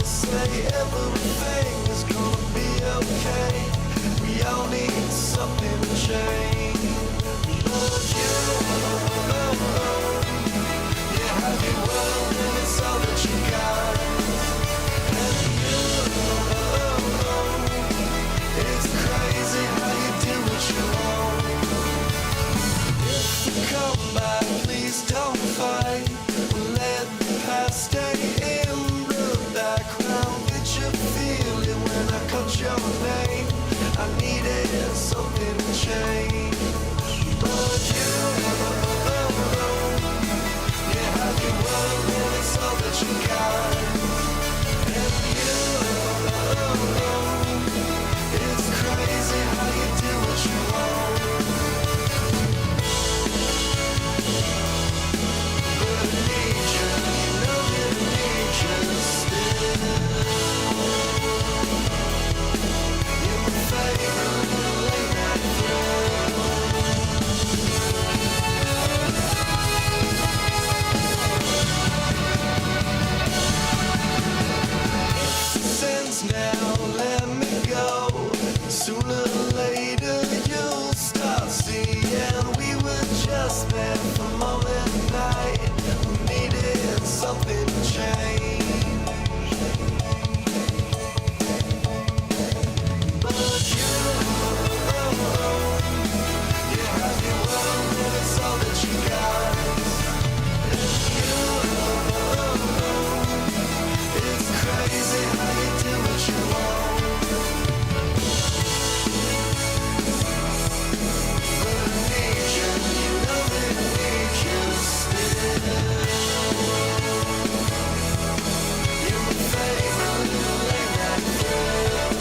say everything is gonna be okay. We all need something to change. But you have your world and it's all that you got. And it's crazy how you do what you want. If you come back, please don't fight. Let the past stay in the background. Did you feel it when I called your name? I needed something to change. Sooner or later you'll start seeing we were just there for a moment night. We needed something to change. But you have your world and it's all that you got. And it's crazy how you do what you want. But I need you, you know that I need you still. You're my favorite little late night thrill.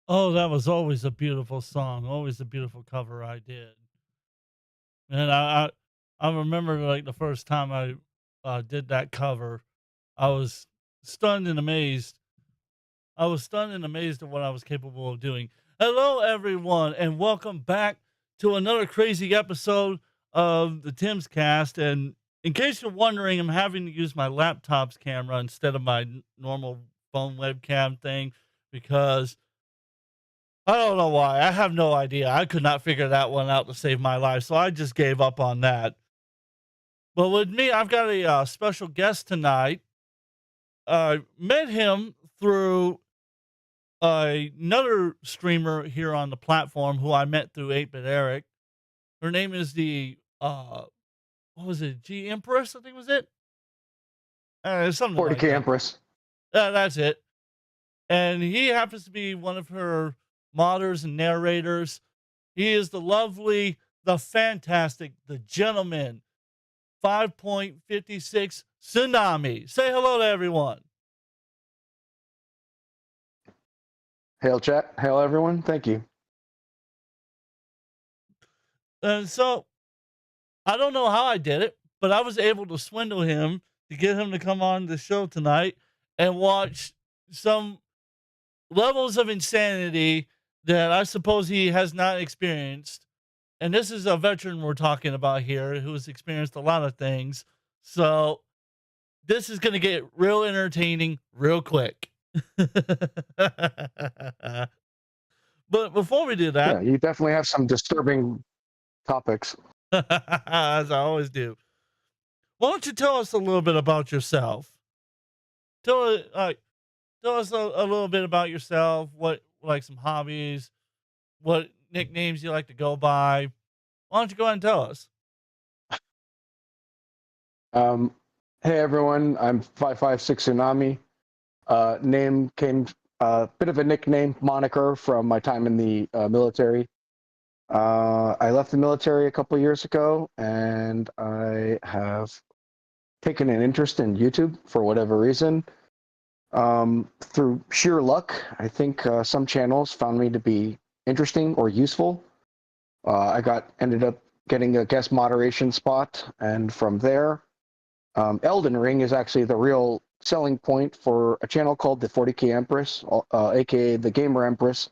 Oh, that was always a beautiful song, always a beautiful cover I did. And I remember like the first time I did that cover, I was stunned and amazed. I was stunned and amazed at what I was capable of doing. Hello, everyone, and welcome back to another crazy episode of the Timbscast. And in case you're wondering, I'm having to use my laptop's camera instead of my normal phone webcam thing because I don't know why. I have no idea. I could not figure that one out to save my life, so I just gave up on that. But with me, I've got a special guest tonight. I met him through another streamer here on the platform who I met through 8-Bit Eric. Her name is the, what was it? G Empress, I think was it? Something 40K like that. Empress. That's it. And he happens to be one of her modders and narrators. He is the lovely, the fantastic, the gentleman, 5.56 Tsunami. Say hello to everyone. Hail chat. Hail everyone. Thank you. And so, I don't know how I did it, but I was able to swindle him to get him to come on the show tonight and watch some levels of insanity that I suppose he has not experienced. And this is a veteran we're talking about here who has experienced a lot of things. So this is going to get real entertaining real quick. But before we do Yeah, that, you definitely have some disturbing topics. as I always do, why don't you tell us a little bit about yourself? Tell us a little bit about yourself, what, like, some hobbies, what nicknames you like to go by. Why don't you go ahead and tell us? Hey everyone, I'm 556 Tsunami. Name came a bit of a nickname moniker from my time in the military. I left the military a couple years ago, and I have taken an interest in YouTube for whatever reason. Through sheer luck, I think some channels found me to be interesting or useful. I ended up getting a guest moderation spot, and from there, Elden Ring is actually the real selling point for a channel called the 40K Empress, aka the Gamer Empress,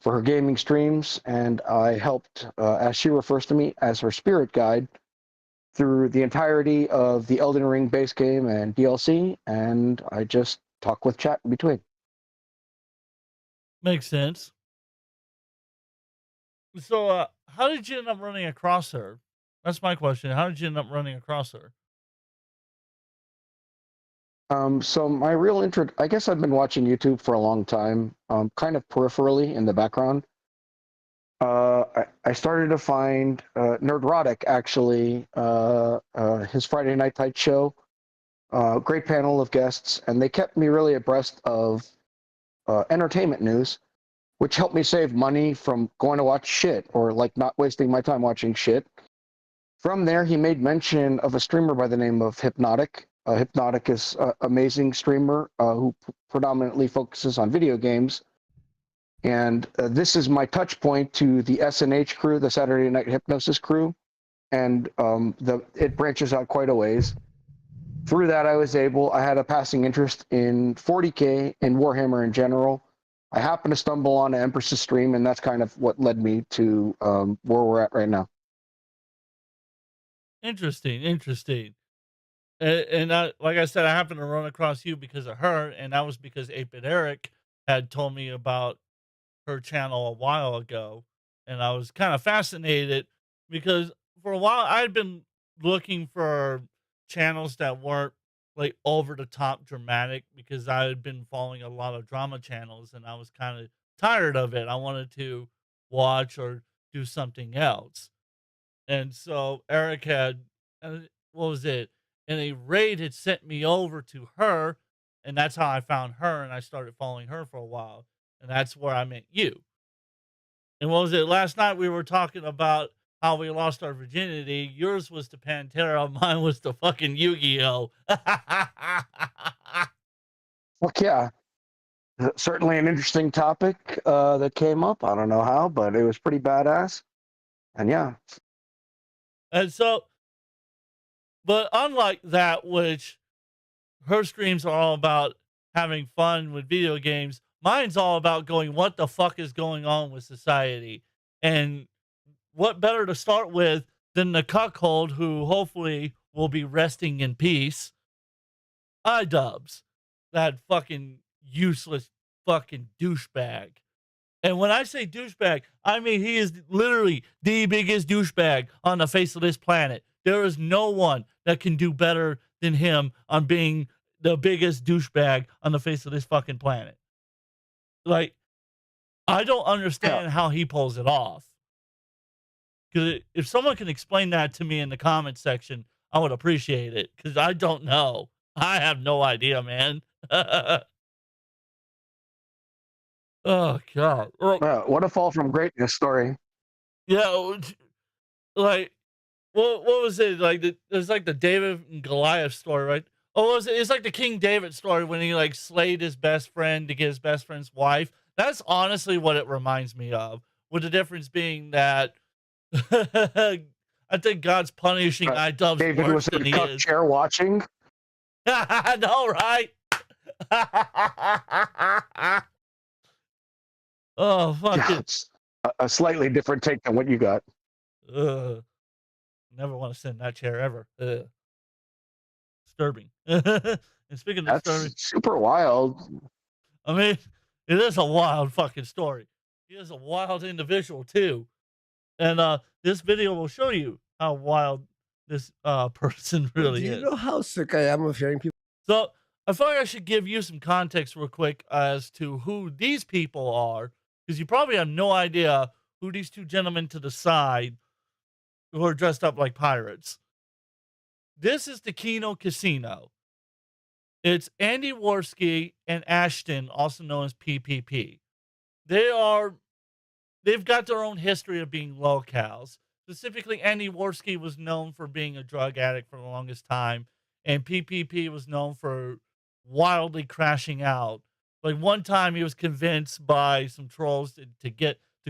for her gaming streams, and I helped, as she refers to me, as her spirit guide through the entirety of the Elden Ring base game and DLC, and I just talk with chat in between. Makes sense. So, how did you end up running across her? That's my question. How did you end up running across her? So my real interest, I guess I've been watching YouTube for a long time, kind of peripherally in the background. I started to find Nerdrotic, actually, his Friday Night Tight show, great panel of guests, and they kept me really abreast of entertainment news, which helped me save money from going to watch shit, or like not wasting my time watching shit. From there, he made mention of a streamer by the name of Hypnotic. Hypnotic is an amazing streamer who predominantly focuses on video games. And this is my touch point to the SNH crew, the Saturday Night Hypnosis crew. And it branches out quite a ways. through that, I had a passing interest in 40K and Warhammer in general. I happened to stumble on Empress's stream, and that's kind of what led me to where we're at right now. Interesting. And like I said, I happened to run across you because of her, and that was because 8-Bit Eric had told me about her channel a while ago, and I was kind of fascinated because for a while I had been looking for channels that weren't like over the top dramatic because I had been following a lot of drama channels and I was kind of tired of it. I wanted to watch or do something else. And so Eric had, what was it? And a raid had sent me over to her, and that's how I found her, and I started following her for a while, and that's where I met you. And what was it? Last night we were talking about how we lost our virginity. Yours was the Pantera, mine was the fucking Yu-Gi-Oh. Fuck yeah. Certainly an interesting topic that came up. I don't know how, but it was pretty badass. And yeah. And so, but unlike that, which her streams are all about having fun with video games, mine's all about going, what the fuck is going on with society? And what better to start with than the cuckold who hopefully will be resting in peace, Idubbz, that fucking useless fucking douchebag. And when I say douchebag, I mean he is literally the biggest douchebag on the face of this planet. There is no one that can do better than him on being the biggest douchebag on the face of this fucking planet. Like, I don't understand how he pulls it off. Because if someone can explain that to me in the comment section, I would appreciate it. Because I don't know. I have no idea, man. Oh, God. What a fall from greatness story. Yeah, like, what was it? Like, there's like the David and Goliath story, right? Oh, it's like the King David story when he like slayed his best friend to get his best friend's wife. That's honestly what it reminds me of. With the difference being that I think God's punishing Idubbz David worse was in than he the cuck is. chair watching. I know, right? Oh, fuck Yeah, it. it's a slightly different take than what you got. Never want to sit in that chair ever. Disturbing. And speaking of disturbing, That's super wild. I mean, it is a wild fucking story. He is a wild individual too. And this video will show you how wild this person really Do you is. know how sick I am of hearing people? So I feel like I should give you some context real quick as to who these people are, because you probably have no idea who these two gentlemen to the side who are dressed up like pirates. This is the Kino Casino. It's Andy Worski and Ashton, also known as PPP. They've got their own history of being locals. Specifically, Andy Worski was known for being a drug addict for the longest time, and PPP was known for wildly crashing out. Like one time, he was convinced by some trolls to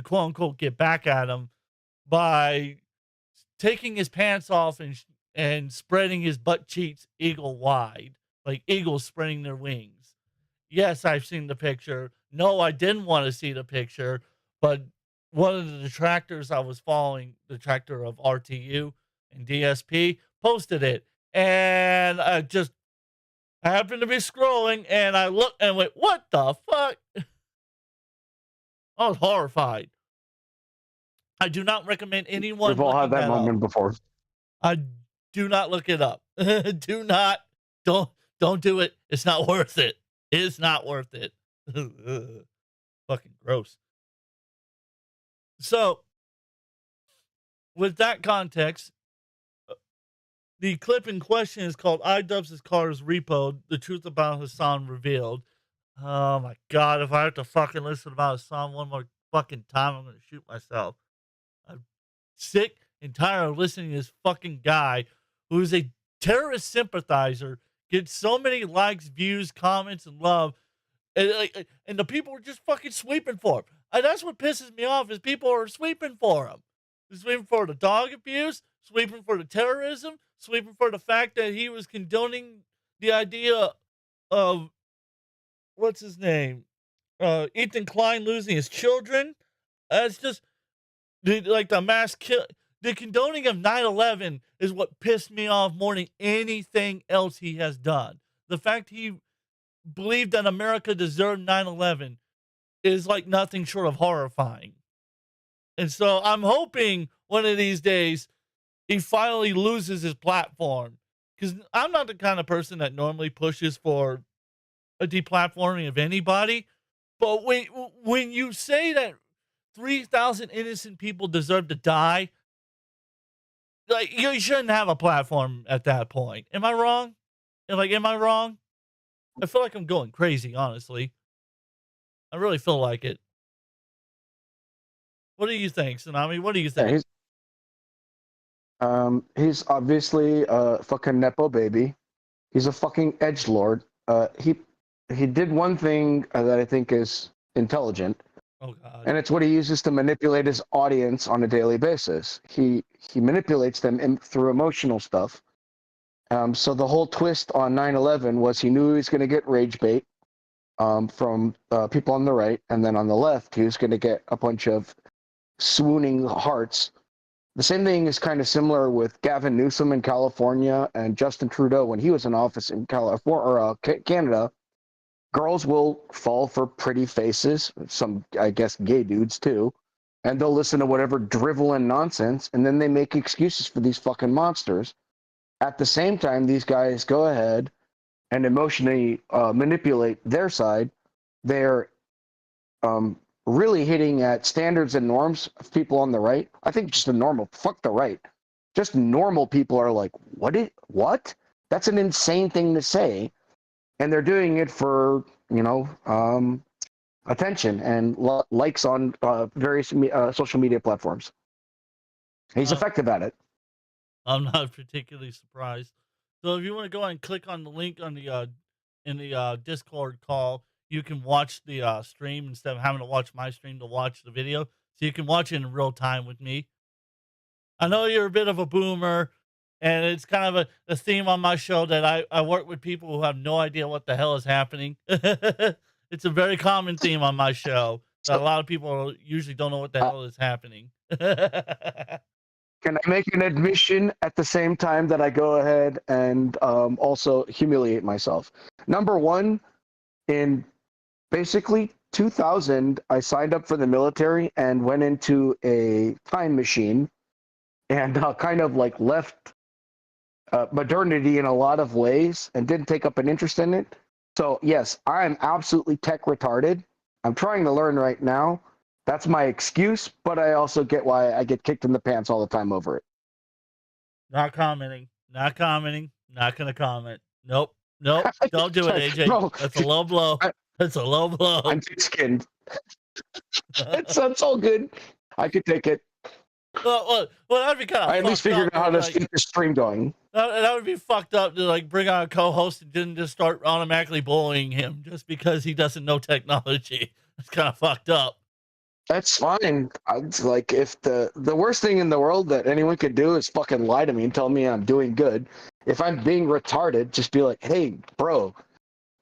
quote unquote get back at him by taking his pants off and spreading his butt cheeks eagle wide, like eagles spreading their wings. Yes, I've seen the picture. No, I didn't want to see the picture, but one of the detractors I was following, the detractor of RTU and DSP, posted it. And I happened to be scrolling and I looked and went, what the fuck? I was horrified. I do not recommend anyone. We've all had that moment before. I do not look it up. Don't do it. It's not worth it. It's not worth it. Fucking gross. So, with that context, the clip in question is called Idubbz's car is repoed, the truth about Hassan revealed. Oh my God, if I have to fucking listen about Hassan one more fucking time, I'm going to shoot myself. I'm sick and tired of listening to this fucking guy who is a terrorist sympathizer, gets so many likes, views, comments, and love, and the people are just fucking sweeping for him. That's what pisses me off is people are sweeping for him. They're sweeping for the dog abuse. sweeping for the terrorism, sweeping for the fact that he was condoning the idea of, what's his name? Ethan Klein losing his children. It's just the mass kill. The condoning of 9/11 is what pissed me off more than anything else he has done. The fact he believed that America deserved 9/11 is like nothing short of horrifying. And so I'm hoping one of these days he finally loses his platform. Because I'm not the kind of person that normally pushes for a deplatforming of anybody. But when you say that 3,000 innocent people deserve to die, like, you shouldn't have a platform at that point. Am I wrong? Am I wrong? I feel like I'm going crazy, honestly. I really feel like it. What do you think, Tsunami? What do you think? He's obviously a fucking nepo baby. He's a fucking edgelord. He did one thing that I think is intelligent. Oh God! And it's what he uses to manipulate his audience on a daily basis. He manipulates them through emotional stuff. So the whole twist on 9/11 was he knew he was going to get rage bait from people on the right, and then on the left he was going to get a bunch of swooning hearts. The same thing is kind of similar with Gavin Newsom in California and Justin Trudeau when he was in office in California or Canada. Girls will fall for pretty faces, some, I guess, gay dudes too, and they'll listen to whatever drivel and nonsense, and then they make excuses for these fucking monsters. At the same time, these guys go ahead and emotionally manipulate their side. They're really hitting at standards and norms of people on the right. I think just fuck the right. Just normal people are like, what? That's an insane thing to say. And they're doing it for, attention and likes on various social media platforms. He's effective at it. I'm not particularly surprised. So if you want to go and click on the link on the in the Discord call, you can watch the stream instead of having to watch my stream to watch the video. So you can watch it in real time with me. I know you're a bit of a boomer, and it's kind of a theme on my show that I work with people who have no idea what the hell is happening. It's a very common theme on my show that a lot of people usually don't know what the hell is happening. Can I make an admission at the same time that I go ahead and also humiliate myself? Number one, in basically 2000, I signed up for the military and went into a time machine and kind of like left modernity in a lot of ways and didn't take up an interest in it. So yes, I'm absolutely tech retarded. I'm trying to learn right now. That's my excuse, but I also get why I get kicked in the pants all the time over it. Not commenting. Not gonna comment. Nope. Don't do it, AJ. No. That's a low blow. That's a low blow. I'm thick-skinned. That's all good. I could take it. Well, that'd be kind of. I at least figured out how to keep the stream going. That would be fucked up to bring on a co-host and didn't just start automatically bullying him just because he doesn't know technology. It's kind of fucked up. That's fine. It's like if the worst thing in the world that anyone could do is fucking lie to me and tell me I'm doing good. If I'm being retarded, just be like, "Hey, bro,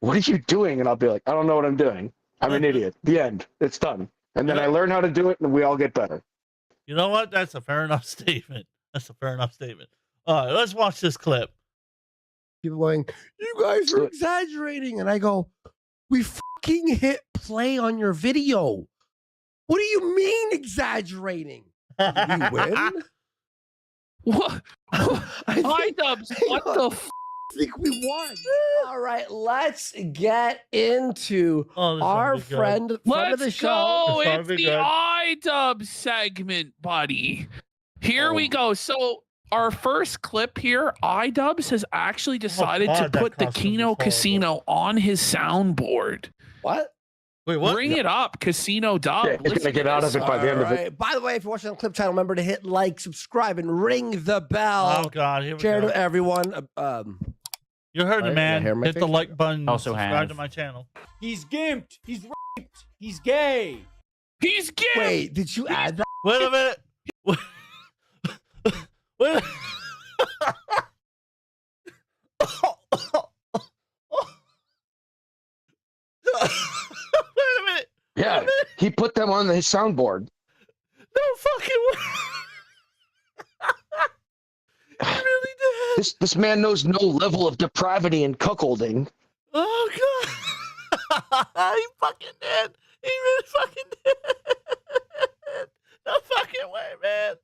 what are you doing?" And I'll be like, "I don't know what I'm doing. I'm an idiot." The end. It's done. And then I learn how to do it, and we all get better. You know what? That's a fair enough statement. All right, let's watch this clip. People going, "You guys are exaggerating," and I go, "We fucking hit play on your video. What do you mean exaggerating? Did we win? What? Idubbz, what the f? I think we won." All right, let's get into our friend of the show. Go. It's the Idubbz segment, buddy. Here we go. So our first clip here, Idubbz has actually decided to put the Kino Casino on his soundboard. What? Wait, what? Bring it up, Casino Dub. Yeah, he's gonna get out of it by the end of it. By the way, if you're watching on Clip Channel, remember to hit like, subscribe, and ring the bell. Oh God, here we Share go. to everyone. You heard it, man. Hit the like button. Also subscribe to my channel. He's gimped. He's raped. He's gay. He's gay. Wait, did you add that? Wait a minute. Wait. Wait a minute. Yeah, he put them on his soundboard. No fucking way. He really did. This man knows no level of depravity and cuckolding. Oh god. He fucking did. He really fucking did. No fucking way, man.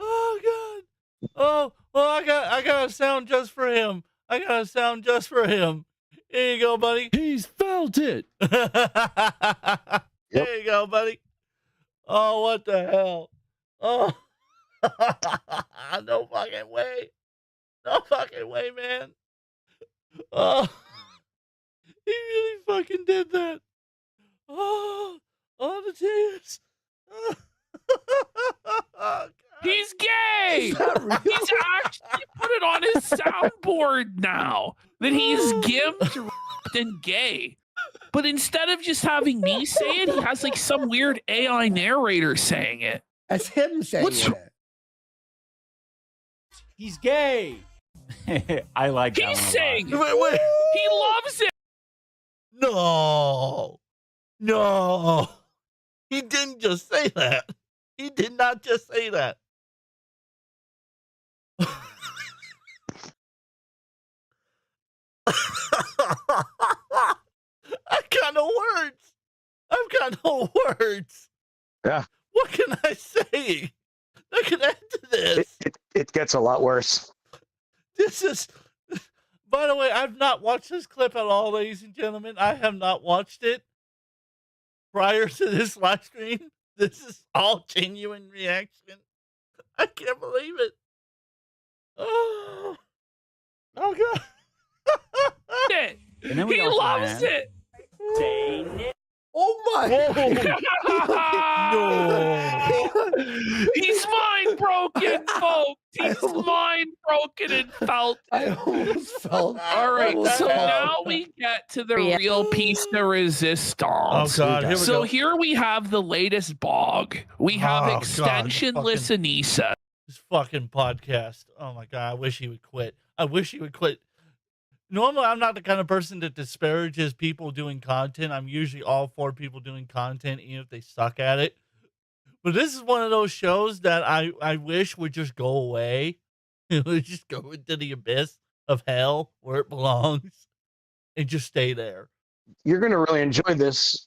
Oh god. Oh, well, I got a sound just for him. I got a sound just for him. Here you go, buddy. He's felt it. There you go, buddy. Oh, what the hell? Oh, no fucking way. No fucking way, man. Oh, he really fucking did that. Oh, the tears. Oh, God. He's gay. Is that real? He's actually put it on his soundboard now that he's gimped, ripped, and gay. But instead of just having me say it, he has like some weird AI narrator saying it. That's him saying What's- it. He's gay. I like that He's one a lot. saying it. Wait. He loves it. No. No. He didn't just say that. He did not just say that. I've got no words. I've got no words. Yeah. What can I say? I can add to this. It gets a lot worse. This is, by the way, I've not watched this clip at all, ladies and gentlemen. I have not watched it prior to this live stream. This is all genuine reaction. I can't believe it. Oh God. it. And then we He also loves had it. Oh my! No. He's mind broken, folks. He's almost- mind broken and felt. I almost felt. All right, almost so felt- now we get to the real piece de resistance. Oh God. Here we So go. here we have the latest bog. We have Oh, God, extensionless Anissa. This fucking podcast. Oh my God. I wish he would quit. I wish he would quit. Normally, I'm not the kind of person that disparages people doing content. I'm usually all for people doing content, even if they suck at it. But this is one of those shows that I wish would just go away. It would just go into the abyss of hell where it belongs and just stay there. You're gonna really enjoy this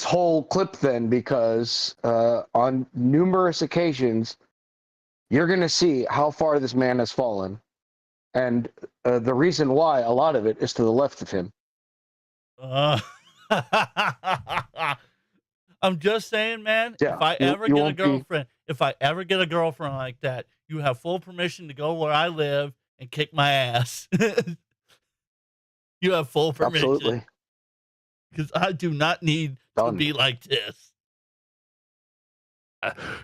whole clip then, because on numerous occasions you're gonna see how far this man has fallen, and the reason why a lot of it is to the left of him. I'm just saying, man, Yeah, if I you- ever you get a won't be- girlfriend, if I ever get a girlfriend like that, you have full permission to go where I live and kick my ass. You have full permission. Absolutely. Because I do not need to Done. be like this.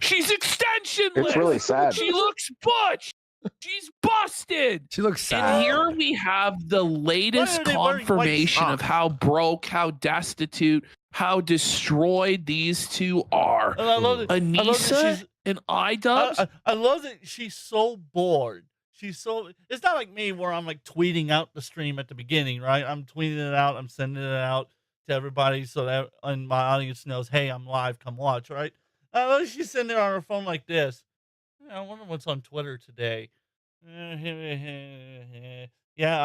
She's extensionless. It's really sad. She looks butch. She's busted. She looks sad. And here we have the latest Why are they wearing white confirmation of socks? how broke, how destitute, how destroyed these two are. And I love it. I love that Anissa she's. and Idubbz. I love that she's so bored. She's so. It's not like me where I'm like tweeting out the stream at the beginning, right? I'm tweeting it out. I'm sending it out to everybody so that and my audience knows, hey, I'm live. Come watch, right? I love she's sitting there on her phone like this. I wonder what's on Twitter today. Yeah,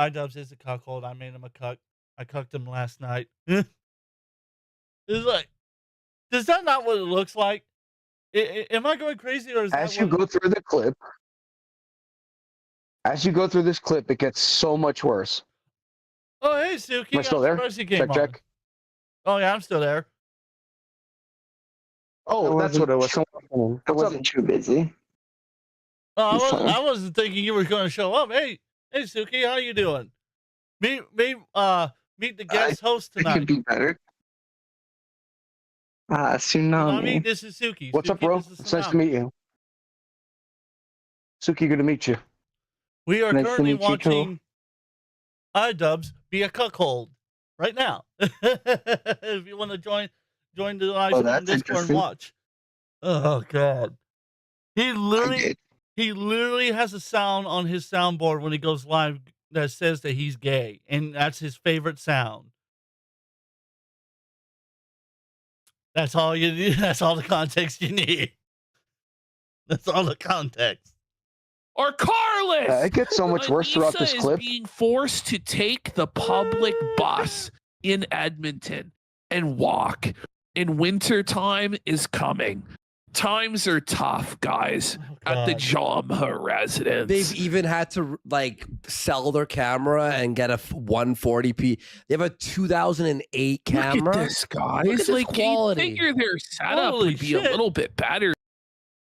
Idubbz is a cuckold. I made him a cuck. I cucked him last night. It's like, is that not what it looks like? Am I going crazy, or is As that you what go through the clip, as you go through this clip, it gets so much worse. Oh, hey, Suki. Am I still there? surprised you came Check, on. check. Oh, yeah, I'm still there. Oh, that's what it was. I What's up? wasn't too busy. Oh, It's fine. I wasn't thinking you were going to show up. Hey, Suki, how you doing? Meet the guest host It could tonight. be better. Tsunami. This is Suki. What's up, Suki, bro? this is It's nice to Tsunami. meet you. Suki, good to meet you. We are Nice to currently meet you, too. watching Idubbz be a cuckold right now. If you want to join the live Oh, stream on that's Discord and interesting. watch. Oh God, he I literally did. He literally has a sound on his soundboard when he goes live that says that he's gay, and that's his favorite sound. That's all you need. That's all the context you need. That's all the context. Or Carlos. It gets so much worse throughout this Anissa is clip. being forced to take the public bus in Edmonton and walk. And winter time is coming. Times are tough, guys, at the Jamha residence. They've even had to like sell their camera and get a 140p. They have a 2008 camera. Look at this, guys. Look at this like, quality. you figure their setup Holy would be shit. a little bit better.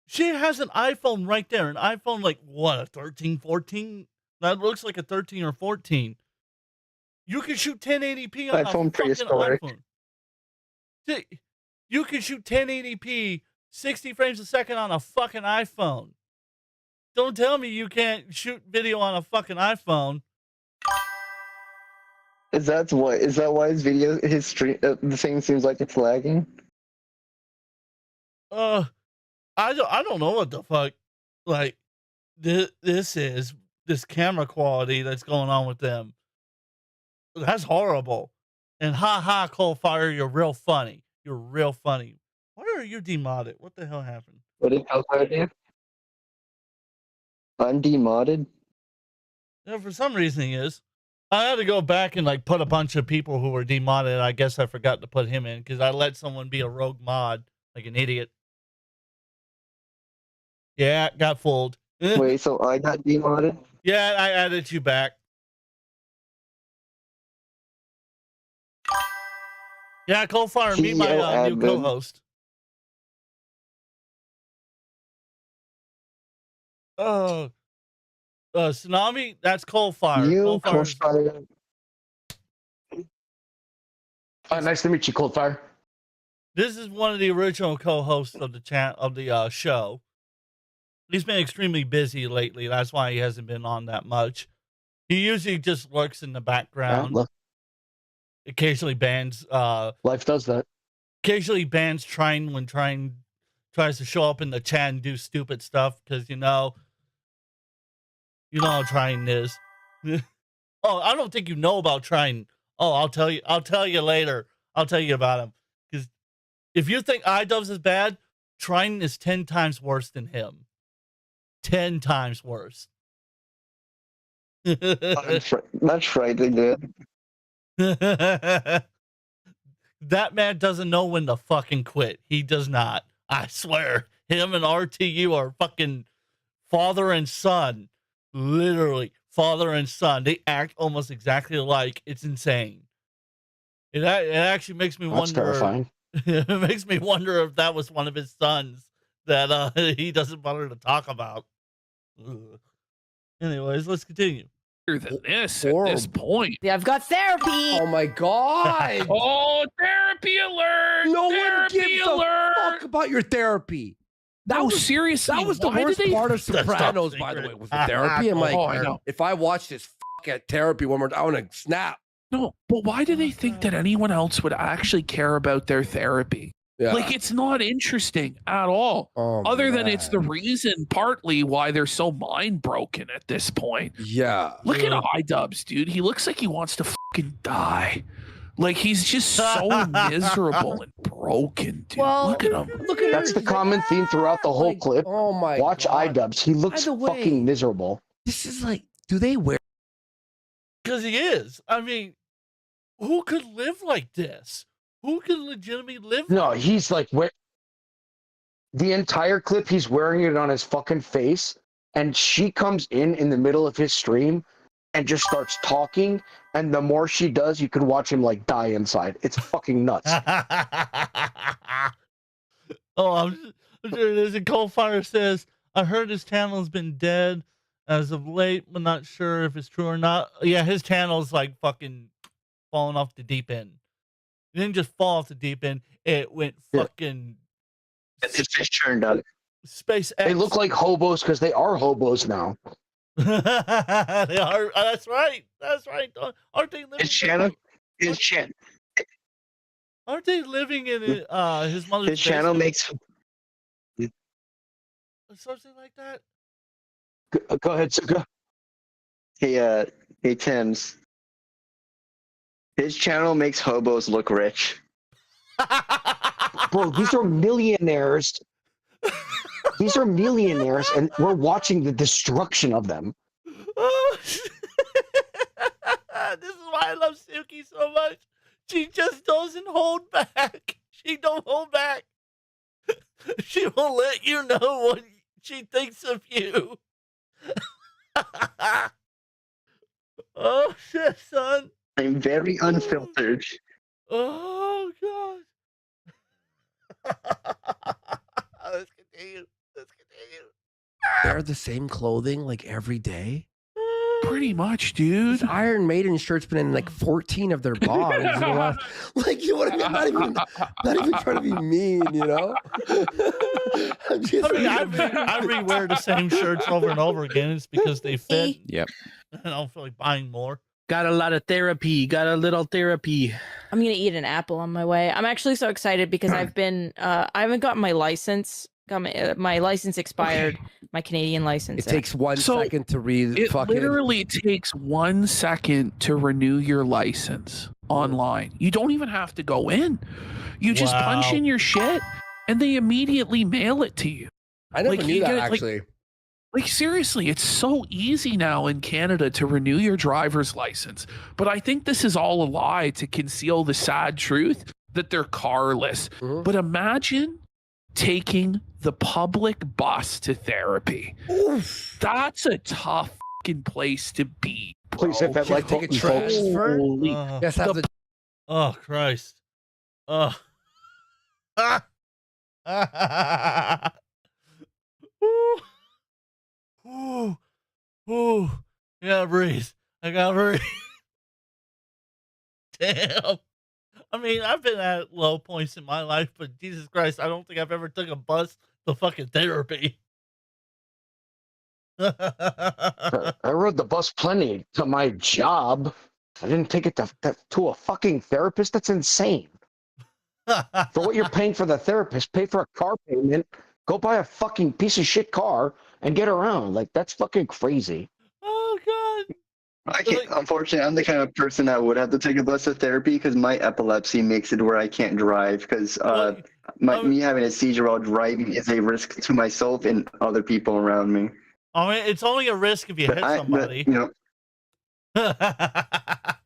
She has an iPhone right there. An iPhone, like, what, a 13, 14? That looks like a 13 or 14. You can shoot 1080p on a iPhone fucking prehistoric. iPhone. See, you can shoot 1080p, 60 frames a second on a fucking iPhone. Don't tell me you can't shoot video on a fucking iPhone. Is that why his stream, the thing seems like it's lagging? I don't know what the fuck, like, this is, this camera quality that's going on with them. That's horrible. And ha, Coalfire, you're real funny. You're real funny. Why are you demodded? What the hell happened? What did Hellfire do? I'm demodded. Yeah, for some reason he is. I had to go back and, like, put a bunch of people who were demodded. I guess I forgot to put him in because I let someone be a rogue mod like an idiot. Yeah, got fooled. Wait, so I got demodded? Yeah, I added you back. Yeah, Coalfire, meet my CEO new admin. co-host. Tsunami, that's Coalfire. You, Coalfire's- Coalfire. Nice to meet you, Coldfire. This is one of the original co-hosts of the show. He's been extremely busy lately. That's why he hasn't been on that much. He usually just lurks in the background. Occasionally bans. Life does that. Occasionally bans Trine when Trine tries to show up in the chat and do stupid stuff because you know how Trine is. Oh, I don't think you know about Trine. Oh, I'll tell you later. I'll tell you about him. Because if you think Idubbz is bad, Trine is 10 times worse than him. 10 times worse. That's frightening, dude. That man doesn't know when to fucking quit. He does not. I swear. Him and RTU are fucking father and son. Literally, father and son. They act almost exactly alike. It's insane. It actually makes me That's wonder. terrifying. It makes me wonder if that was one of his sons that he doesn't bother to talk about. Ugh. Anyways, let's continue. Than this at this point. Yeah, I've got therapy. Oh my god! Oh, therapy alert! No one therapy gives alert! a fuck about your therapy. No, seriously, That was the why did worst they- part of That's top Sopranos, by the secret. way, was the therapy. I'm like, Oh, I know. if I watch this at therapy one more time, I want to snap. No, but why do they think that anyone else would actually care about their therapy? Yeah. Like, it's not interesting at all. Oh, Other than it's the man. reason, partly, why they're so mind broken at this point. Yeah. Look at Idubbz, dude. He looks like he wants to fucking die. Like, he's just so miserable and broken, dude. Well, look at him. Look at That's her. the common theme throughout the whole Like, clip. Oh my Watch god. Idubbz. He looks By the way- fucking miserable. This is like, do they wear? Because he is. I mean, who could live like this? Who could legitimately live No, like he's like, the entire clip, he's wearing it on his fucking face, and she comes in the middle of his stream and just starts talking, and the more she does, you can watch him like die inside. It's fucking nuts. Oh, I'm sure it is. And Coalfire says, I heard his channel's been dead as of late, but not sure if it's true or not. Yeah, his channel's like fucking falling off the deep end. It didn't just fall off the deep end, it went fucking His fish turned up. SpaceX. They look like hobos because they are hobos now. They are. That's right. That's right. Aren't they living? His channel, his chan, Aren't they living in his mother's his channel basement makes or something like that? Go ahead, Suka. Hey, Tims. His channel makes hobos look rich. Bro, these are millionaires. These are millionaires, and we're watching the destruction of them. Oh, this is why I love Suki so much. She just doesn't hold back. She don't hold back. She will let you know what she thinks of you. Oh shit, son. I'm very unfiltered. Oh god. Let's continue. Let's continue. Wear the same clothing like every day. Pretty much, dude. This Iron Maiden shirt's been in like 14 of their blogs. You know? Like, you know what I mean? Not even trying to be mean, you know? I'm just, I mean, I rewear the same shirts over and over again. It's because they fit. Yep. I don't feel like buying more. Got a lot of therapy. Got a little therapy. I'm gonna eat an apple on my way. I'm actually so excited because I haven't gotten my license. My license expired. My Canadian license. it takes 1 So, second to read It fucking. literally takes 1 second to renew your license online. You don't even have to go in. You just punch Wow. in your shit and they immediately mail it to you. I never like, knew you that, get, like- actually. Like, seriously, it's so easy now in Canada to renew your driver's license. But I think this is all a lie to conceal the sad truth that they're carless. Mhm. But imagine taking the public bus to therapy. Oof. That's a tough fucking place to be. Please bro. hit that Can't like take a button, folks. transfer. Holy- Yes, have the Oh Christ. Oh. Ooh. Ooh. Ooh. I gotta breathe. I gotta breathe. Damn. I mean, I've been at low points in my life, but Jesus Christ, I don't think I've ever took a bus to fucking therapy. I rode the bus plenty to my job. I didn't take it to a fucking therapist. That's insane. For what you're paying for the therapist, pay for a car payment. Go buy a fucking piece of shit car and get around. Like, that's fucking crazy. Oh God. I can't. Unfortunately, I'm the kind of person that would have to take a bus to therapy because my epilepsy makes it where I can't drive. Because me having a seizure while driving is a risk to myself and other people around me. I mean, it's only a risk if you hit somebody. That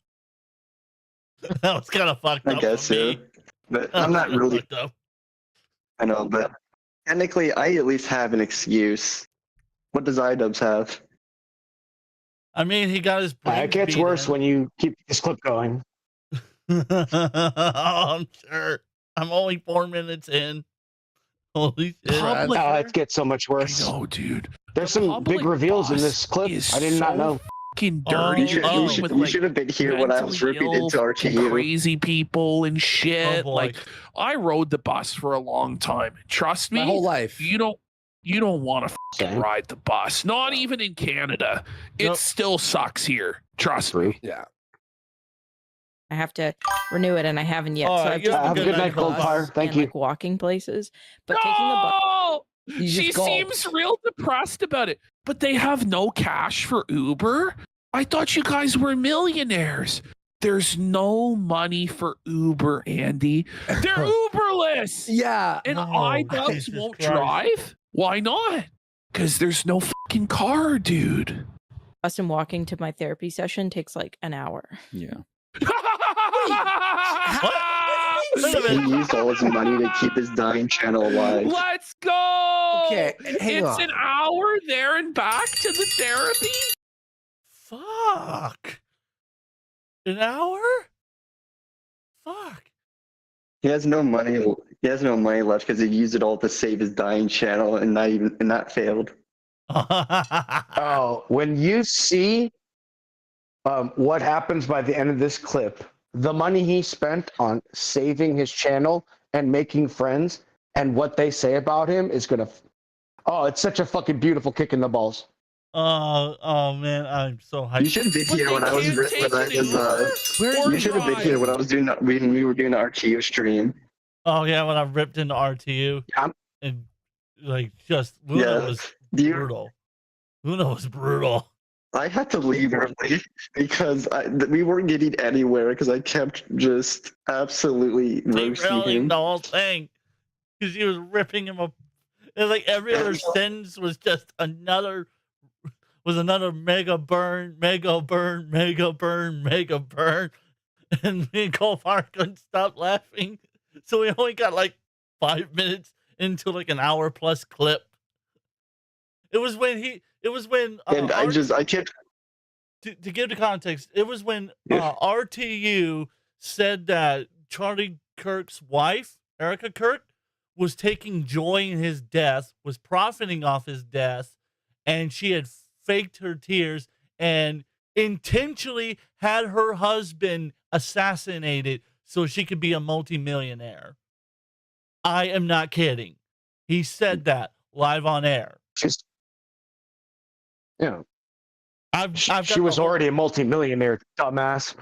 was kind of fucked up. I guess for so. me. But That I'm was not kinda really. fucked up. I know, but technically, I at least have an excuse. What does Idubbz have? I mean, he got his brain. It gets worse when you keep this clip going. Oh, I'm sure. I'm only 4 minutes in. Holy shit. Public- It gets so much worse. No, dude. There's The some public big reveals in bus this clip. is I did not so know. Fucking Oh, dirty. you should- dealing you should- with, You like, should have been here when I was mentally ripping into ill, RTU. crazy people and shit. Oh, boy. Like, I rode the bus for a long time. Trust me, my whole life. you don't want to fucking Same. ride the bus. Not even in Canada. It Nope. still sucks here. Trust True. me. Yeah. I have to renew it, and I haven't yet. All So right, I've you just have a been good taking night, the bus Goldfire. Thank and, you. like, walking places, but taking the bus. No! You She just gulped. seems real depressed about it. But they have no cash for Uber? I thought you guys were millionaires. There's no money for Uber, Andy. They're Uberless. Yeah. And Oh, Idubbz Jesus won't Christ. drive? Why not? Because there's no fucking car, dude. Bus and walking to my therapy session takes like an hour. Yeah. Wait a He minute. used all his money to keep his dying channel alive. Let's go. Okay, hang it's on. an hour there and back to the therapy. Fuck. An hour? Fuck. He has no money. He has no money left because he used it all to save his dying channel, and that failed. Oh, when you see what happens by the end of this clip, the money he spent on saving his channel and making friends and what they say about him is gonna. Oh, it's such a fucking beautiful kick in the balls. Oh man, I'm so hyped. You should have been But here they when I was. can't take When I it was anymore. you should have been here when I was doing that. When we were doing the RTO stream. Oh yeah, when I ripped into RTU Yeah. and like just Luna Yeah. was Do you brutal. Luna was brutal. I had to leave early because we weren't getting anywhere because I kept just absolutely roasting Derailing him. the whole thing because he was ripping him up. And like every other sentence was just another mega burn, mega burn, mega burn, mega burn. And me and Colfar couldn't stop laughing. So we only got like 5 minutes into like an hour plus clip. It was when And I kept. to give the context, it was when RTU said that Charlie Kirk's wife, Erica Kirk, was taking joy in his death, was profiting off his death, and she had faked her tears and intentionally had her husband assassinated so she could be a multimillionaire. I am not kidding. He said that live on air. She's, you know, I've she was already a multimillionaire, dumbass.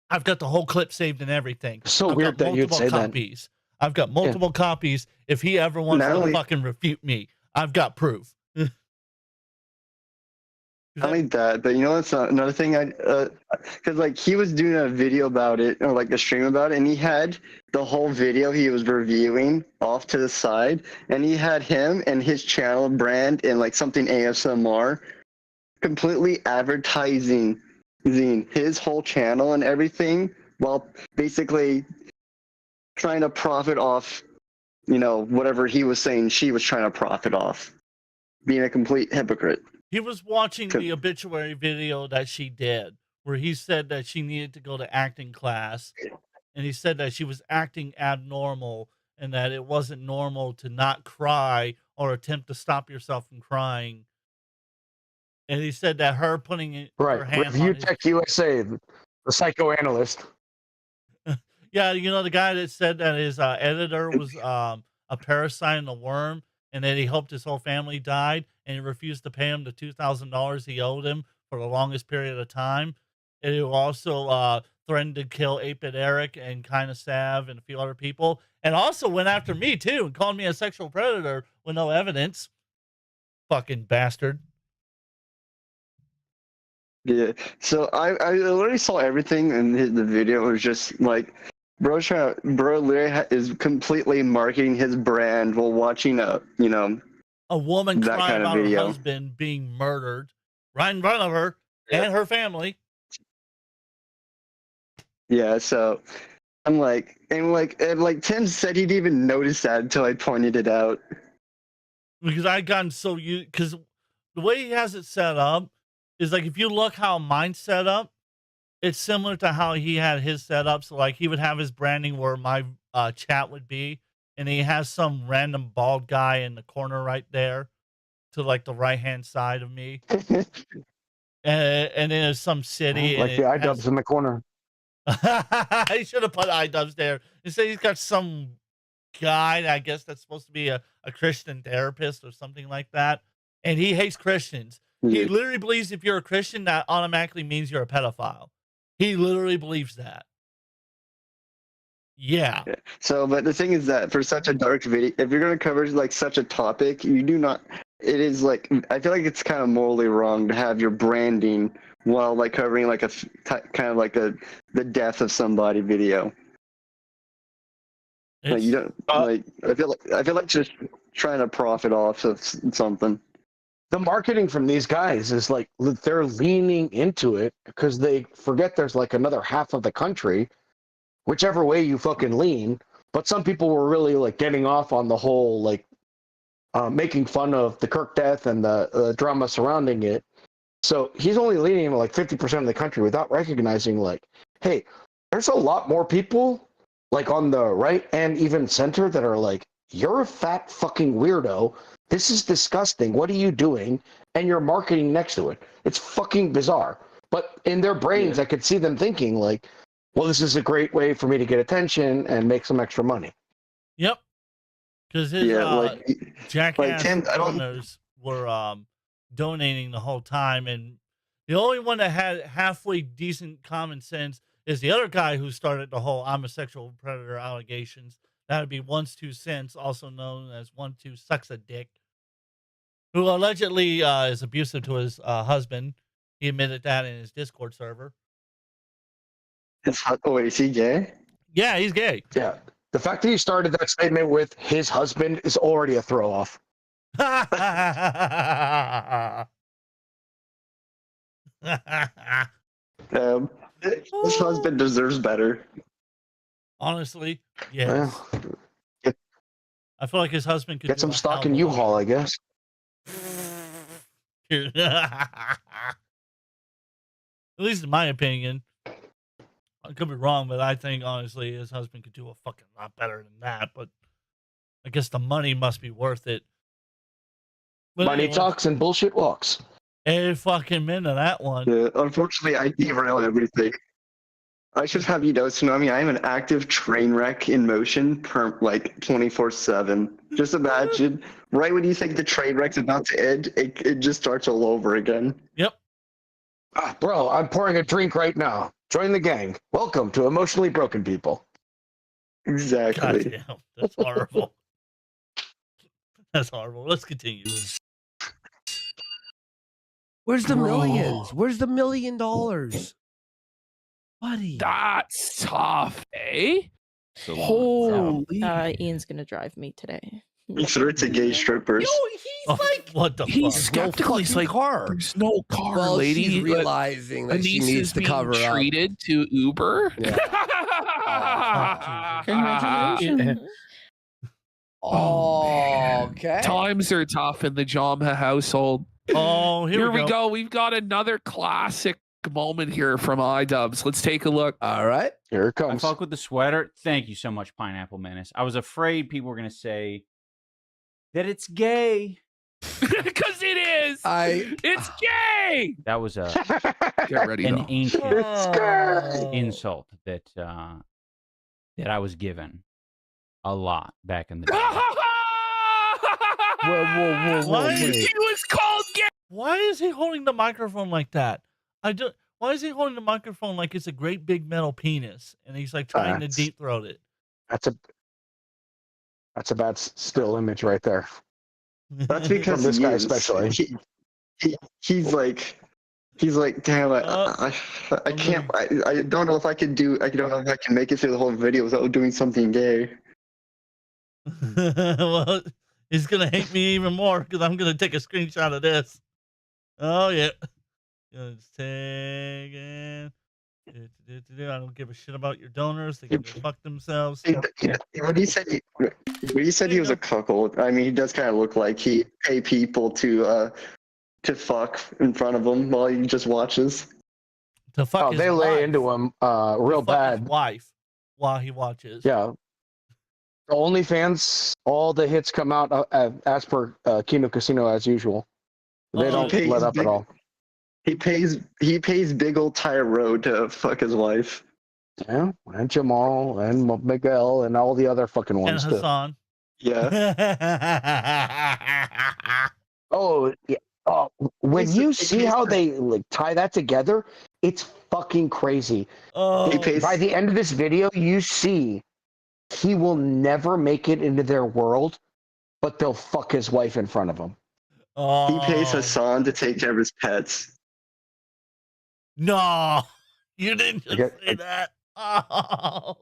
I've got the whole clip saved and everything. So I've weird got that you'd multiple say that. copies. I've got multiple copies. If he ever wants Not to only- fucking refute me, I've got proof. Not only that, but you know what's another thing? Because like he was doing a video about it or like a stream about it, and he had the whole video he was reviewing off to the side, and he had him and his channel brand and like something ASMR completely advertising his whole channel and everything, while basically trying to profit off, you know, whatever he was saying she was trying to profit off, being a complete hypocrite. He was watching the obituary video that she did, where he said that she needed to go to acting class, and he said that she was acting abnormal and that it wasn't normal to not cry or attempt to stop yourself from crying. And he said that her putting her Right. hand Review on his, Tech USA, the psychoanalyst. yeah, you know, the guy that said that his editor was a parasite and a worm, and that he hoped his whole family died, and he refused to pay him the $2,000 he owed him for the longest period of time. And he also threatened to kill 8-Bit Eric and Kinda Sav and a few other people, and also went after me too and called me a sexual predator with no evidence. Fucking bastard. Yeah. So I literally saw everything in the video. It was just like, bro literally is completely marketing his brand while watching a woman that crying kind of about her video. husband being murdered right in front of her and her family. Yeah. So I'm like, and Tim said he'd even notice that until I pointed it out. Because I gotten so used, because the way he has it set up is like, if you look how mine's set up, it's similar to how he had his set up. So like he would have his branding where my chat would be, and he has some random bald guy in the corner right there to like the right hand side of me. And then there's some city. Like the Idubbz in the corner. I should have put Idubbz there. Instead, he's got some guy that I guess that's supposed to be a Christian therapist or something like that. And he hates Christians. He Yeah. literally believes if you're a Christian, that automatically means you're a pedophile. He literally believes that. Yeah. So, but the thing is that for such a dark video, if you're gonna cover like such a topic, you do not. It is like, I feel like it's kind of morally wrong to have your branding while like covering like kind of like the death of somebody video. Like you don't like. I feel like just trying to profit off of something. The marketing from these guys is like they're leaning into it because they forget there's like another half of the country, whichever way you fucking lean. But some people were really like getting off on the whole like making fun of the Kirk death and the drama surrounding it. So he's only leaning like 50% of the country without recognizing like, hey, there's a lot more people like on the right and even center that are like, you're a fat fucking weirdo. This is disgusting. What are you doing? And you're marketing next to it. It's fucking bizarre. But in their brains, I could see them thinking like, well, this is a great way for me to get attention and make some extra money. Yep. Because his jackass Tim, I don't- owners were donating the whole time, and the only one that had halfway decent common sense is the other guy who started the whole I'm a sexual predator allegations. That would be 1-2 cents, also known as 1-2 sucks a dick. who allegedly is abusive to his husband. He admitted that in his Discord server. Wait, is he gay? Yeah, he's gay. Yeah. The fact that he started that statement with his husband is already a throw off. His husband deserves better. Honestly, yes. Well, I feel like his husband could get do some a stock hell in of a U-Haul, I guess. At least in my opinion. I could be wrong, but I think honestly his husband could do a fucking lot better than that. But I guess the money must be worth it. But Money anyway, talks and bullshit walks. every fucking minute of that one. Yeah, unfortunately, I derail everything. I should have you know, Tsunami, I am an active train wreck in motion per like 24/7. Just imagine, right when you think the train wreck's about to end, it just starts all over again. Yep. Ah, bro, I'm pouring a drink right now. Join the gang. Welcome to Emotionally Broken People. Exactly. Goddamn, that's horrible. That's horrible. Let's continue. Where's the millions? Where's the $1 million? Buddy. That's tough, eh? So, Holy. Ian's gonna drive me today. Consider it to gay strippers. Yo, he's like, what the He's fuck? skeptical. He's like, car. there's no car, Well, lady. she's but realizing that she Anise needs is to being cover up. treated to Uber. Congratulations. Oh, okay. Times are tough in the Jamha household. Oh, Here we go. We've got another classic moment here from Idubbz. Let's take a look. All right. Here it I comes. fuck with the sweater. Thank you so much, Pineapple Menace. I was afraid people were gonna say that it's gay. Because it is. It's gay. That was a Get ready, an though. ancient It's good. insult that that I was given a lot back in the day. Whoa, Why? wait. He was called gay. Why is he holding the microphone like that? Why is he holding the microphone like it's a great big metal penis and he's like trying to That's- deep throat it? That's a bad still image right there. That's because From this he guy is. especially. He's like, damn, I can't. I don't know if I can do. I don't know if I can make it through the whole video without doing something gay. Well, he's gonna hate me even more because I'm gonna take a screenshot of this. Oh yeah, it's taken. I don't give a shit about your donors. They can go fuck themselves. When he said he was a cuckold, I mean, he does kind of look like he pay people to fuck in front of him while he just watches. To fuck Oh, his they wife. lay into him real To fuck his bad. wife while he watches. Yeah. OnlyFans, all the hits come out as per Kino Casino as usual. They don't Pays let up big- at all. He pays big old Tyro to fuck his wife. Yeah, and Jamal and Miguel and all the other fucking And ones too. Hassan. Yeah. Oh, yeah. Oh, when He's- you he's- see how they like tie that together, it's fucking crazy. Oh, He pays- By the end of this video, you see he will never make it into their world, but they'll fuck his wife in front of him. He pays oh. Hassan to take care of his pets. No, you didn't just Okay. say that. Oh,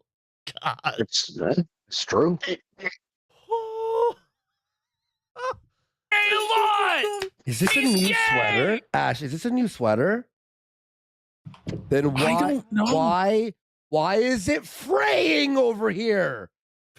God. It's true. Oh. Hey, lot. Is this a He's new gay! sweater? Ash, is this a new sweater? Then I why don't know. why is it fraying over here?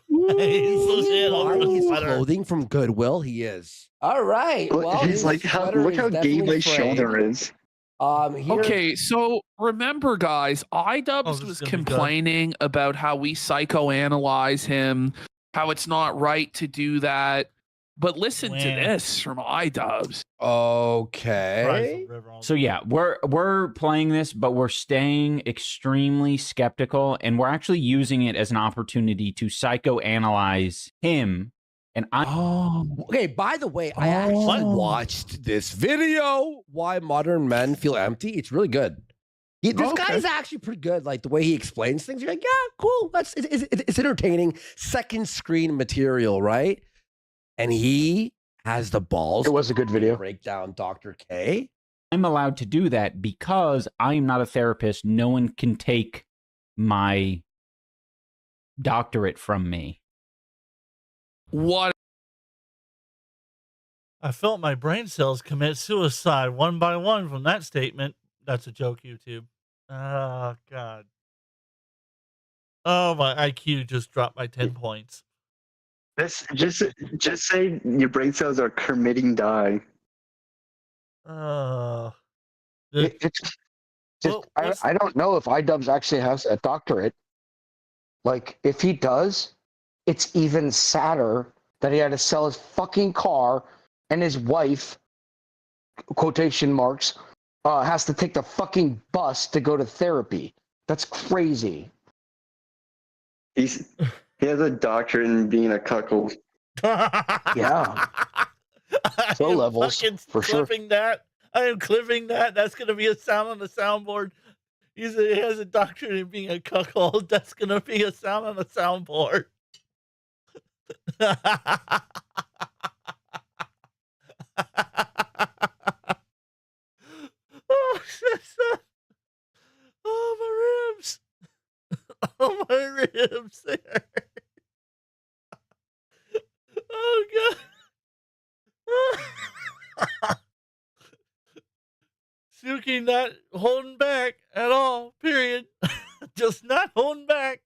He's legit Why over the he's sweater. clothing from Goodwill? He is. All right. Well, He's his like, sweater look is how gay definitely my shoulder frayed. is. Here, Okay, so remember, guys, Idubbz this is was gonna be good. complaining about how we psychoanalyze him, how it's not right to do that. But listen to Wow. this from Idubbz. Okay. So yeah, we're playing this, but we're staying extremely skeptical, and we're actually using it as an opportunity to psychoanalyze him. And I Oh, Okay, by the way, I actually Oh. watched this video, Why Modern Men Feel Empty. It's really good. This Okay. guy's actually pretty good. Like the way he explains things, you're like, yeah, cool. It's entertaining. Second screen material, right? And he has the balls. It was a good video. Break down Dr. K. I'm allowed to do that because I'm not a therapist. No one can take my doctorate from me. What? I felt my brain cells commit suicide one by one from that statement. That's a joke, YouTube. Oh, God. Oh, my IQ just dropped by 10 points. Just say your brain cells are committing die. It's just, I don't know if Idubbz actually has a doctorate. Like, if he does, it's even sadder that he had to sell his fucking car and his wife, quotation marks, has to take the fucking bus to go to therapy. That's crazy. He has a doctorate in being a cuckold. Yeah. So levels, for sure. That. I am clipping that. That's going to be a sound on the soundboard. He has a doctorate in being a cuckold. That's going to be a sound on the soundboard. Oh, shit, son. Oh, my ribs. Oh, my ribs. They hurt. Oh, God. Suki not holding back at all, period. Just not holding back.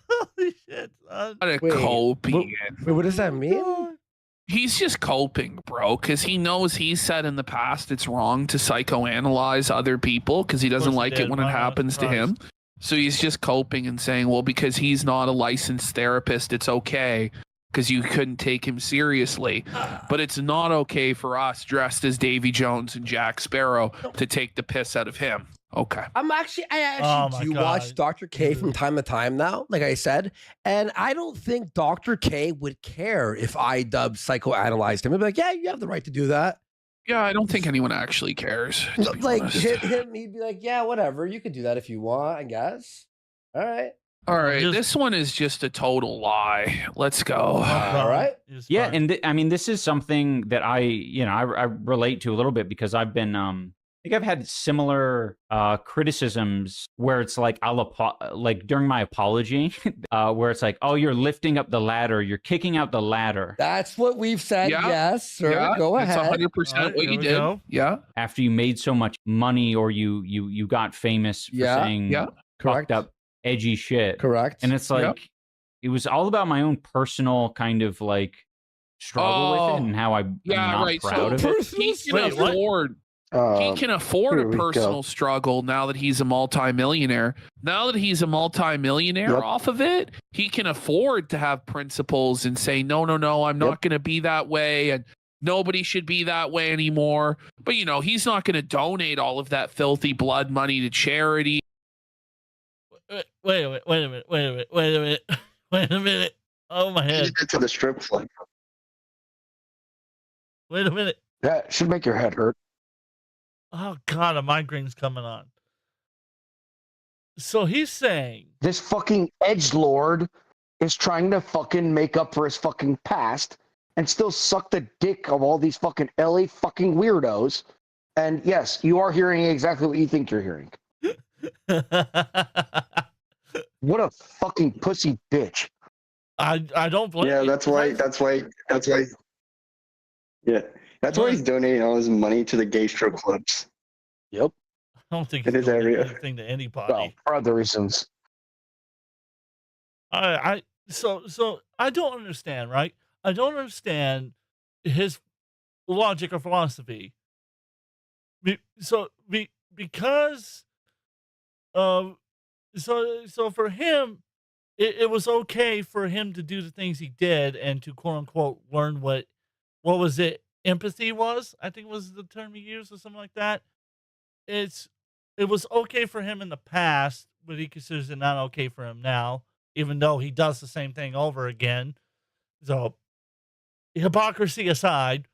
Holy shit, son. What a Wait, coping. Wait, what does that mean? He's just coping, bro, because he knows he's said in the past it's wrong to psychoanalyze other people because he doesn't like it when it happens to him. So he's just coping and saying, well, because he's not a licensed therapist, it's okay because you couldn't take him seriously. But it's not okay for us dressed as Davy Jones and Jack Sparrow to take the piss out of him. Okay. I actually do watch Dr. K from time to time now, like I said, and I don't think Dr. K would care if Idubbz psychoanalyzed him. He'd be like, yeah, you have the right to do that. Yeah, I don't think anyone actually cares. Like him, he'd be like, yeah, whatever, you could do that if you want, I guess. All right. All right, this one is just a total lie. Let's go. All right. Yeah, and I mean, this is something that I relate to a little bit because I've been I think I've had similar criticisms where it's like like during my apology, where it's like, oh, you're lifting up the ladder, you're kicking out the ladder. That's what we've said. Yeah. Yes, sir. Yeah, go ahead. It's 100% what you did. Go. Yeah. After you made so much money or you got famous for saying Correct. fucked up edgy shit. Correct. And it's like it was all about my own personal kind of like struggle with it and how I'm not proud of it. He can afford. He can afford a personal struggle now that he's a multimillionaire. Now that he's a multimillionaire off of it, he can afford to have principles and say, no, I'm not going to be that way. And nobody should be that way anymore. But, he's not going to donate all of that filthy blood money to charity. Wait a minute. Oh, my head. To the strip club. Wait a minute. That should make your head hurt. Oh, God, a migraine's coming on. So he's saying this fucking edgelord is trying to fucking make up for his fucking past and still suck the dick of all these fucking LA fucking weirdos. And yes, you are hearing exactly what you think you're hearing. What a fucking pussy bitch. I don't blame Yeah, you. that's why. Yeah. That's why he's donating all his money to the gay strip clubs. Yep. I don't think In he's his doing area. anything to anybody. Well, for other reasons. So I don't understand, right? I don't understand his logic or philosophy. Because for him, it was okay for him to do the things he did and to quote unquote learn what was it? Empathy was, I think was the term he used or something like that. It was okay for him in the past, but he considers it not okay for him now, even though he does the same thing over again. So hypocrisy aside,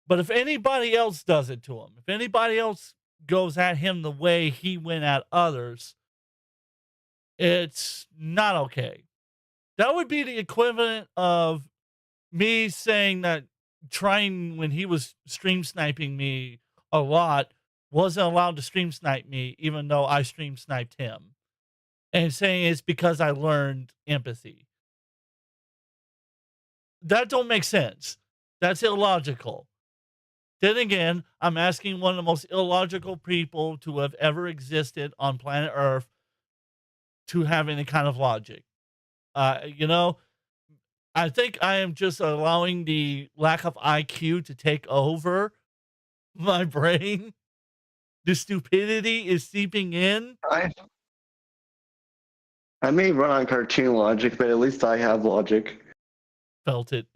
but if anybody else does it to him, if anybody else goes at him the way he went at others, it's not okay. That would be the equivalent of me saying that trying when he was stream sniping me a lot wasn't allowed to stream snipe me, even though I stream sniped him, and saying it's because I learned empathy. That don't make sense. That's illogical. Then again, I'm asking one of the most illogical people to have ever existed on planet Earth to have any kind of logic. You know, I think I am just allowing the lack of IQ to take over my brain. The stupidity is seeping in. I may run on cartoon logic, but at least I have logic. Felt it.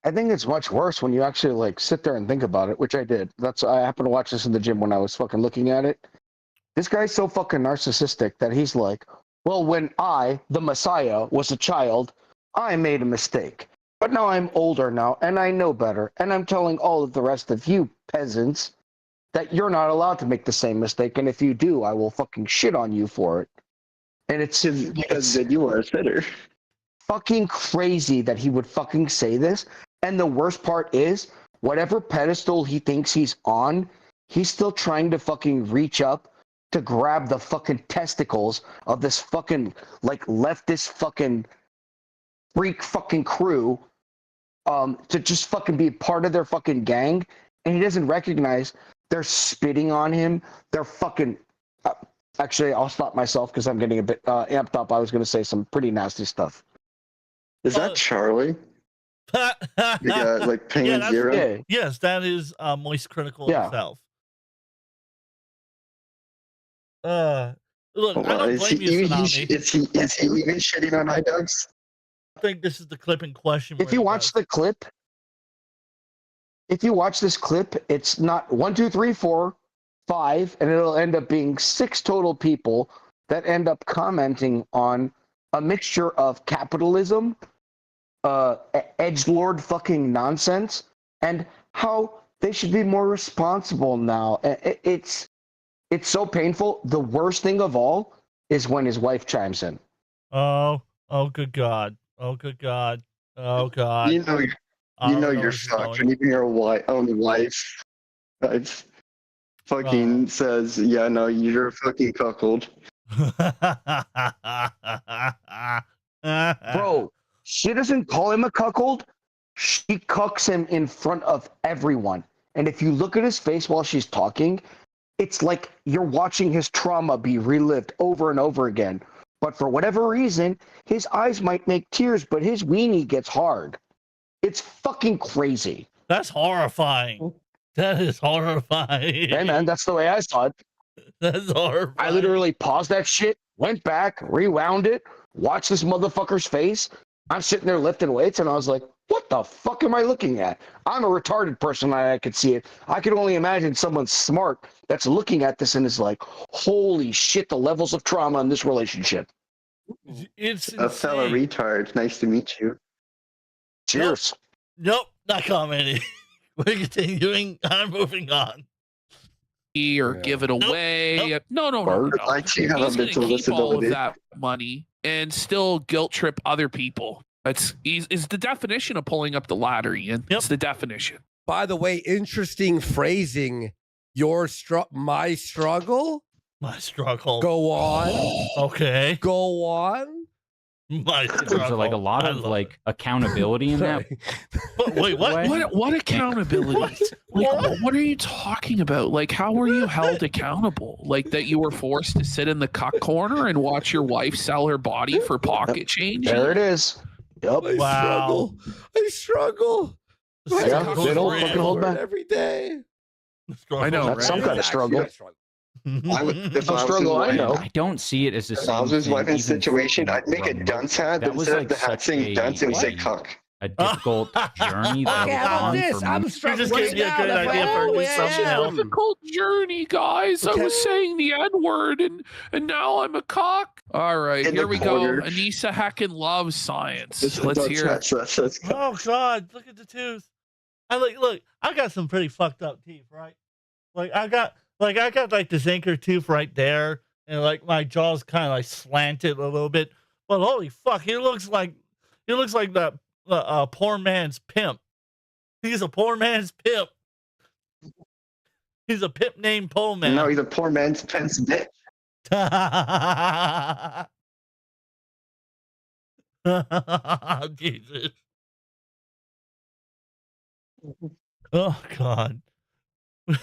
I think it's much worse when you actually like sit there and think about it, which I did. I happened to watch this in the gym when I was fucking looking at it. This guy's so fucking narcissistic that he's like, well, when I, the Messiah, was a child, I made a mistake. But now I'm older now, and I know better, and I'm telling all of the rest of you peasants that you're not allowed to make the same mistake, and if you do, I will fucking shit on you for it. And it's Because you are a sitter. fucking crazy that he would fucking say this. And the worst part is, whatever pedestal he thinks he's on, he's still trying to fucking reach up to grab the fucking testicles of this fucking like leftist fucking freak fucking crew to just fucking be part of their fucking gang. And he doesn't recognize they're spitting on him. They're fucking actually, I'll stop myself because I'm getting a bit amped up. I was going to say some pretty nasty stuff. Is that Charlie? Like Pain that's- Zero? Yeah. Yes, that is Moist Critical Yeah. himself. Look, Hold I on, don't is blame he, you, even, Tsunami. is he even shitting on Idubbz? I think this is the clip in question. If where you he watch does. the clip, if you watch this clip, it's not 1, 2, 3, 4, 5, and it'll end up being 6 total people that end up commenting on a mixture of capitalism, edgelord fucking nonsense, and how they should be more responsible now. It's so painful. The worst thing of all is when his wife chimes in. Oh, good God. Oh, good God. Oh, God. You know, I don't know you're where this is fucked going. when even your own wife fucking says, "Yeah, no, you're fucking cuckold." Bro, she doesn't call him a cuckold. She cucks him in front of everyone. And if you look at his face while she's talking, it's like you're watching his trauma be relived over and over again. But for whatever reason, his eyes might make tears, but his weenie gets hard. It's fucking crazy. That's horrifying. That is horrifying. Hey, man, that's the way I saw it. That's horrifying. I literally paused that shit, went back, rewound it, watched this motherfucker's face. I'm sitting there lifting weights, and I was like, what the fuck am I looking at? I'm a retarded person, and I could see it. I could only imagine someone smart that's looking at this and is like, holy shit, the levels of trauma in this relationship. It's A fellow insane. retard. Nice to meet you. Cheers. Nope, not commenting. We're continuing. I'm moving on. Or give it away. No. I too have a He's going mental to keep all of disability. that money and still guilt trip other people. That's is the definition of pulling up the ladder, Ian. Yep. It's the definition. By the way, interesting phrasing. My struggle. My struggle. Go on. Okay. Go on. My There's struggle. like a lot I of love like accountability in that. But wait, what? way. What accountability? What are you talking about? Like, how were you held accountable? Like that you were forced to sit in the cuck corner and watch your wife sell her body for pocket change? There it is. Yep. I Wow. struggle. The I Yeah, struggle's they don't real. fucking hold back. every day. The struggle's I know, That's right? some kind of struggle. I would, if A I was struggle his I wife- know. I don't see it as the If same I was his thing, wife in even situation, I'd make a remote. dunce hat, That but was instead like of the hat such saying dunce, it would say like, cuck. a difficult journey that Okay, I how was about on this? for I'm me. struggling just gave right me a now. good That's idea for a new where I subject. am. Difficult journey, guys. I Okay. was saying the N word, and now I'm a cock. All right, In here the we corner. go. Anissa heckin' loves science. It's a Let's dunce hear hat, it. so that says cuck. Oh God, look at the tooth. Look, I got some pretty fucked up teeth, right? I got like this anchor tooth right there, and like my jaw's kind of like slanted a little bit. But holy fuck, he looks like that poor man's pimp. He's a poor man's pimp. He's a pimp named Pole Man. No, he's a poor man's Pence bitch. Jesus. Oh God. We're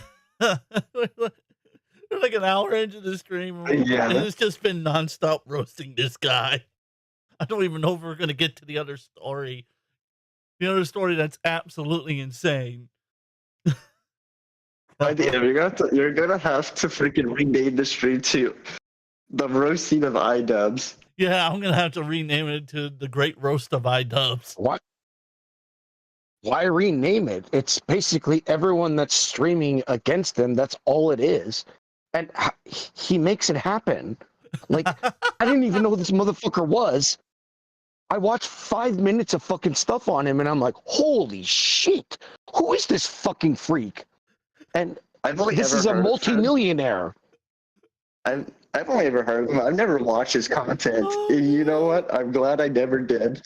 like an hour into the stream, Yeah. and it's just been nonstop roasting this guy. I don't even know if we're gonna get to the other story. The other story that's absolutely insane. You're gonna have to freaking rename the stream to the roasting of Idubbz. Yeah, I'm gonna have to rename it to the Great Roast of Idubbz. What? Why rename it? It's basically everyone that's streaming against him. That's all it is. And he makes it happen. Like, I didn't even know who this motherfucker was. I watched 5 minutes of fucking stuff on him, and I'm like, holy shit. Who is this fucking freak? And this is a multimillionaire. I've only ever heard of him. I've never watched his content. And you know what? I'm glad I never did.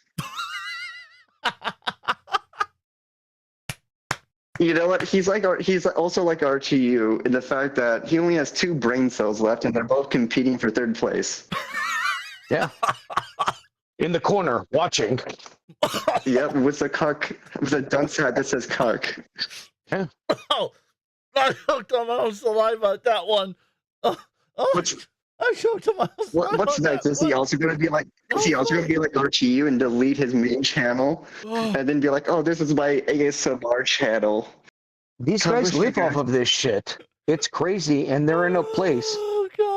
You know what? He's also like RTU in the fact that he only has 2 brain cells left, and they're both competing for 3rd place. Yeah. In the corner, watching. Yep, with a dunce hat that says cuck. Yeah. Oh, I choked on my own saliva at that one. I choked on my own saliva. What's next? Is he also going to be like RTU and delete his main channel, and then be like, "Oh, this is my ASMR channel." These guys live off of this shit. It's crazy, and they're in a place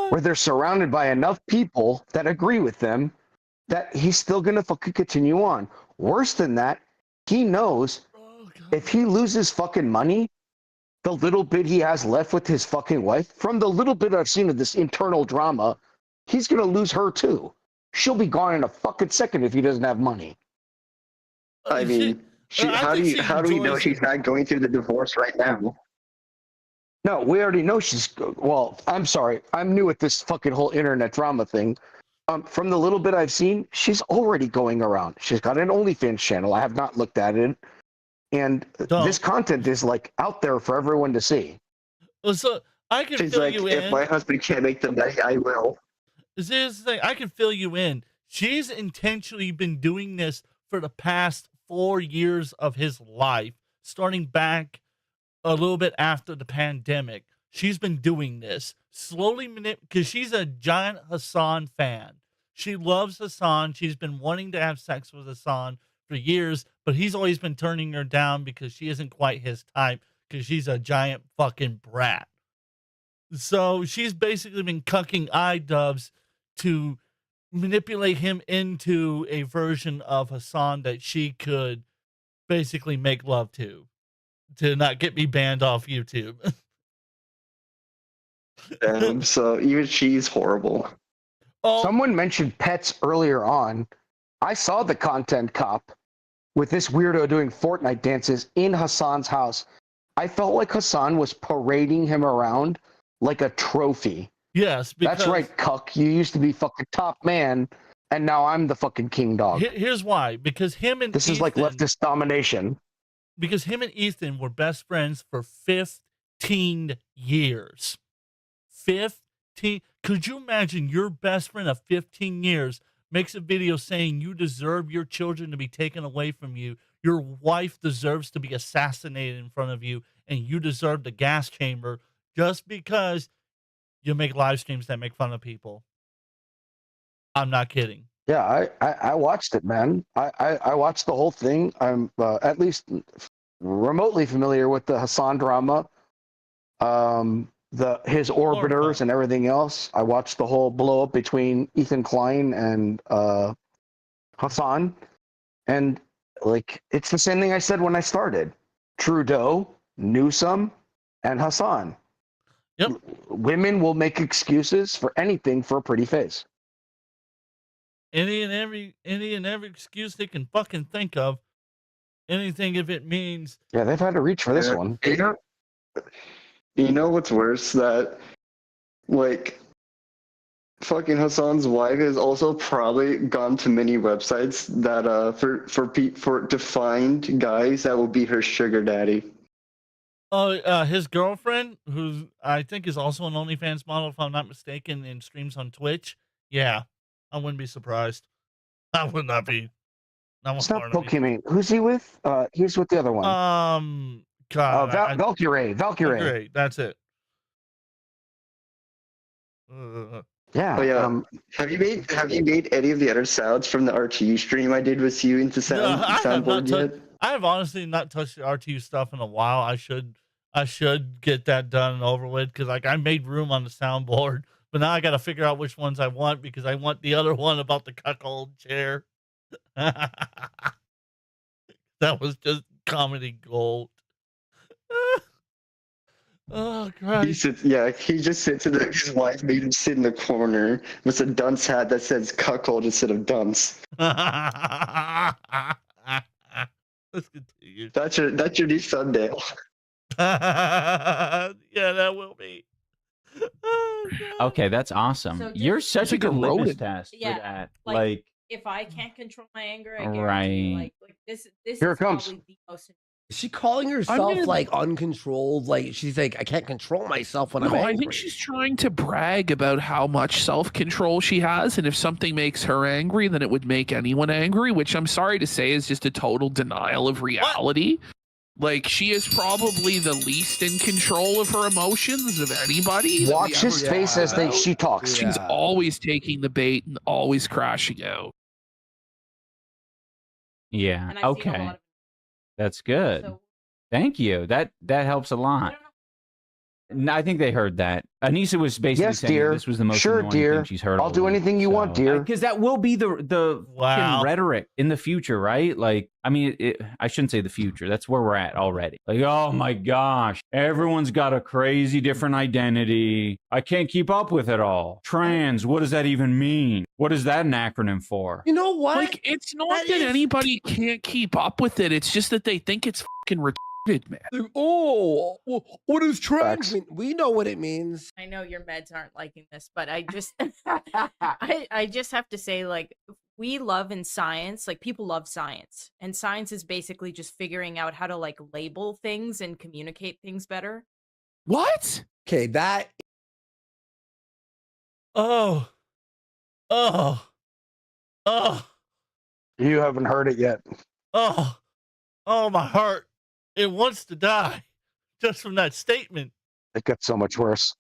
where they're surrounded by enough people that agree with them that he's still gonna fucking continue on. Worse than that, he knows if he loses fucking money, the little bit he has left with his fucking wife, from the little bit I've seen of this internal drama, he's gonna lose her too. She'll be gone in a fucking second if he doesn't have money. I mean, how do we know she's not going through the divorce right now? No, we already know she's. Well, I'm sorry, I'm new at this fucking whole internet drama thing. From the little bit I've seen, she's already going around. She's got an OnlyFans channel. I have not looked at it. And this content is like out there for everyone to see. So I can She's fill like, you if in. my husband can't make the money, I will. Here's the thing, I can fill you in. She's intentionally been doing this for the past 4 years of his life, starting back a little bit after the pandemic. She's been doing this slowly, because she's a giant Hassan fan. She loves Hassan. She's been wanting to have sex with Hassan for years, but he's always been turning her down because she isn't quite his type, because she's a giant fucking brat. So she's basically been cucking Idubbz to manipulate him into a version of Hassan that she could basically make love to not get me banned off YouTube. So even she's horrible. Oh, Someone mentioned pets earlier on. I saw the content cop with this weirdo doing Fortnite dances in Hassan's house. I felt like Hassan was parading him around like a trophy. yes, because That's right, cuck. You used to be fucking top man, and now I'm the fucking king dog. Here's why. Because him and This is like leftist domination. Because him and Ethan were best friends for 15 years. 15. Could you imagine your best friend of 15 years makes a video saying you deserve your children to be taken away from you, your wife deserves to be assassinated in front of you, and you deserve the gas chamber just because you make live streams that make fun of people? I'm not kidding. Yeah, I watched it, man. I watched the whole thing. I'm at least remotely familiar with the Hassan drama, his orbiters and everything else. I watched the whole blow up between Ethan Klein and Hassan, and like it's the same thing I said when I started. Trudeau, Newsom, and Hassan. Yep. Women will make excuses for anything for a pretty face. Any and every excuse they can fucking think of. Anything if it means. Yeah, they've had to reach for this one. You know what's worse? That, like, fucking Hassan's wife has also probably gone to many websites that for to find guys that will be her sugar daddy. Oh, his girlfriend, who I think is also an OnlyFans model, if I'm not mistaken, and streams on Twitch. Yeah, I wouldn't be surprised. I would not be. It's not Pokemon. Who's he with? He's with the other one. God, Valkyrie. Valkyrie. That's it. Yeah. Oh yeah. Have you made any of the other sounds from the RTU stream I did with you into soundboard yet? I have honestly not touched the RTU stuff in a while. I should get that done and over with, because like I made room on the soundboard, but now I got to figure out which ones I want, because I want the other one about the cuckold chair. That was just comedy gold. Oh Christ. He just sits in his wife made him sit in the corner with a dunce hat that says cuckold instead of dunce. Let's continue. That's your new thumbnail. Yeah, that will be. Oh, okay, that's awesome. So You're such a good litmus test Yeah, for that. like, if I can't control my anger, I guarantee Right. like this Here is it comes. probably the most. Is she calling herself like uncontrolled? Like she's like, I can't control myself when I'm No, angry. I think she's trying to brag about how much self-control she has, and if something makes her angry, then it would make anyone angry, which I'm sorry to say is just a total denial of reality. Like, she is probably the least in control of her emotions of anybody. that we Watch his ever face talk as about. she talks. She's always taking the bait and always crashing out. Yeah. And I've seen a Okay. lot of That's good. so Thank you. That helps a I lot. don't know. No, I think they heard that. Anissa was basically Yes, saying that dear. this was the most Sure, annoying dear. thing she's heard. I'll all do week, anything you want, dear. Because that will be the Wow. fucking rhetoric in the future, right? Like, I mean, I shouldn't say the future. That's where we're at already. Like, oh my gosh, everyone's got a crazy different identity. I can't keep up with it all. Trans, what does that even mean? What is that an acronym for? You know what? Like, it's not That that is- anybody can't keep up with it. It's just that they think it's fucking retarded, man. Like, oh, what does trans Facts. mean? We know what it means. I know your meds aren't liking this, but I just I just have to say, like, we love in science, like people love science. And science is basically just figuring out how to like label things and communicate things better. What? Okay, that Oh. Oh. Oh. You haven't heard it yet. Oh. Oh, my heart. It wants to die just from that statement. It got so much worse.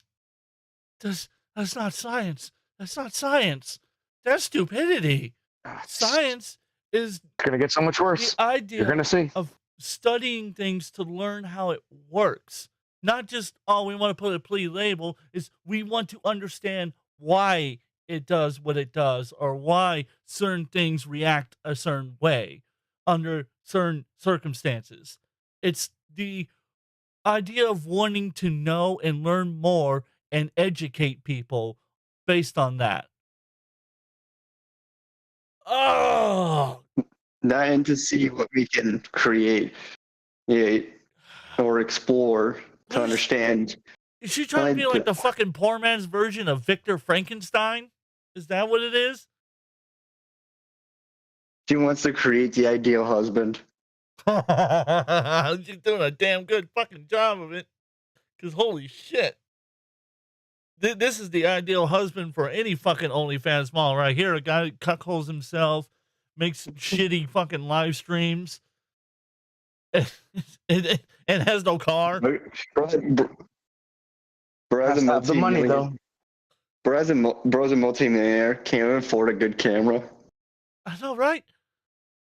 That's not science. That's not science. That's stupidity. Science is It's gonna get so much worse. the idea You're gonna see. of studying things to learn how it works. Not just, oh, we want to put a plea label, is we want to understand why it does what it does, or why certain things react a certain way under certain circumstances. It's the idea of wanting to know and learn more and educate people based on that. Oh, That and to see what we can create, or explore to understand. is she trying to be like the fucking poor man's version of Victor Frankenstein? Is that what it is? She wants to create the ideal husband. You're doing a damn good fucking job of it. Because holy shit. This is the ideal husband for any fucking OnlyFans model right here. A guy that cuckolds himself, makes some shitty fucking live streams, and has no car. Bro has Has a to have the money though. bro's a multi-millionaire. Can't even afford a good camera. I know, right?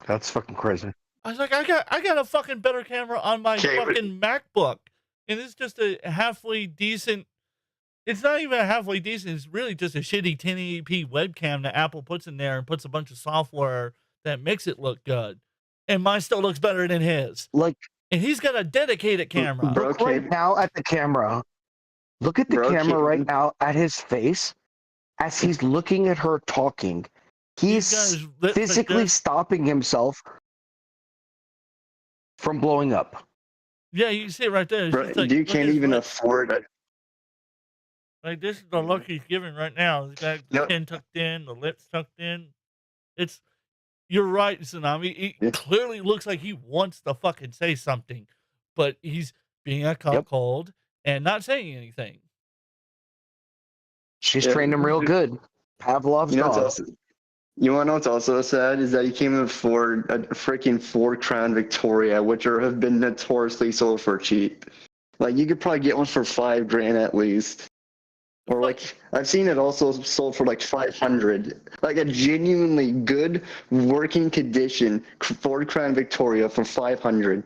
That's fucking crazy. I was like, I got a fucking better camera on my Okay, but- fucking MacBook, and it's just a halfway decent. It's not even a halfway decent. It's really just a shitty 1080p webcam that Apple puts in there and puts a bunch of software that makes it look good. And mine still looks better than his. Like, And he's got a dedicated camera. Bro, look right okay. now at the camera. Look at the Bro, camera okay. right now at his face as he's looking at her talking. He's got his He's lips like physically this. stopping himself from blowing up. Yeah, you can see it right there. It's Bro, just like, you look at can't his even lips. afford it. Like, this is the look he's giving right now. He's got the Yep. chin tucked in, the lips tucked in. You're right, Tsunami. Yeah. It clearly looks like he wants to fucking say something, but he's being a cuckold and not saying anything. She's Yeah. trained him real good. Pavlov's You know what's dog. also, you want to know what's also sad is that he came in for a freaking 4-crown Victoria, which have been notoriously sold for cheap. Like you could probably get one for $5,000 at least. Or like I've seen it also sold for like 500. Like a genuinely good working condition 4-crown Victoria for 500.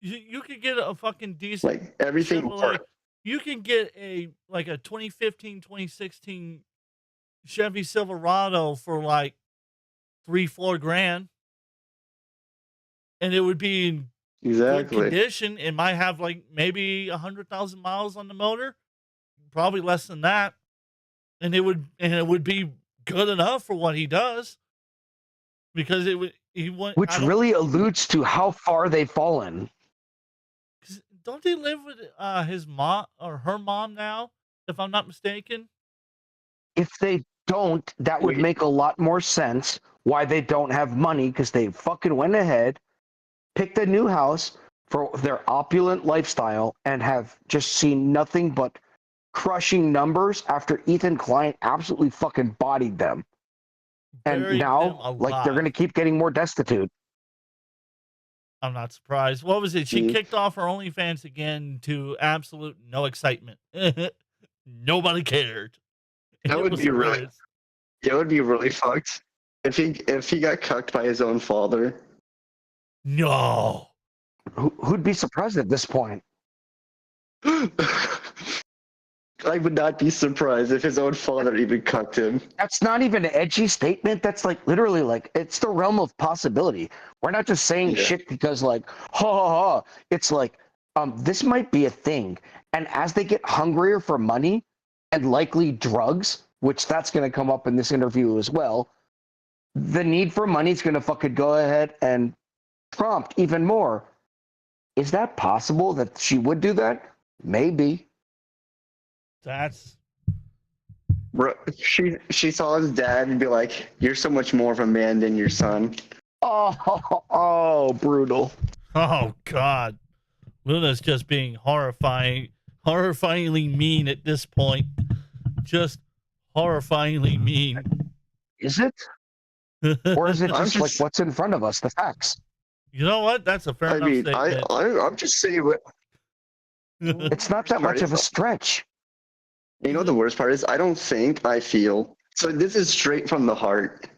You could get a fucking decent Like everything. Chevrolet. You can get a 2015, 2016 Chevy Silverado for like $3-4 grand, and it would be in good Exactly. condition. It might have like maybe 100,000 miles on the motor, probably less than that, and it would be good enough for what he does, because Which really alludes to how far they've fallen. Don't they live with his mom or her mom now, if I'm not mistaken? If they don't, that would make a lot more sense why they don't have money, because they fucking went ahead, picked a new house for their opulent lifestyle, and have just seen nothing but crushing numbers after Ethan Klein absolutely fucking bodied them. And Buried them now, like, they're alive. going to keep getting more destitute. I'm not surprised. What was it? She Yeah. kicked off her OnlyFans again to absolute no excitement. Nobody cared. That It would was be really- hilarious. It would be really fucked if he got cucked by his own father. No. Who'd be surprised at this point? I would not be surprised if his own father even cucked him. That's not even an edgy statement. That's like literally like it's the realm of possibility. We're not just saying Yeah. shit because like ha ha ha. It's like this might be a thing. And as they get hungrier for money and likely drugs, which that's going to come up in this interview as well, the need for money is going to fucking go ahead and prompt even more. Is that possible that she would do that? Maybe. That's She saw his dad and be like, "You're so much more of a man than your son." Oh, brutal. oh god. Luna's just being horrifyingly mean at this point. Just horrifyingly mean. Is it? Or is it I'm just like just- what's in front of us, the facts? You know what? That's a fair I enough mean, statement. I'm just saying what. It's not that much of a stretch. You know what the worst part is? I feel. So this is straight from the heart.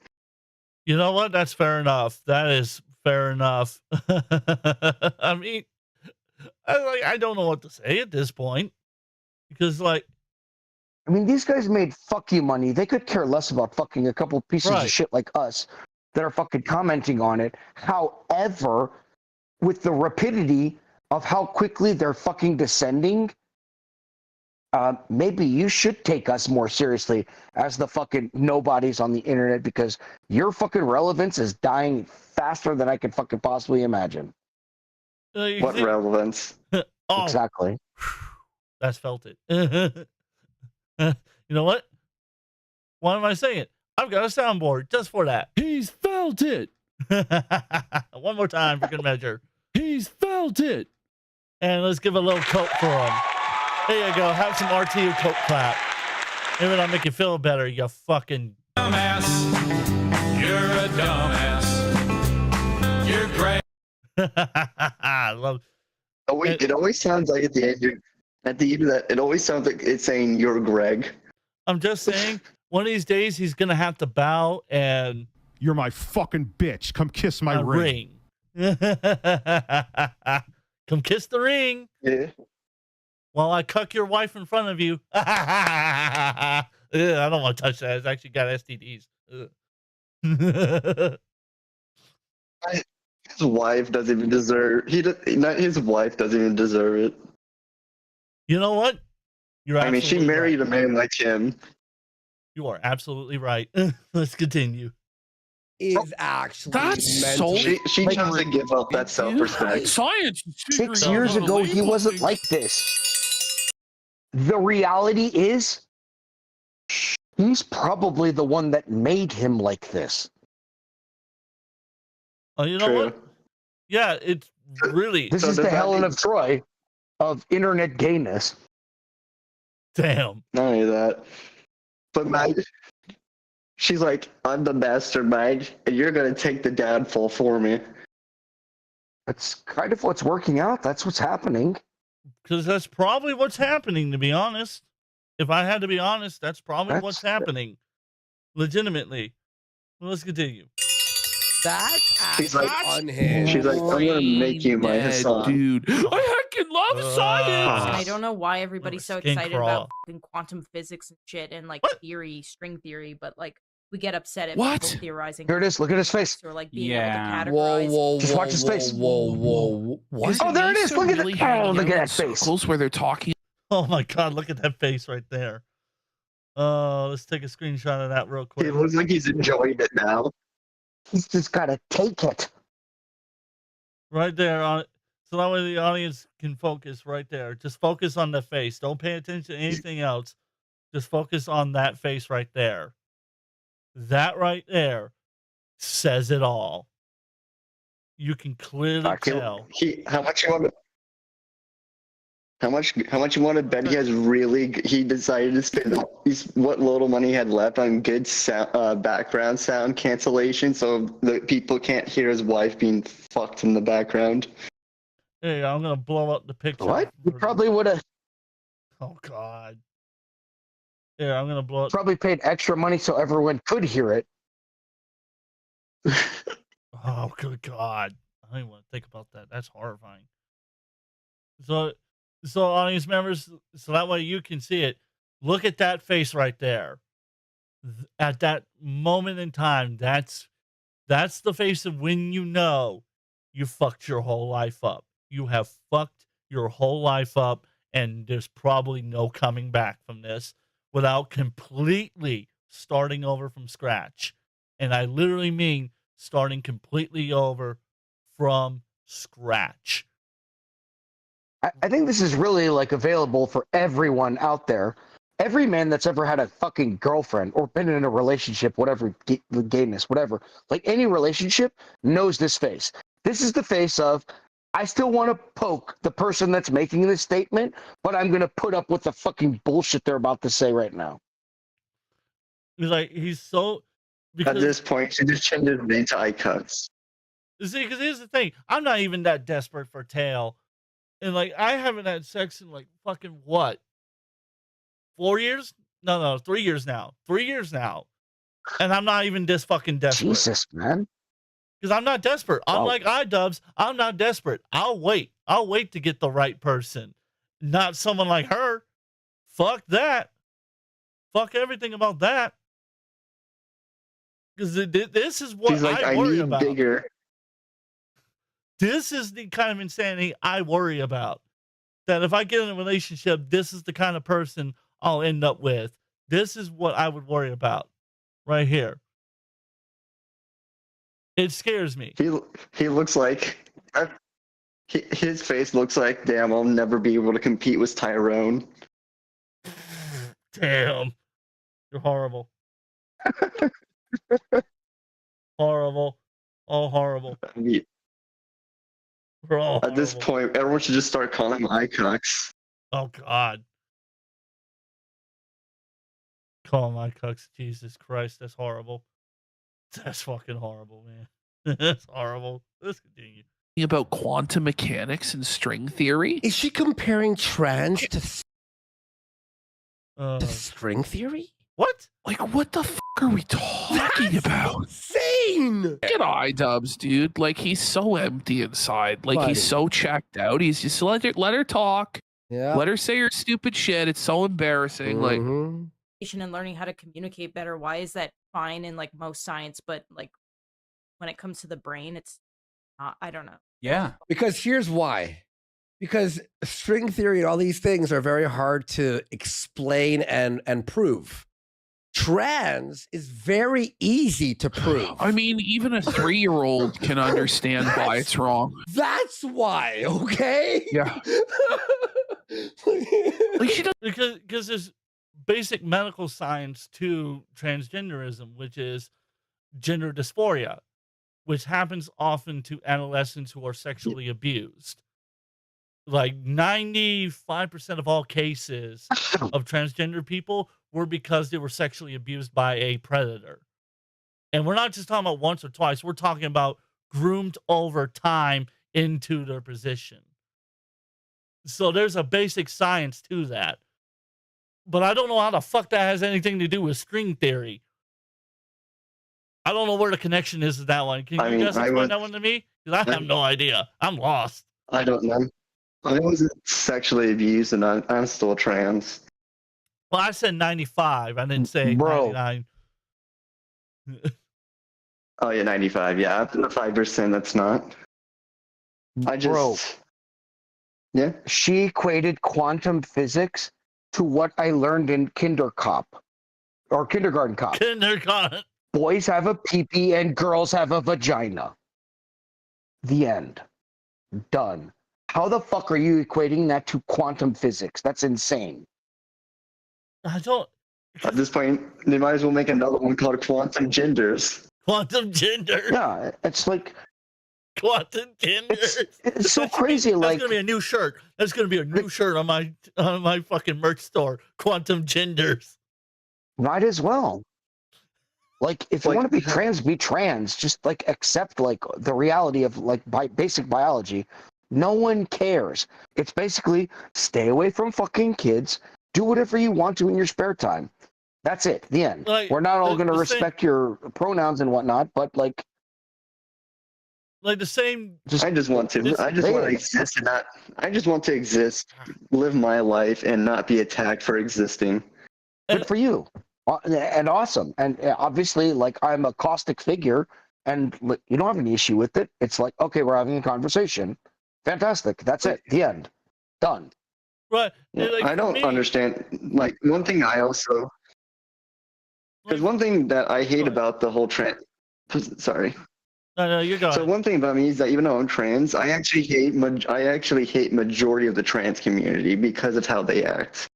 You know what? That's fair enough. That is fair enough. I mean, I don't know what to say at this point, because like, I mean, these guys made fuck you money. They could care less about fucking a couple pieces Right. of shit like us that are fucking commenting on it. However, with the rapidity of how quickly they're fucking descending, maybe you should take us more seriously as the fucking nobodies on the internet, because your fucking relevance is dying faster than I could fucking possibly imagine. you What think- relevance? oh, Exactly. that's felt it. You know what? Why am I saying it? I've got a soundboard just for that. He's felt it. One more time for good measure. He's felt it. And let's give a little coke for him. There you go. Have some RTU coke clap. Maybe that'll make you feel better, you fucking Dumbass. You're a dumbass. You're great. I love It always sounds like at the end of that, it always sounds like it's saying you're Greg. I'm just saying, one of these days he's gonna have to bow and You're my fucking bitch. Come kiss my a ring. ring. Come kiss the ring Yeah. while I cuck your wife in front of you. I don't want to touch that. It's actually got STDs. Ugh. His wife doesn't even deserve. His wife doesn't even deserve it. You know what? You're I mean, she absolutely married right. a man like him. You are absolutely right. Let's continue. Is actually That's so- mentally- She chose to give up that self-respect. Science. is figuring 6 out years how to ago, he label wasn't things. like this. the reality is, he's probably the one that made him like this. Oh, you know True. what? Yeah, it's really This So is does the that Helen mean- of Troy of internet gayness. damn. Not only that, but she's like, I'm the mastermind, and you're gonna take the downfall for me. That's kind of what's working out. That's what's happening. Because that's probably what's happening, to be honest. If I had to be honest, that's probably That's- what's happening. Legitimately. Well, let's continue. That's She's like- actually unhinged. She's like, I'm gonna make you my Hassan. dude. I heckin' love science. And I don't know why everybody's so Skin excited crawl. about fucking quantum physics and shit and like What? theory, string theory, but like we get upset at What? people theorizing Here it is. Look at his face. or like being Yeah. able to categorize. Whoa, Just watch his face. Whoa. What? Oh, there it is. Look at really that. Oh, hanging look out at in that face. circles where they're talking. Oh my god, look at that face right there. Let's take a screenshot of that real quick. It looks like he's enjoying it now. He's just got to take it. Right there on so that way the audience can focus right there. Just focus on the face. Don't pay attention to anything else. Just focus on that face right there. That right there says it all. You can clearly tell. How much you want to? How much you want to bet he has he decided to spend what little money he had left on good background sound cancellation so the people can't hear his wife being fucked in the background. Hey, I'm gonna blow up the picture. What? You probably would have Oh god. Here, I'm gonna blow up. probably paid extra money so everyone could hear it. Oh, good God. I don't even want to think about that. That's horrifying. So audience members, so that way you can see it. Look at that face right there. At that moment in time, that's the face of when you know you fucked your whole life up. You have fucked your whole life up, and there's probably no coming back from this without completely starting over from scratch. And I literally mean starting completely over from scratch. I think this is really like available for everyone out there. Every man that's ever had a fucking girlfriend or been in a relationship, whatever, gayness, whatever, like any relationship knows this face. This is the face of, I still want to poke the person that's making this statement, but I'm going to put up with the fucking bullshit they're about to say right now. He's so... At this point, she just changed his name to Idubbz. See, because here's the thing. I'm not even that desperate for tail. And, like, I haven't had sex in, like, fucking what? 4 years? No, 3 years now. 3 years now. And I'm not even this fucking desperate. Jesus, man. Because I'm not desperate. Wow. Unlike Idubbz, I'm not desperate. I'll wait. I'll wait to get the right person. Not someone like her. Fuck that. Fuck everything about that. Because this is what She's like, I I worry need about. bigger. This is the kind of insanity I worry about. That if I get in a relationship, this is the kind of person I'll end up with. This is what I would worry about right here. It scares me. He looks like his face looks like, damn, I'll never be able to compete with Tyrone. Damn. You're horrible. Horrible. All horrible. I mean, We're all at this horrible. point, everyone should just start calling him Idubbz. Oh God. Call my cucks. Jesus Christ, that's horrible. That's fucking horrible, man. That's horrible. Let's continue. About quantum mechanics and string theory. Is she comparing trans to Uh, string theory? what? Like, what the fuck are we talking about? Insane. Look at Idubbz, dude. Like, he's so empty inside. Like, Buddy. he's so checked out. He's just let her talk. Yeah. Let her say her stupid shit. It's so embarrassing. Like, Mhm. And learning how to communicate better. Why is that fine in like most science, but like when it comes to the brain, it's not, I don't know. Yeah. Because here's why. Because string theory and all these things are very hard to explain and prove. Trans is very easy to prove. I mean, even a 3-year-old can understand why it's wrong. That's why, okay? Yeah. Like she doesn't. because there's basic medical science to transgenderism, which is gender dysphoria, which happens often to adolescents who are sexually abused. Like 95% of all cases of transgender people were because they were sexually abused by a predator. And we're not just talking about once or twice. We're talking about groomed over time into their position. So there's a basic science to that. But I don't know how the fuck that has anything to do with string theory. I don't know where the connection is to that one. Can you just explain that one to me? Because I have no idea. I'm lost. I don't know. I wasn't sexually abused, and I'm still trans. Well, I said 95. I didn't say 99. Oh yeah, 95. Yeah, up to the 5%. That's not. I just. Bro. Yeah. She equated quantum physics to what I learned in kindergarten cop. Kindergarten. Boys have a pee-pee and girls have a vagina. The end. Done. How the fuck are you equating that to quantum physics? That's insane. I don't. At this point, they might as well make another one called Quantum Genders. Quantum gender. Yeah, it's like Quantum genders. it's so crazy. That's Like gonna be a new shirt. That's gonna be a new shirt on my fucking merch store. Quantum genders. might as well. Like, if you want to be trans. Just like accept like the reality of like basic biology. No one cares. It's basically stay away from fucking kids. Do whatever you want to in your spare time. That's it. The end. Like, We're not all going to respect your pronouns and whatnot, but like the same. I just want to exist and not. I just want to exist, live my life, and not be attacked for existing. Good for you. And awesome. And obviously, like, I'm a caustic figure, and you don't have any issue with it. It's like, okay, we're having a conversation. Fantastic. That's it. The end. Done. Right. Yeah, Like, I don't understand. Like, one thing there's one thing that I hate about the whole trans. Sorry. No, you're going. So one thing about me is that even though I'm trans, I actually hate majority of the trans community because of how they act.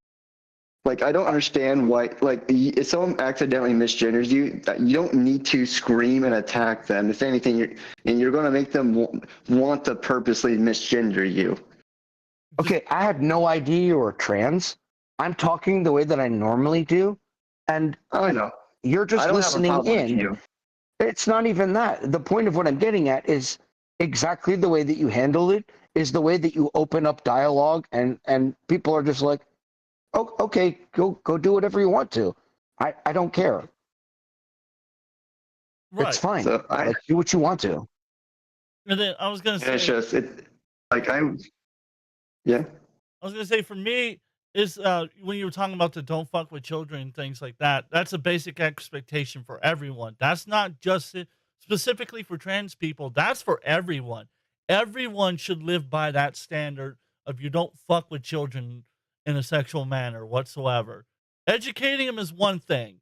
Like, I don't understand why. Like, if someone accidentally misgenders you, you don't need to scream and attack them. If anything, you're going to make them want to purposely misgender you. Okay, I had no idea you were trans. I'm talking the way that I normally do, and I know you're just listening in. It's not even that. The point of what I'm getting at is exactly the way that you handle it is the way that you open up dialogue, and people are just like, oh, okay, go do whatever you want to. I don't care. Right. It's fine. So like, do what you want to. And then I was gonna say. It's just yeah. I was gonna say, for me, is when you were talking about the don't fuck with children and things like that. That's a basic expectation for everyone. That's not just specifically for trans people. That's for everyone. Everyone should live by that standard of you don't fuck with children in a sexual manner whatsoever. Educating them is one thing,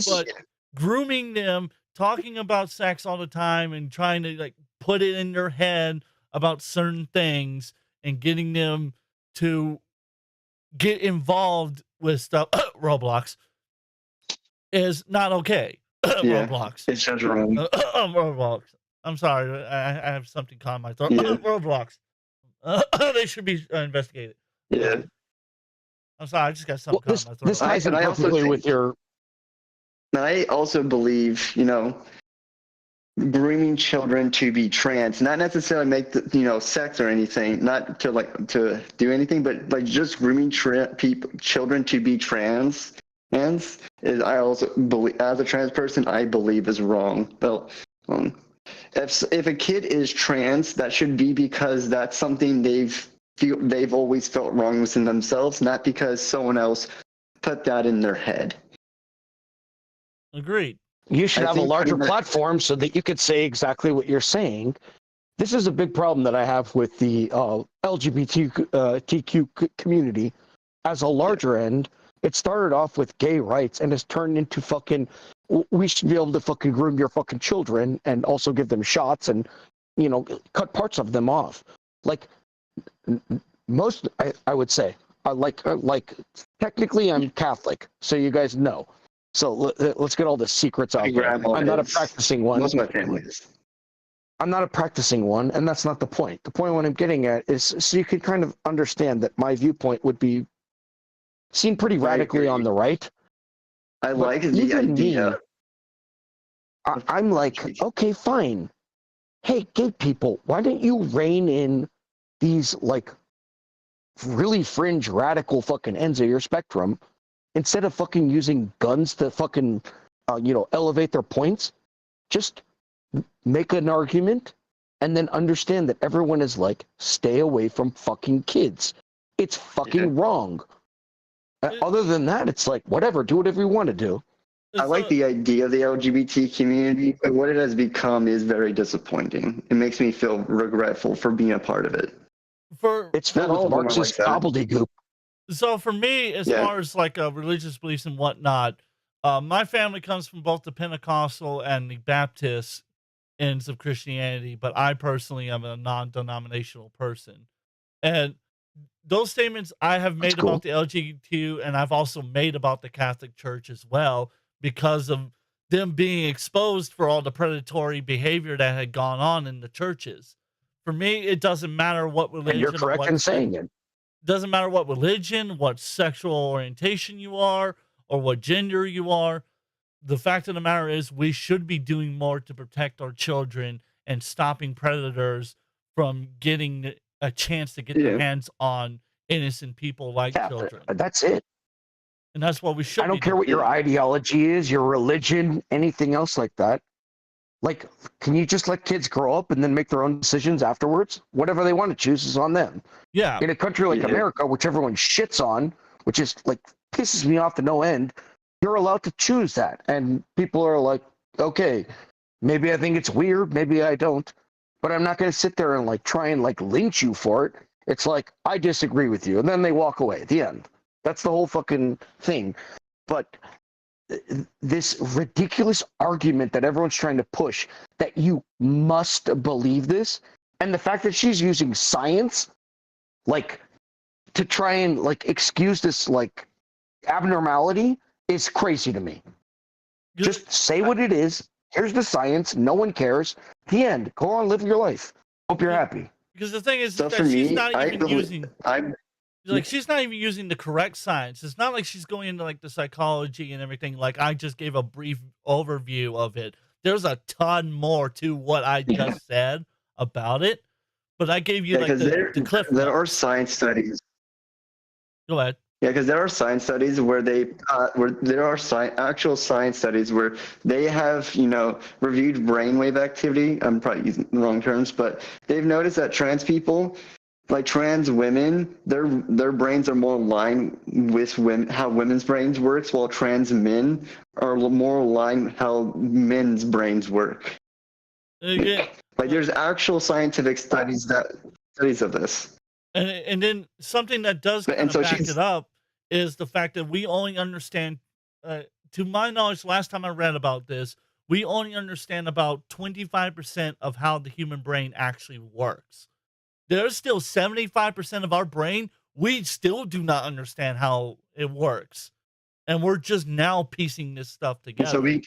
but grooming them, talking about sex all the time and trying to like put it in their head about certain things and getting them to get involved with stuff, Roblox, is not okay. Yeah, Roblox. it's just wrong. Roblox. I'm sorry. I have something caught in my throat. Yeah. Roblox. They should be investigated. Yeah. I'm sorry. I just got something caught in my throat. This ties in perfectly with your... I also believe, grooming children to be trans, not necessarily make sex or anything, not to do anything, but like just grooming children to be trans. Is I also believe, as a trans person, I believe is wrong. But if a kid is trans, that should be because that's something they've always felt wrong within themselves, not because someone else put that in their head. Agreed. You should have a larger platform so that you could say exactly what you're saying. This is a big problem that I have with the LGBTQ community. As a larger end, it started off with gay rights and has turned into fucking, we should be able to fucking groom your fucking children and also give them shots and, cut parts of them off. Like, most, I would say, like technically I'm Catholic, so you guys know. So let's get all the secrets out My there. grandma I'm not a is. practicing one. Most of my family is. I'm not a practicing one, and that's not the point. The point what I'm getting at is so you can kind of understand that my viewpoint would be seen pretty radically on the right. I But like the even idea. me, I'm like, okay, fine. Hey, gay people, why don't you rein in these like really fringe radical fucking ends of your spectrum instead of fucking using guns to fucking elevate their points? Just make an argument and then understand that everyone is like, stay away from fucking kids. It's fucking wrong. Other than that, it's like, whatever, do whatever you want to do. I like the idea of the LGBT community, but what it has become is very disappointing. It makes me feel regretful for being a part of it. It's filled with Marxist gobbledygook. So for me, as far as like religious beliefs and whatnot, my family comes from both the Pentecostal and the Baptist ends of Christianity, but I personally am a non-denominational person. And those statements I have made about the LGBT, and I've also made about the Catholic Church as well, because of them being exposed for all the predatory behavior that had gone on in the churches. For me, it doesn't matter what religion. And you're correct in saying it. Doesn't matter what religion, what sexual orientation you are, or what gender you are. The fact of the matter is we should be doing more to protect our children and stopping predators from getting a chance to get their hands on innocent people like children. That's it. And that's what we should. I don't care what your ideology is, your religion, anything else like that. Like, can you just let kids grow up and then make their own decisions afterwards? Whatever they want to choose is on them. Yeah. In a country like America, which everyone shits on, which is like pisses me off to no end, you're allowed to choose that. And people are like, okay, maybe I think it's weird, maybe I don't, but I'm not going to sit there and like try and like lynch you for it. It's like, I disagree with you. And then they walk away at the end. That's the whole fucking thing. But this ridiculous argument that everyone's trying to push that you must believe this, and the fact that she's using science like to try and like excuse this like abnormality is crazy to me. Just say what it is. Here's the science. No one cares. The end. Go on, live your life. Hope you're happy. Because the thing is So that for she's me, not even I'm she's not even using the correct science. It's not like she's going into like the psychology and everything. Like I just gave a brief overview of it. There's a ton more to what I just said about it, but I gave you like the cliff. There are science studies. Go ahead. Yeah, because there are science studies where there are actual science studies where they have reviewed brainwave activity. I'm probably using the wrong terms, but they've noticed that trans people, like trans women, their brains are more aligned with how women's brains works, while trans men are more aligned how men's brains work. Like there's actual scientific studies of this. And then something that does kind of back it up is the fact that we only understand, to my knowledge, last time I read about this, we only understand about 25% of how the human brain actually works. There's still 75% of our brain we still do not understand how it works. And we're just now piecing this stuff together.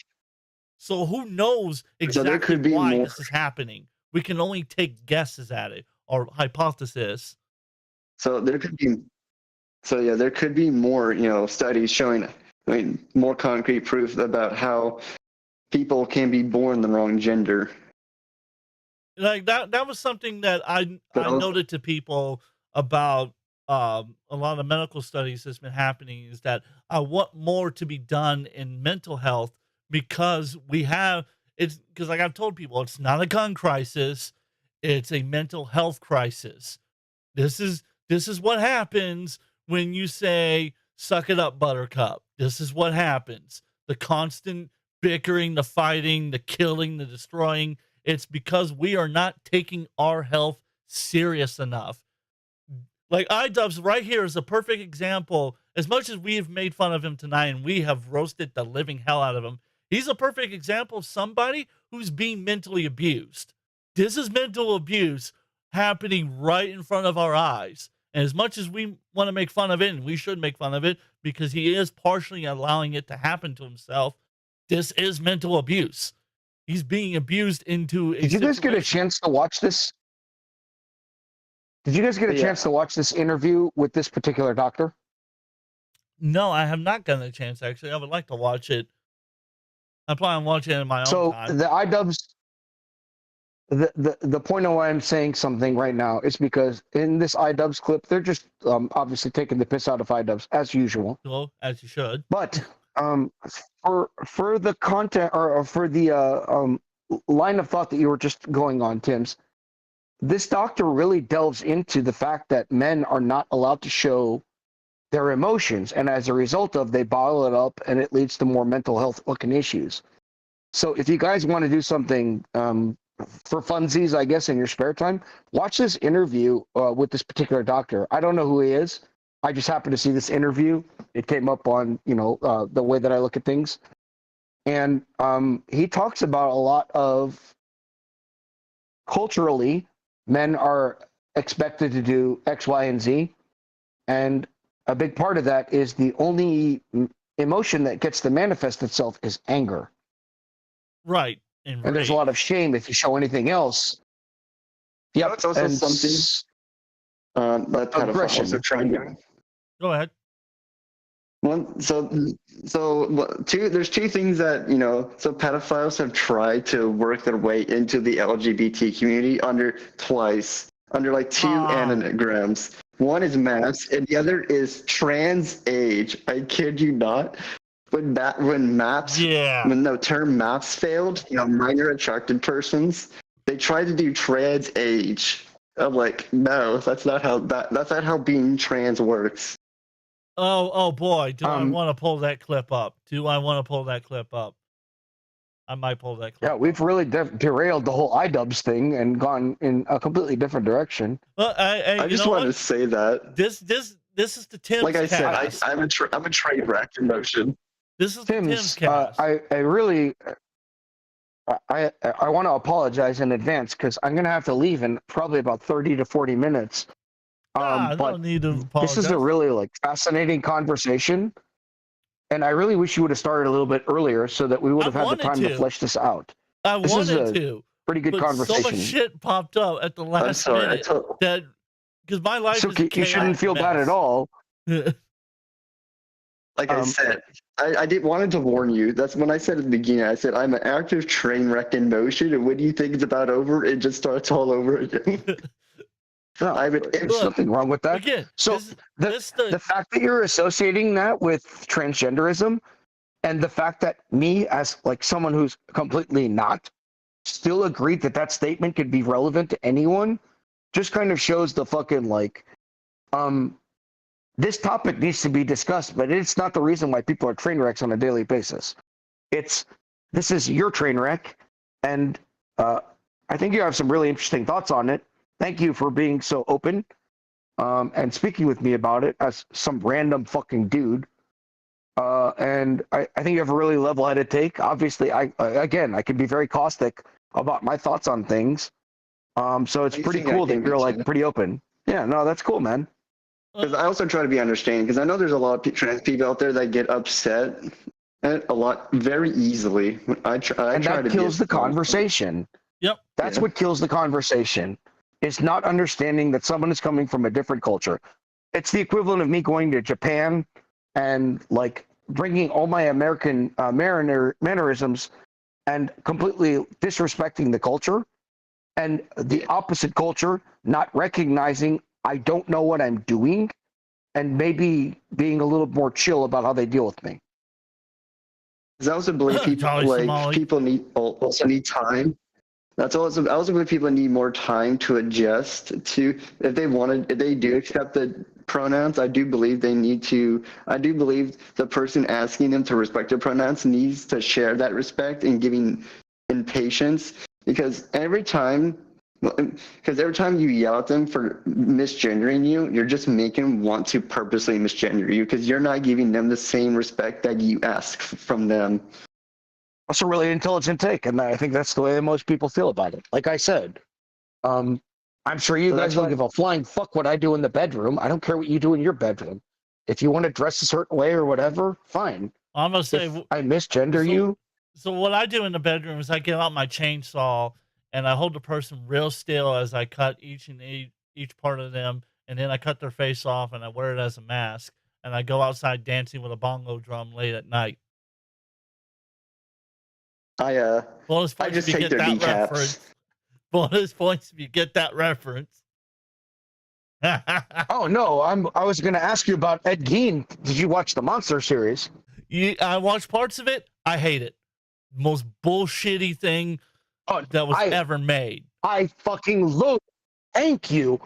So who knows exactly why this is happening? We can only take guesses at it or hypothesis. So there could be more, studies showing, more concrete proof about how people can be born the wrong gender. Like that was something that I noted to people about a lot of medical studies that's been happening, is that I want more to be done in mental health, because because like I've told people, it's not a gun crisis, it's a mental health crisis. This is what happens when you say, suck it up, buttercup. This is what happens. The constant bickering, the fighting, the killing, the destroying. It's because we are not taking our health serious enough. Like Idubbz right here is a perfect example. As much as we have made fun of him tonight and we have roasted the living hell out of him, he's a perfect example of somebody who's being mentally abused. This is mental abuse happening right in front of our eyes. And as much as we want to make fun of it, and we should make fun of it because he is partially allowing it to happen to himself, this is mental abuse. He's being abused into a Did you guys get a situation. chance to watch this? Did you guys get a chance to watch this interview with this particular doctor? No, I have not gotten a chance, actually. I would like to watch it. I plan on watching it in my own So time. the Idubbz, the point of why I'm saying something right now is because in this Idubbz clip, they're just obviously taking the piss out of Idubbz as usual. Well, as you should. But for the content or for the line of thought that you were just going on, Tim's, this doctor really delves into the fact that men are not allowed to show their emotions, and as a result of, they bottle it up, and it leads to more mental health looking issues. So if you guys want to do something for funsies, I guess, in your spare time, watch this interview with this particular doctor. I don't know who he is. I just happened to see this interview. It came up on, the way that I look at things. And he talks about a lot of culturally, men are expected to do X, Y, and Z. And a big part of that is the only emotion that gets to manifest itself is anger. Right. And there's a lot of shame if you show anything else. Yeah, it's also something that pedophiles also trying to. Go ahead. There's two things that, so pedophiles have tried to work their way into the LGBT community under like two anagrams. One is MAPS and the other is trans age. I kid you not. When the term MAPS failed, minor attracted persons, they tried to do trans age. I'm like, no, that's not how being trans works. Oh boy, do I want to pull that clip up? I might pull that clip. Yeah, we've really derailed the whole Idubbz thing and gone in a completely different direction. Well, I just wanted to say that this is the Timbscast. Like I said, I'm a train wreck in motion. This is the Timbscast. I want to apologize in advance because I'm going to have to leave in probably about 30 to 40 minutes. I but don't need to apologize. This is a really fascinating conversation, and I really wish you would have started a little bit earlier so that we would have had the time to flesh this out. I this wanted to. Pretty good conversation. So much shit popped up at the last minute that because my life is you shouldn't feel bad at all. Like I said, I wanted to warn you. That's when I said at the beginning. I said I'm an active train wreck in motion, and when you think it's about over, it just starts all over again. No, there's nothing wrong with that. Again, so the fact that you're associating that with transgenderism, and the fact that me as someone who's completely not still agreed that statement could be relevant to anyone, just kind of shows the fucking this topic needs to be discussed, but it's not the reason why people are train wrecks on a daily basis. This is your train wreck, and I think you have some really interesting thoughts on it. Thank you for being so open and speaking with me about it as some random fucking dude. And I think you have a really level-headed take. Obviously, I can be very caustic about my thoughts on things. So it's pretty cool that you're pretty open. Yeah, no, that's cool, man. Because I also try to be understanding, because I know there's a lot of trans people out there that get upset very easily. That kills the conversation. Yep. That's what kills the conversation. It's not understanding that someone is coming from a different culture. It's the equivalent of me going to Japan and bringing all my American mannerisms and completely disrespecting the culture, and the opposite culture not recognizing I don't know what I'm doing, and maybe being a little more chill about how they deal with me. Because I also believe people need time. I also believe people need more time to adjust to if they do accept the pronouns. I do believe the person asking them to respect their pronouns needs to share that respect and giving in patience, because every time you yell at them for misgendering you, you're just making them want to purposely misgender you, because you're not giving them the same respect that you ask from them. That's a really intelligent take, and I think that's the way most people feel about it. Like I said, I'm sure you So guys that's don't why- give a flying fuck what I do in the bedroom. I don't care what you do in your bedroom. If you want to dress a certain way or whatever, fine. I'm gonna say If I misgender you, So what I do in the bedroom is I get out my chainsaw and I hold the person real still as I cut each part of them, and then I cut their face off and I wear it as a mask, and I go outside dancing with a bongo drum late at night. Bonus I points just if you take get their that kneecaps. reference. Bonus points if you get that reference. oh no, I was going to ask you about Ed Gein. Did you watch the Monster series? I watched parts of it. I hate it. Most bullshitty thing that was ever made. I fucking loathe. Thank you.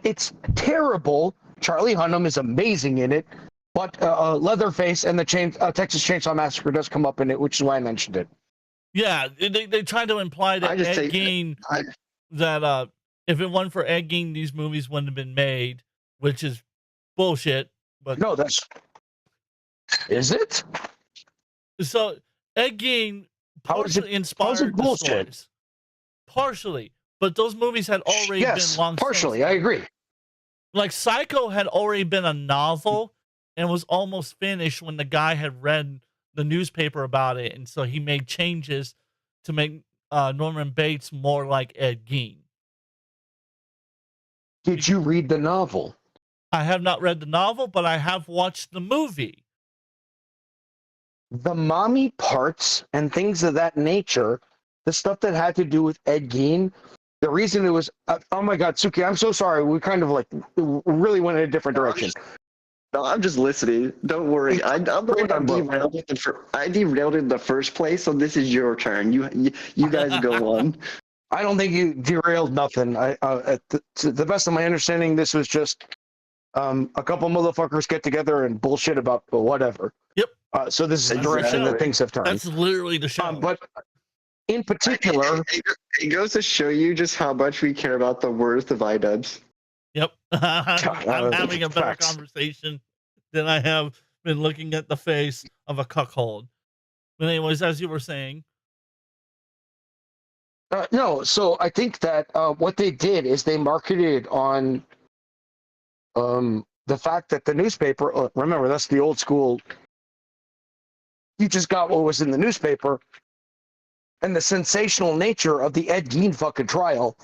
It's terrible. Charlie Hunnam is amazing in it, but Leatherface and the Texas Chainsaw Massacre does come up in it, which is why I mentioned it. Yeah, they tried to imply that Ed Gein, that if it wasn't for Ed Gein, these movies wouldn't have been made, which is bullshit. But no, is it? So Ed Gein partially inspired the stories. Partially, but those movies had already been long. Partially, I agree. Like Psycho had already been a novel and was almost finished when the guy had read the newspaper about it, and so he made changes to make Norman Bates more like Ed Gein. Did you read the novel? I have not read the novel, but I have watched the movie. The mommy parts and things of that nature, the stuff that had to do with Ed Gein, the reason it was, oh my God, Suki, I'm so sorry. We kind of really went in a different direction. No, I'm just listening. Don't worry. I'm the one that derailed it. I derailed it in the first place, so this is your turn. You guys go on. I don't think you derailed nothing. To the best of my understanding, this was just a couple motherfuckers get together and bullshit about whatever. Yep. So this is the direction that things have turned. That's literally the show. But in particular, it goes to show you just how much we care about the worth of Idubbz. Yep. I'm having a better conversation than I have been looking at the face of a cuckold. But anyways, as you were saying. No, so I think that what they did is they marketed on the fact that the newspaper, remember, that's the old school, you just got what was in the newspaper, and the sensational nature of the Ed Gein fucking trial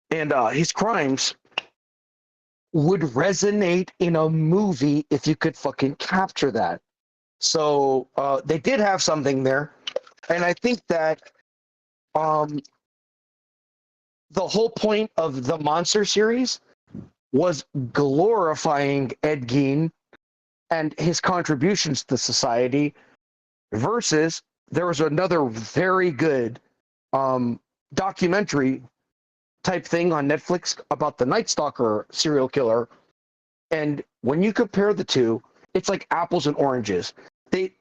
and his crimes would resonate in a movie if you could fucking capture that. So they did have something there, and I think that the whole point of the Monster series was glorifying Ed Gein and his contributions to society, versus there was another very good documentary type thing on Netflix about the Night Stalker serial killer. And when you compare the two, it's like apples and oranges. They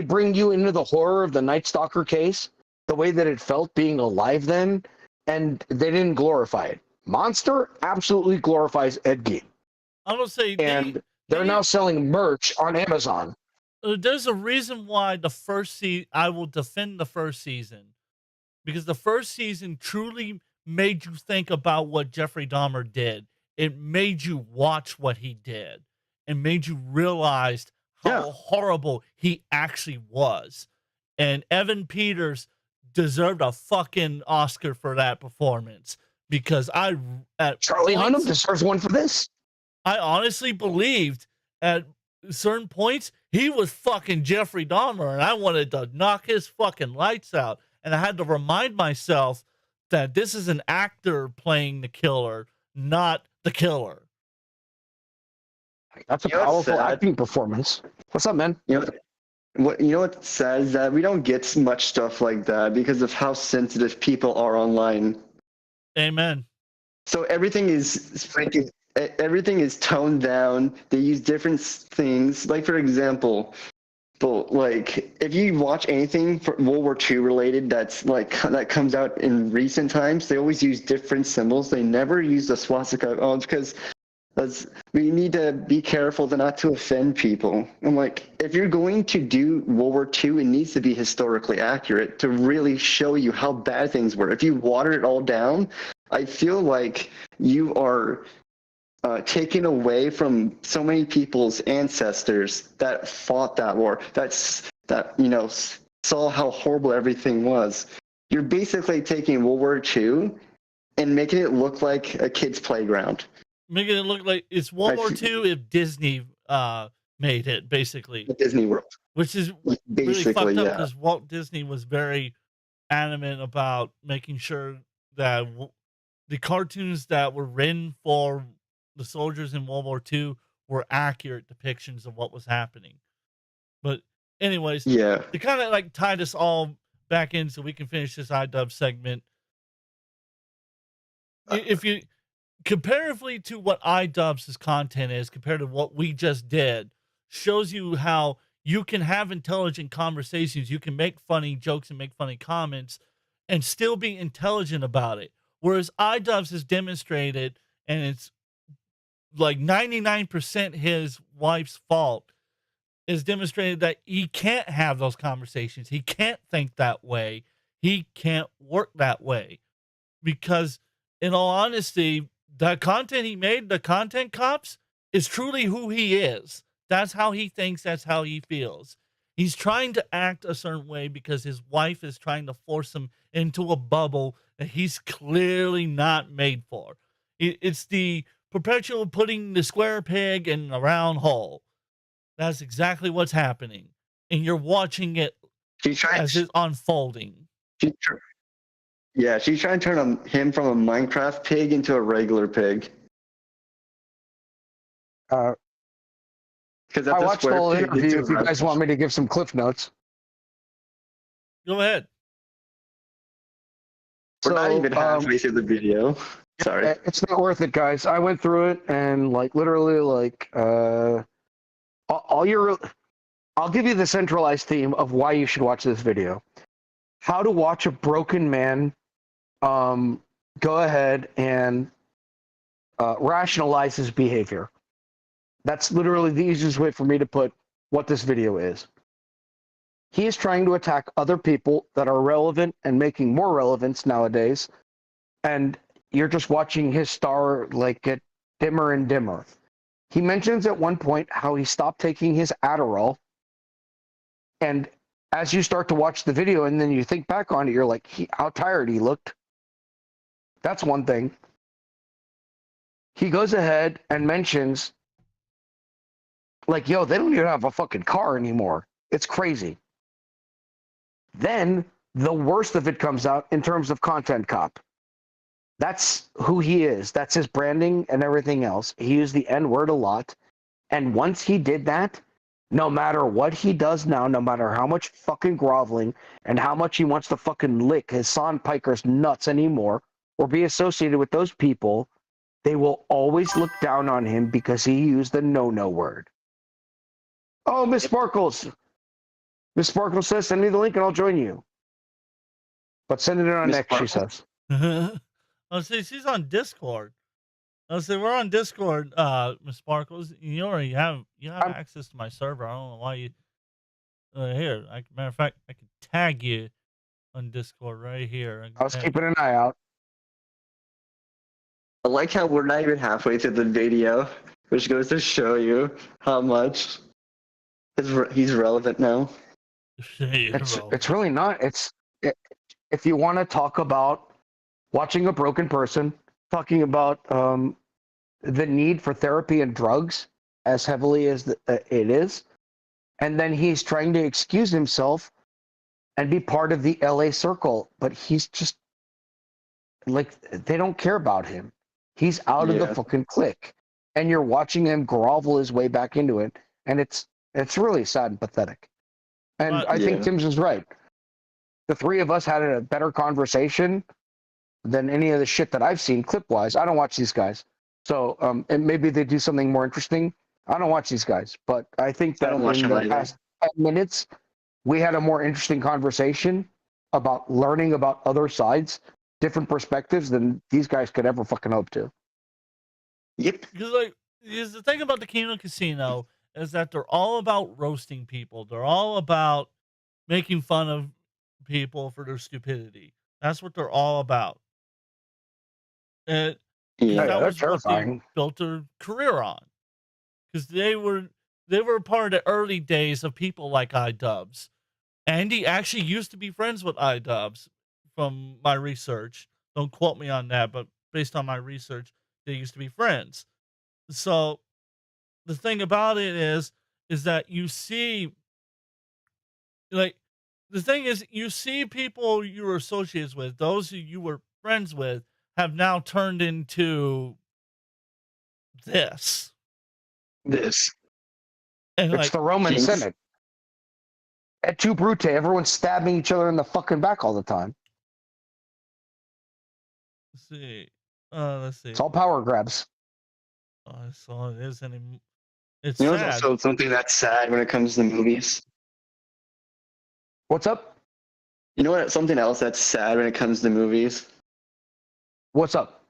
bring you into the horror of the Night Stalker case, the way that it felt being alive then, and they didn't glorify it. Monster absolutely glorifies Ed Gein. I will say, and they're now selling merch on Amazon. There's a reason why the first season, I will defend the first season, because the first season truly made you think about what Jeffrey Dahmer did. It made you watch what he did and made you realize how horrible he actually was. And Evan Peters deserved a fucking Oscar for that performance, because Charlie Hunnam deserves one for this. I honestly believed at certain points he was fucking Jeffrey Dahmer, and I wanted to knock his fucking lights out. And I had to remind myself that this is an actor playing the killer, not the killer. That's a powerful acting performance. What's up, man? What's sad is that we don't get much stuff like that because of how sensitive people are online. Amen. So everything is toned down. They use different things. Like, for example, like if you watch anything for World War II related that comes out in recent times, they always use different symbols. They never use the swastika. Because we need to be careful not to offend people. I'm like, if you're going to do World War II, it needs to be historically accurate to really show you how bad things were. If you water it all down, I feel like you are taken away from so many people's ancestors that fought that war, that saw how horrible everything was. You're basically taking World War II and making it look like a kid's playground. Making it look like it's World War II if Disney made it, basically. Disney World. Which is really fucked up because Walt Disney was very adamant about making sure that the cartoons that were written for the soldiers in World War II were accurate depictions of what was happening. But anyways, to kind of like tie this all back in so we can finish this Idubbz segment. If you comparatively to what Idubbz's content is compared to what we just did, shows you how you can have intelligent conversations. You can make funny jokes and make funny comments and still be intelligent about it. Whereas Idubbz has demonstrated, and it's like 99% his wife's fault, is demonstrated that he can't have those conversations. He can't think that way. He can't work that way. Because in all honesty, the content he made, the Content Cops, is truly who he is. That's how he thinks. That's how he feels. He's trying to act a certain way because his wife is trying to force him into a bubble that he's clearly not made for. It's the perpetual putting the square peg in a round hole. That's exactly what's happening. And you're watching it as it's unfolding. She's trying to turn him from a Minecraft pig into a regular pig. I watched the whole interview. If you guys want me to give some cliff notes. Go ahead. We're not even halfway through the video. Sorry. It's not worth it, guys. I went through it and literally I'll give you the centralized theme of why you should watch this video. How to watch a broken man go ahead and rationalize his behavior. That's literally the easiest way for me to put what this video is. He is trying to attack other people that are relevant and making more relevance nowadays, and you're just watching his star get dimmer and dimmer. He mentions at one point how he stopped taking his Adderall, and as you start to watch the video and then you think back on it, you're like, how tired he looked. That's one thing. He goes ahead and mentions, yo, they don't even have a fucking car anymore. It's crazy. Then the worst of it comes out in terms of Content Cop. That's who he is. That's his branding and everything else. He used the N-word a lot. And once he did that, no matter what he does now, no matter how much fucking groveling and how much he wants to fucking lick Hassan Piker's nuts anymore or be associated with those people, they will always look down on him because he used the no-no word. Oh, Miss Sparkles. Miss Sparkles says, send me the link and I'll join you. But send it on X, she says. Oh, see, she's on Discord. Oh, see, we're on Discord, Miss Sparkles. You already have access to my server. I don't know why you. Here, matter of fact, I can tag you on Discord right here. I was keeping an eye out. I like how we're not even halfway through the video, which goes to show you how much he's relevant now. It's really not. If you want to talk about watching a broken person, talking about the need for therapy and drugs as heavily as it is, and then he's trying to excuse himself and be part of the LA circle, but he's just they don't care about him. He's out of the fucking clique, and you're watching him grovel his way back into it, and it's really sad and pathetic. And I think Tim's is right. The three of us had a better conversation than any of the shit that I've seen clip-wise. I don't watch these guys. So and maybe they do something more interesting. I don't watch these guys. But I think that in the past 10 minutes, we had a more interesting conversation about learning about other sides, different perspectives than these guys could ever fucking hope to. Yep. Because the thing about the Kino Casino is that they're all about roasting people. They're all about making fun of people for their stupidity. That's what they're all about. And Yeah. that they're was what they terrifying. built their career on. Because they were part of the early days of people like Idubbz. Andy actually used to be friends with Idubbz from my research. Don't quote me on that, but based on my research, they used to be friends. So the thing about it is that you see, like, the thing is, you see people you were associates with, those who you were friends with, have now turned into this. This. And It's like, the Roman Jinx. Senate. At Tu Brute, everyone's stabbing each other in the fucking back all the time. let's see. Let's see. It's all power grabs. Oh, that's all it is anymore. It's You know, it's sad. also something that's sad when it comes to movies. What's up? You know what? Something else that's sad when it comes to movies What's up?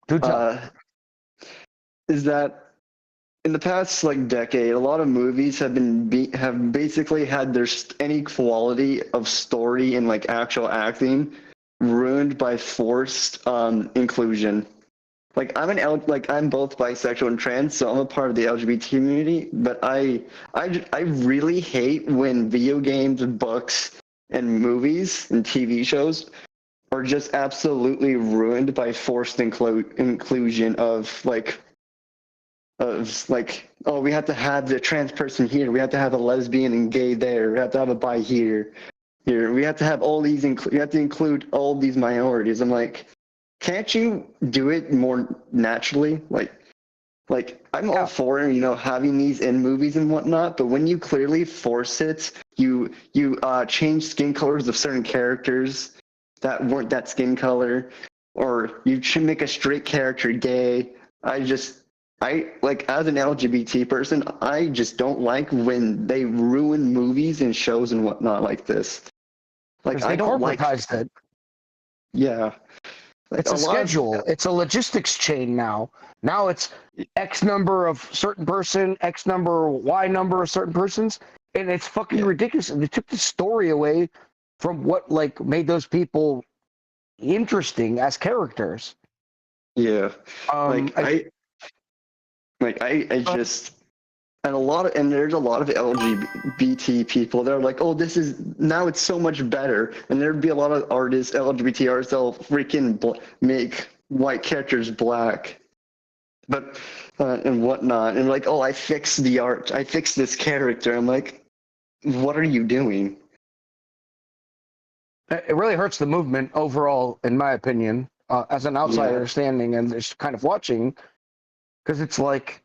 Do tell. is that in the past like decade, a lot of movies have have basically had their any quality of story and like actual acting ruined by forced inclusion. Like I'm both bisexual and trans, so I'm a part of the LGBT community. But I really hate when video games, books, and movies and TV shows are just absolutely ruined by forced inclusion of like, oh, we have to have the trans person here, we have to have a lesbian and gay there, we have to have a bi here, we have to have all these you have to include all these minorities. I'm like, can't you do it more naturally? Like I'm all for, you know, having these in movies and whatnot, but when you clearly force it, you change skin colors of certain characters that weren't that skin color, or you should make a straight character gay. I like, as an LGBT person, I just don't like when they ruin movies and shows and whatnot like this. Like, I don't like it. Yeah. It's a schedule. It's a logistics chain now. Now it's X number of certain person, X number, Y number of certain persons, and it's fucking ridiculous. And they took the story away from what like made those people interesting as characters. Yeah. I just, and there's a lot of LGBT people that are like, oh, this is, now it's so much better. And there'd be a lot of artists, LGBT artists, that'll freaking make white characters black, but, and whatnot. And like, oh, I fixed the art. I fixed this character. I'm like, what are you doing? It really hurts the movement overall, in my opinion, as an outsider standing and just kind of watching, because it's like,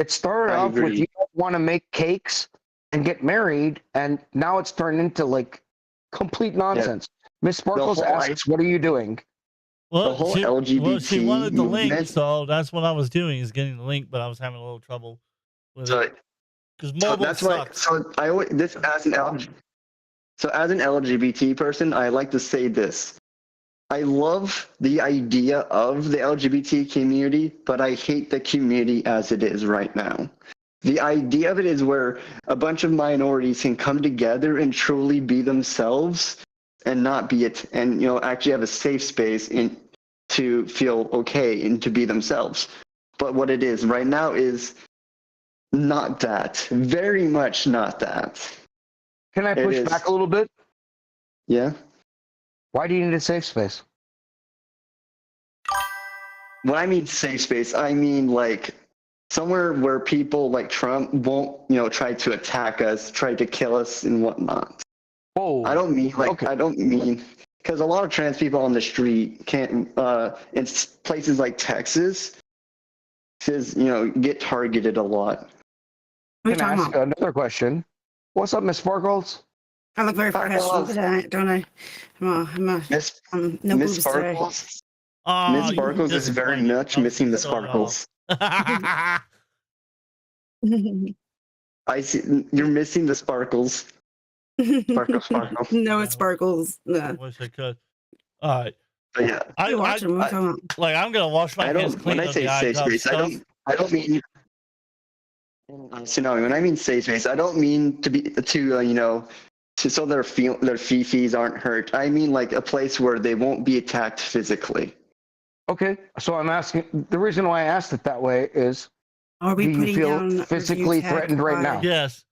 it started off with you don't want to make cakes and get married, and now it's turned into like complete nonsense. Miss Sparkles asks, "What are you doing?" Well, the whole LGBT she wanted the link, movement. so that's what I was doing, is getting the link, but I was having a little trouble with it. Because mobile sucks. So as an LGBT person, I like to say this. I love the idea of the LGBT community, but I hate the community as it is right now. The idea of it is where a bunch of minorities can come together and truly be themselves and not be it, and, you know, actually have a safe space to feel okay and to be themselves. But what it is right now is not that. Very much not that. Can I push back a little bit? Yeah. Why do you need a safe space? When I mean safe space, I mean like somewhere where people like Trump won't, you know, try to attack us, try to kill us and whatnot. Whoa. I don't mean like, I don't mean, because a lot of trans people on the street can't, in places like Texas, you know, get targeted a lot. Can I ask another question? What's up, Miss Sparkles? I look very professional today, don't I? No Miss boobs today. Sparkles. Miss Sparkles is very much missing the sparkles. I see. You're missing the sparkles. Sparkle. No, it sparkles. I wish I could. All right. But yeah. I'm gonna wash my hands clean. When I say safe space, I don't mean. So when I mean safe space, I don't mean you know, so their fifis aren't hurt. I mean like a place where they won't be attacked physically. Okay, so I'm asking. The reason why I asked it that way is, Are we do you putting feel down physically Review Tech? threatened right Why? now? Yes.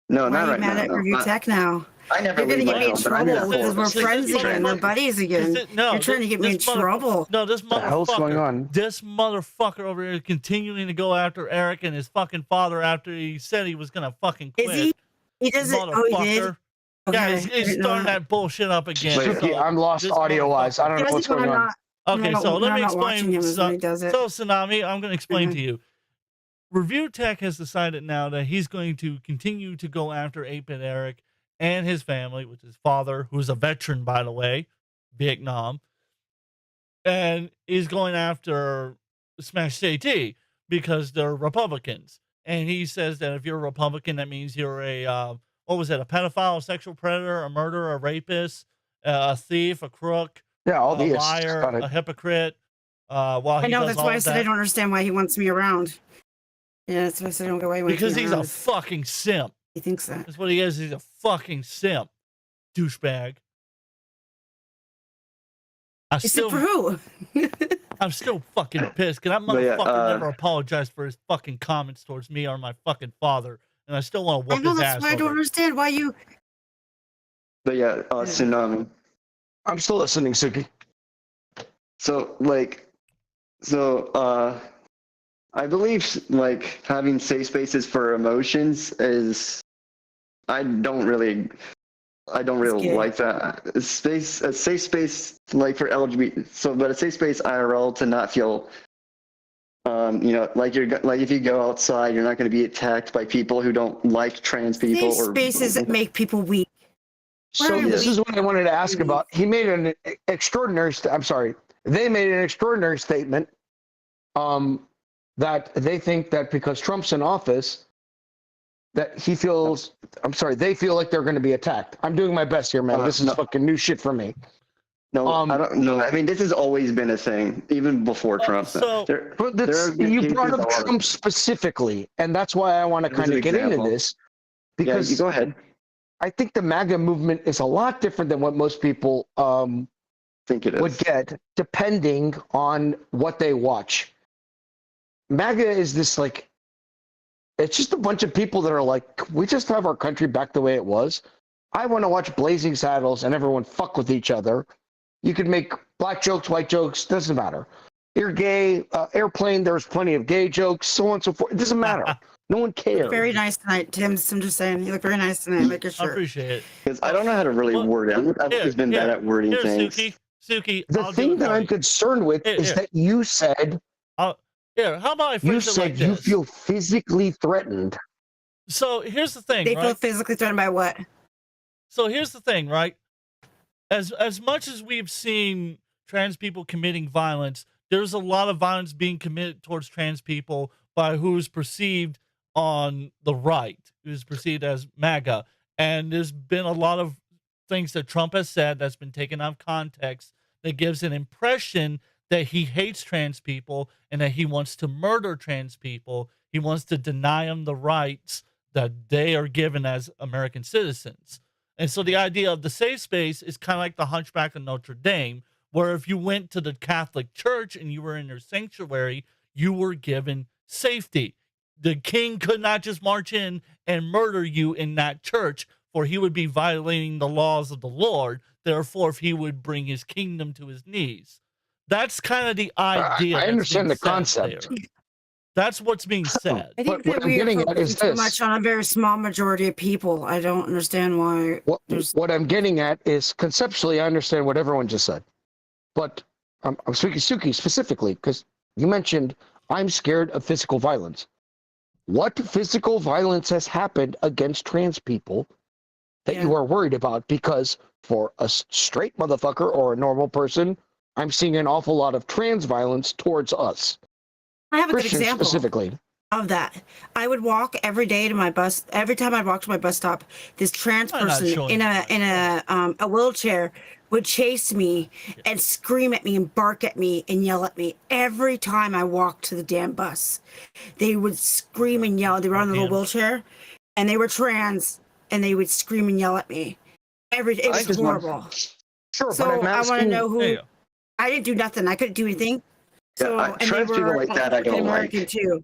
No, Why not are you right mad now. at No, Review Tech now? I never You're gonna leave get my me in home, but I'm in trouble full because we're safety friends again. We're transit. buddies again. You're trying to get me in trouble. No, this The hell's going motherfucker. on? This motherfucker over here continuing to go after Eric and his fucking father after he said he was gonna fucking quit. Is he? He doesn't. Oh, he did. Motherfucker. Okay, Yeah, I he's didn't know starting that. that bullshit up again. Suki, So I'm lost this audio-wise. I don't know Does what's it when going I'm on. not? Okay, so when let I'm me not watching explain. him is when he does it. So, Tsunami, I'm going to explain to you. Review Tech has decided now that he's going to continue to go after 8-Bit Eric and his family, which is father, who's a veteran, by the way, Vietnam. And he's going after Smash CT because they're Republicans. And he says that if you're a Republican, that means you're a, what was it, a pedophile, a sexual predator, a murderer, a rapist, a thief, a crook, Yeah, all a the liar, got it. a hypocrite. While I he know does that's all why I of said I that. don't understand why he wants me around. Yeah, that's why I said I don't get why he wants Because me he's around. a fucking simp. He thinks that. That's what he is. He's a fucking simp. Douchebag. Except for who? I'm still fucking pissed because that But yeah, motherfucker never apologized for his fucking comments towards me or my fucking father. And I still want to I whoop know his that's ass why I don't over it. understand why you. But yeah, Tsunami. I'm still listening, Suki. So I believe like having safe spaces for emotions is I don't really like that. A safe space like for LGBT, but a safe space IRL to not feel like if you go outside, you're not going to be attacked by people who don't like trans people Safe spaces that make people weak. So this is what I wanted to ask about. He made an extraordinary. They made an extraordinary statement. That they think that because Trump's in office, that he feels. They feel like they're going to be attacked. I'm doing my best here, man. This is fucking new shit for me. No, I don't know. I mean, this has always been a thing, even before Trump. You brought up Trump specifically, and that's why I want to kind of get into this. Because you go ahead. I think the MAGA movement is a lot different than what most people think it is. would get, depending on what they watch. MAGA is this like, it's just a bunch of people that are like, we just have our country back the way it was. I want to watch Blazing Saddles and everyone fuck with each other. You could make black jokes, white jokes, doesn't matter. You're gay, Airplane, there's plenty of gay jokes, so on and so forth. It doesn't matter. No one cares. Very nice tonight, Tim. I'm just saying, you look very nice tonight. Make it I sure. appreciate it. Because I don't know how to really word it. I've always been bad at wording things. Suki, the thing that I'm concerned with is that you said. How about I you phrase it said like you this? feel physically threatened. So here's the thing, They right? feel physically threatened by what? So here's the thing, right? As much as we've seen trans people committing violence, there's a lot of violence being committed towards trans people by who's perceived on the right, who's perceived as MAGA. And there's been a lot of things that Trump has said that's been taken out of context that gives an impression that he hates trans people and that he wants to murder trans people. He wants to deny them the rights that they are given as American citizens. And so the idea of the safe space is kind of like the Hunchback of Notre Dame, where if you went to the Catholic Church and you were in their sanctuary, you were given safety. The king could not just march in and murder you in that church, for he would be violating the laws of the Lord. Therefore, if he would bring his kingdom to his knees. That's kind of the idea. I understand the concept. There. That's what's being said. I think that we are focusing too much on a very small majority of people. I don't understand why. What I'm getting at is conceptually, I understand what everyone just said. But I'm speaking Suki specifically because you mentioned I'm scared of physical violence. What physical violence has happened against trans people that you are worried about? Because for a straight motherfucker or a normal person, I'm seeing an awful lot of trans violence towards us. I have a good Christians example specifically of that. I would walk every day to my bus. Every time I'd walk to my bus stop, this trans person in a wheelchair would chase me and scream at me and bark at me and yell at me every time I walked to the damn bus. They would scream and yell. They were on a little wheelchair, and they were trans, and they would scream and yell at me. It was horrible. Sure, so but I'm I want to asking, know who. I didn't do nothing. I couldn't do anything. So, Yeah, and they trans people were like that I African don't American like. too.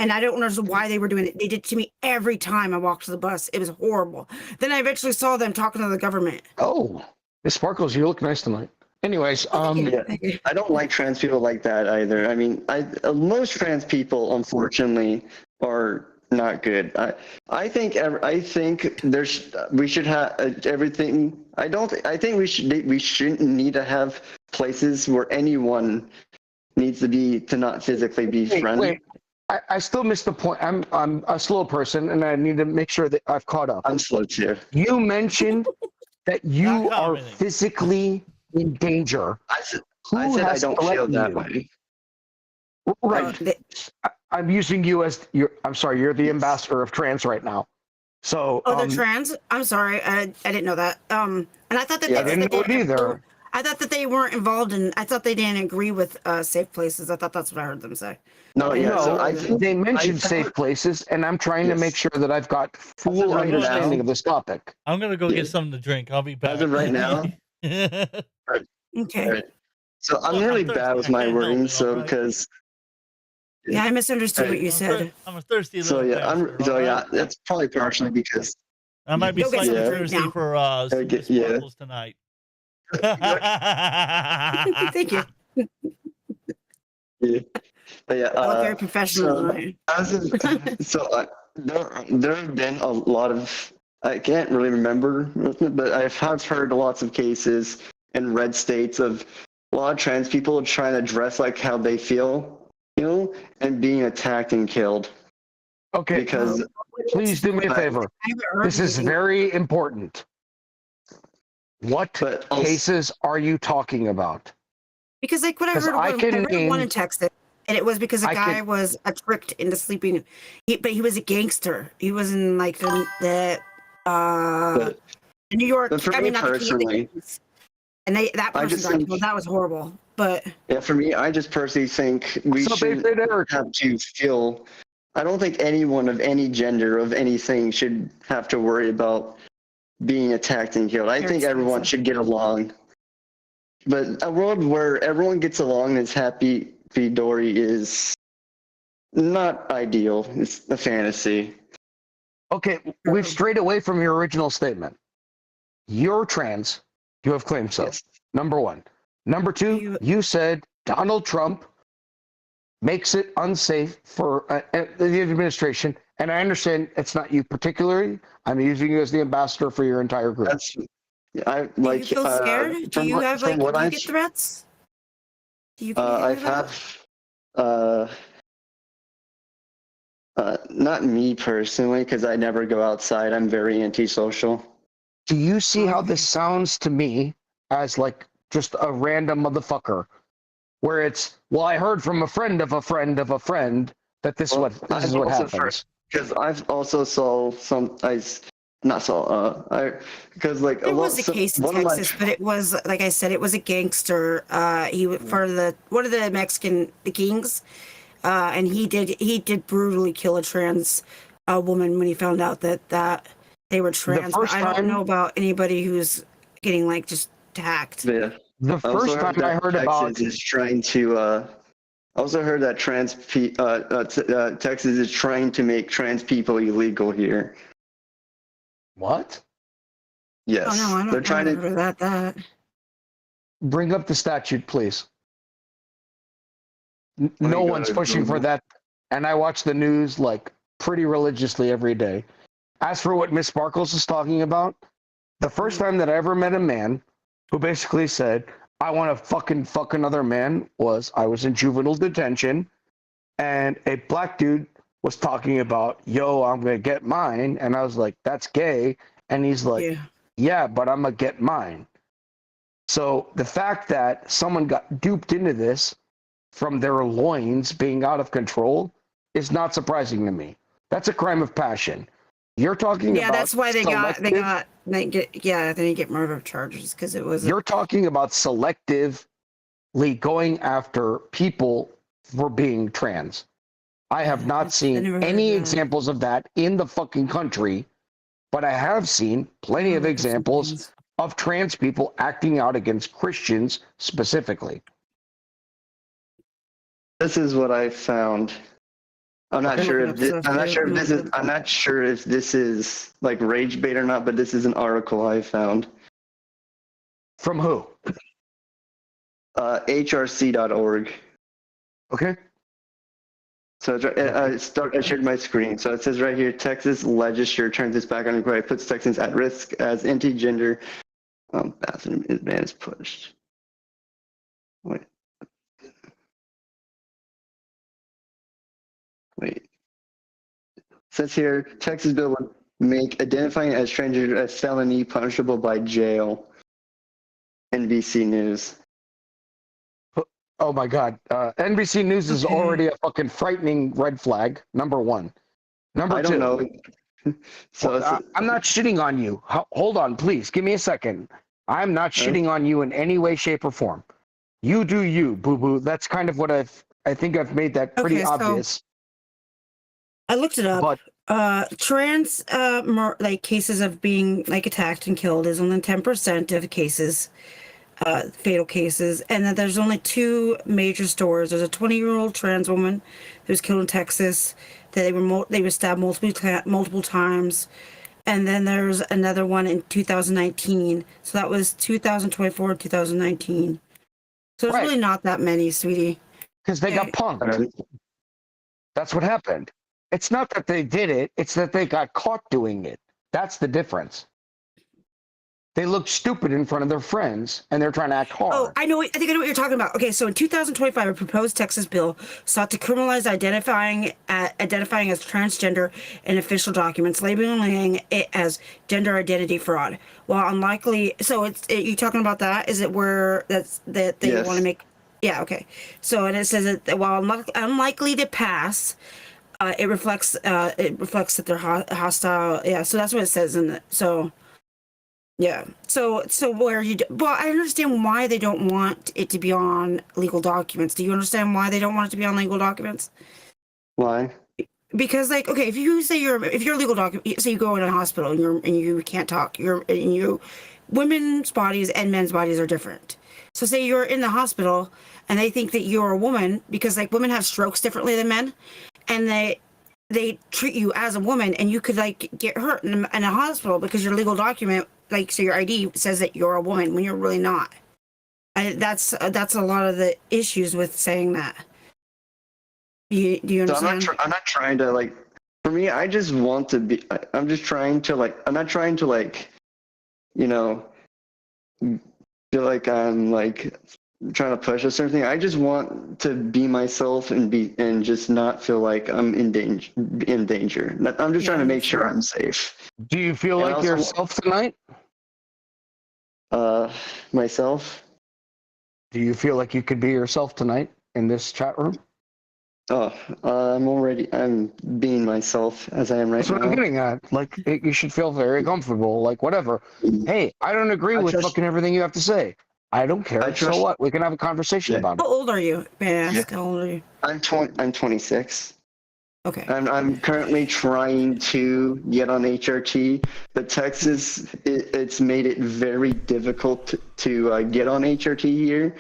And I don't understand why they were doing it. They did it to me every time I walked to the bus. It was horrible. Then I eventually saw them talking to the government. Oh, Miss Sparkles, you look nice tonight. Anyways, Yeah, Thank you. I don't like trans people like that either. I mean, most trans people, unfortunately, are not good. I think we should have everything. I think we shouldn't need to have places where anyone needs to not physically be friendly. Wait. I still missed the point. I'm a slow person, and I need to make sure that I've caught up. I'm slow too. You mentioned that you are commenting. physically in danger. I said Who I has don't feel threatened that you? way. Right. I'm using you as I'm sorry. You're the ambassador of trans right now. So. Oh, they're trans. I'm sorry, I didn't know that. And I thought that Yeah, I didn't know it either. I thought that they weren't involved in. I thought they didn't agree with safe places. I thought that's what I heard them say. No, yeah. No, So they mentioned safe places, and I'm trying to make sure that I've got full right understanding now- of this topic. I'm gonna go get something to drink. I'll be back. As of right now, Okay. right. So I'm Look, really I'm bad with thirsty. I my can't help wording, it, so alright? because Yeah, I misunderstood what you said. I'm a thirsty so little yeah, bastard, so yeah, alright? that's probably partially because I might be Go get slightly some drink thirsty now. for some get- sparkles tonight. Thank you. yeah, but yeah. I look very professional so- tonight. there have been a lot of, I can't really remember, but I have heard lots of cases in red states of a lot of trans people trying to dress like how they feel, and being attacked and killed. Okay, Because please do me a favor. I haven't heard This is anything. very important. What But also- cases are you talking about? Because like what I 'Cause heard, I I can read one name- in Texas, and it was because a I guy can- was tricked into sleeping. But he was a gangster. He was in like the But- New York. but for I me mean, not the personally, Kings. And that I person just got think- killed. That was horrible. But yeah, for me, I just personally think we What's up, shouldn't David Eric? have to feel. I don't think anyone of any gender of anything should have to worry about being attacked and killed. I Very think everyone expensive. should get along. But a world where everyone gets along and is happy dory is not ideal. It's a fantasy. Okay, we've strayed away from your original statement. You're trans. You have claimed so. Yes. Number one. Number two, you said Donald Trump makes it unsafe for the administration. And I understand it's not you particularly. I'm using you as the ambassador for your entire group. That's I do like. you feel scared? Do from you what- have from like? what Do you I've- get threats? Do you? I get that? have. Not me personally, because I never go outside. I'm very antisocial. Do you see how this sounds to me as like just a random motherfucker? Where it's, well, I heard from a friend of a friend of a friend that this is what happens. Because I've also saw some. Not saw. Because like There a lot. was a case in one of my- Texas, but it was like I said, it was a gangster. He was for one of the Mexican Kings, and he did brutally kill a trans woman when he found out that they were trans. But first I don't time- know about anybody who's getting like just attacked. Yeah. The I also first time I heard Texas about is trying to. I also heard that Texas is trying to make trans people illegal here. what? Yes, Oh no, I don't. they're trying I to. never heard that. Bring up the statute, please. me No go one's to pushing for Google. that, and I watch the news like pretty religiously every day. As for what Miss Sparkles is talking about, the first time that I ever met a man who basically said, I want to fucking fuck another man, was I was in juvenile detention, and a black dude was talking about, yo, I'm gonna get mine, and I was like, that's gay, and he's like, yeah, but I'm gonna get mine. So the fact that someone got duped into this from their loins being out of control is not surprising to me. That's a crime of passion. You're talking Yeah, about that's why they selective- didn't get murder charges because it was. You're talking about selectively going after people for being trans. I have not I seen never heard any that. examples of that in the fucking country, but I have seen plenty of examples of trans people acting out against Christians specifically. This is what I found. I'm not Okay. sure if Looking this, up stuff, I'm not too. sure if this is I'm not sure if this is like rage bait or not, but this is an article I found. From who? HRC.org. Okay. So I shared my screen. So it says right here, Texas legislature turns its back on equality, puts Texans at risk as anti-gender bathroom ban is pushed. Wait. It says here, Texas bill would make identifying as transgender a felony punishable by jail. NBC News. Oh my God. NBC News is already a fucking frightening red flag. Number one. Number I two. don't know. So I'm not shitting on you. Hold on, please. Give me a second. I'm not shitting on you in any way, shape, or form. You do you, boo boo. That's kind of what I think I've made that pretty Okay, so- obvious. I looked it up. Trans like cases of being like attacked and killed is only 10% of cases, fatal cases, and that there's only 2 major stories. There's a 20-year-old trans woman who was killed in Texas. That they were stabbed multiple times, and then there's another one in 2019. So that was 2024 and 2019. So there's really not that many, sweetie. Because they got punked. That's what happened. It's not that they did it, it's that they got caught doing it. That's the difference. They look stupid in front of their friends, and they're trying to act hard. Oh, I think I know what you're talking about. Okay, so in 2025, a proposed Texas bill sought to criminalize identifying as transgender in official documents, labeling it as gender identity fraud. While unlikely, so you talking about that? Is it where that they Yes. want to make? Yeah, okay. So and it says that while unlikely to pass, it reflects that they're hostile. Yeah, so that's what it says in it. So. Yeah. So where well, I understand why they don't want it to be on legal documents. Do you understand why they don't want it to be on legal documents? Why? Because like, okay, if you're a legal document, say you go in a hospital and you can't talk, women's bodies and men's bodies are different. So say you're in the hospital and they think that you're a woman because like women have strokes differently than men, and they treat you as a woman, and you could like get hurt in a hospital because your legal document, like, so your ID says that you're a woman when you're really not. That's a lot of the issues with saying that. Do you understand? So I'm not trying to like. For me, I just want to be. I'm just trying to like. I'm not trying to like, you know, feel like I'm like trying to push a certain thing. I just want to be myself and just not feel like I'm in danger. I'm just trying to make sure I'm safe. Do you feel And like also- yourself tonight? Myself. Do you feel like you could be yourself tonight in this chat room? Oh, I'm being myself as I am right That's what now. I'm getting at. Like, you should feel very comfortable. Like, whatever. Hey, I don't agree with fucking everything you have to say. I don't care. So what? We can have a conversation about it. How old are you? May I ask? How old are you? I'm 26. Okay. I'm currently trying to get on HRT, but Texas, it's made it very difficult to get on HRT here.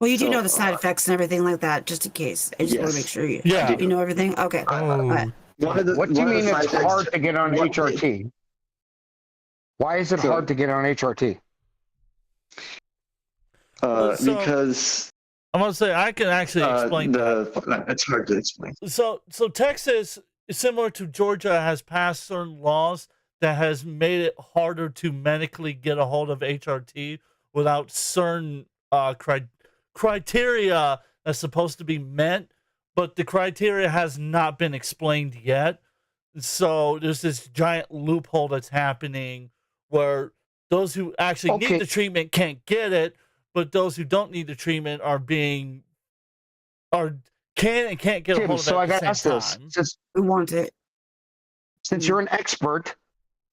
Well, you do know the side effects and everything like that, just in case. I just want to make sure you know everything. Okay. All right. What do you mean it's hard to get on HRT? Why is it hard to get on HRT? Because I'm gonna say I can actually explain that. It's hard to explain. So Texas, similar to Georgia, has passed certain laws that has made it harder to medically get a hold of HRT without certain criteria that's supposed to be met, but the criteria has not been explained yet. So there's this giant loophole that's happening where those who actually need the treatment can't get it, but those who don't need the treatment can and can't get a hold of it at the same time. Since we want it. Since you're an expert,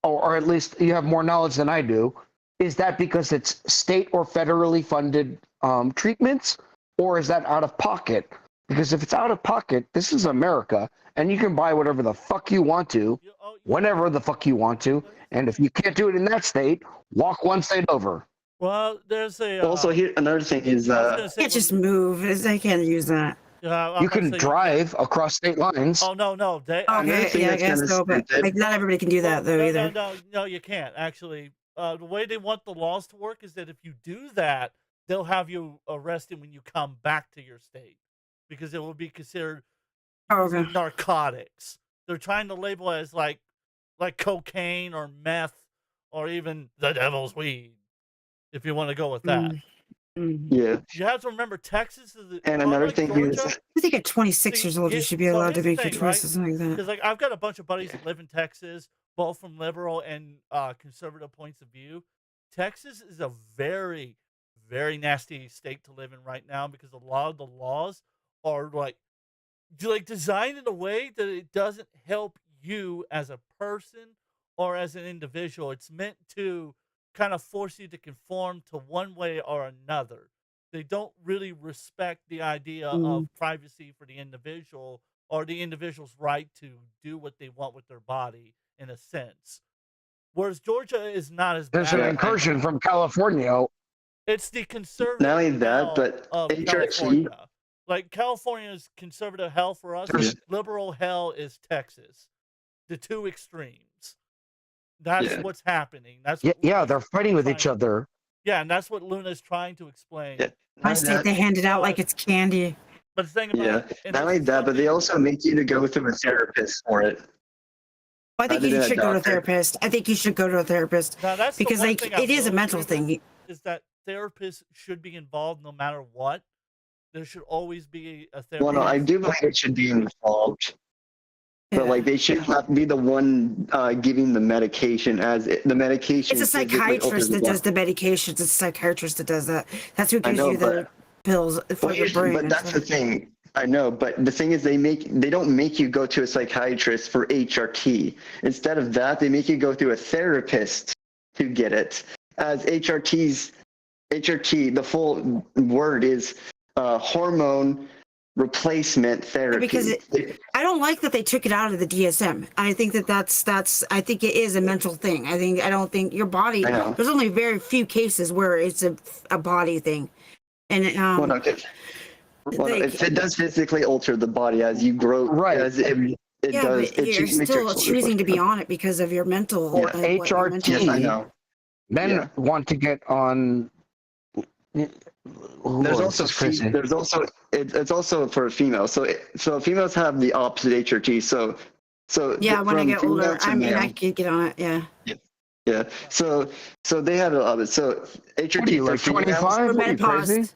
or at least you have more knowledge than I do, is that because it's state or federally funded treatments, or is that out of pocket? Because if it's out of pocket, this is America, and you can buy whatever the fuck you want to, whenever the fuck you want to, and if you can't do it in that state, walk one state over. Well, there's a Also, here another thing is Can't just move. I can't use that. I'm You about to can say drive across state lines. Oh no, they Another Okay, thing yeah, I that's guess kinda so, but stupid. like not everybody can do that though either. No, you can't actually. The way they want the laws to work is that if you do that, they'll have you arrested when you come back to your state because it will be considered Okay. narcotics. They're trying to label it as like cocaine or meth or even the devil's weed, if you want to go with that. Yeah. You have to remember Texas is And another thing Georgia, is I think at 26 years old you should be allowed to make your choices like that. Because like I've got a bunch of buddies that live in Texas, both from liberal and conservative points of view. Texas is a very, very nasty state to live in right now because a lot of the laws are like designed in a way that it doesn't help you as a person or as an individual. It's meant to kind of force you to conform to one way or another. They don't really respect the idea of privacy for the individual or the individual's right to do what they want with their body in a sense. Whereas Georgia is not as There's bad. an incursion from California. It's the conservative not only that, hell but of HRT. California. Like California's conservative hell for us, Yeah. liberal hell is Texas. The two extremes. That's what's happening. That's what Yeah, they're fighting with each other. Yeah, and that's what Luna's trying to explain. Yeah. My state they hand it out like it's candy. But the thing about Not only that, but they also make you to go through a therapist for it. I think you should go to a therapist. I think you should go to a therapist Now, that's the because one like thing I it is a will mental agree with, thing. Is that therapists should be involved no matter what. There should always be a therapist. Well, no, I do believe it should be involved. But like they should not be the one giving the medication the medication. It's a psychiatrist that does the medications. It's a psychiatrist that does that. That's who gives you the pills for your brain. But that's the thing. I know, but the thing is they don't make you go to a psychiatrist for HRT. Instead of that, they make you go through a therapist to get it. As HRT, the full word is hormone replacement therapy. Because I don't like that they took it out of the DSM. I think that's I think it is a mental thing. I don't think your body. There's only very few cases where it's a body thing, and it does physically alter the body as you grow. Right. As it does. But you're still choosing to be on it because of your mental. HRT. Yes, I know. Men want to get on. There's also it's also for females. So females have the opposite HRT. So yeah, when I get older, I mean, male, I could get on it. Yeah. Yeah. So they have it of it. So HRT for 25 for menopause.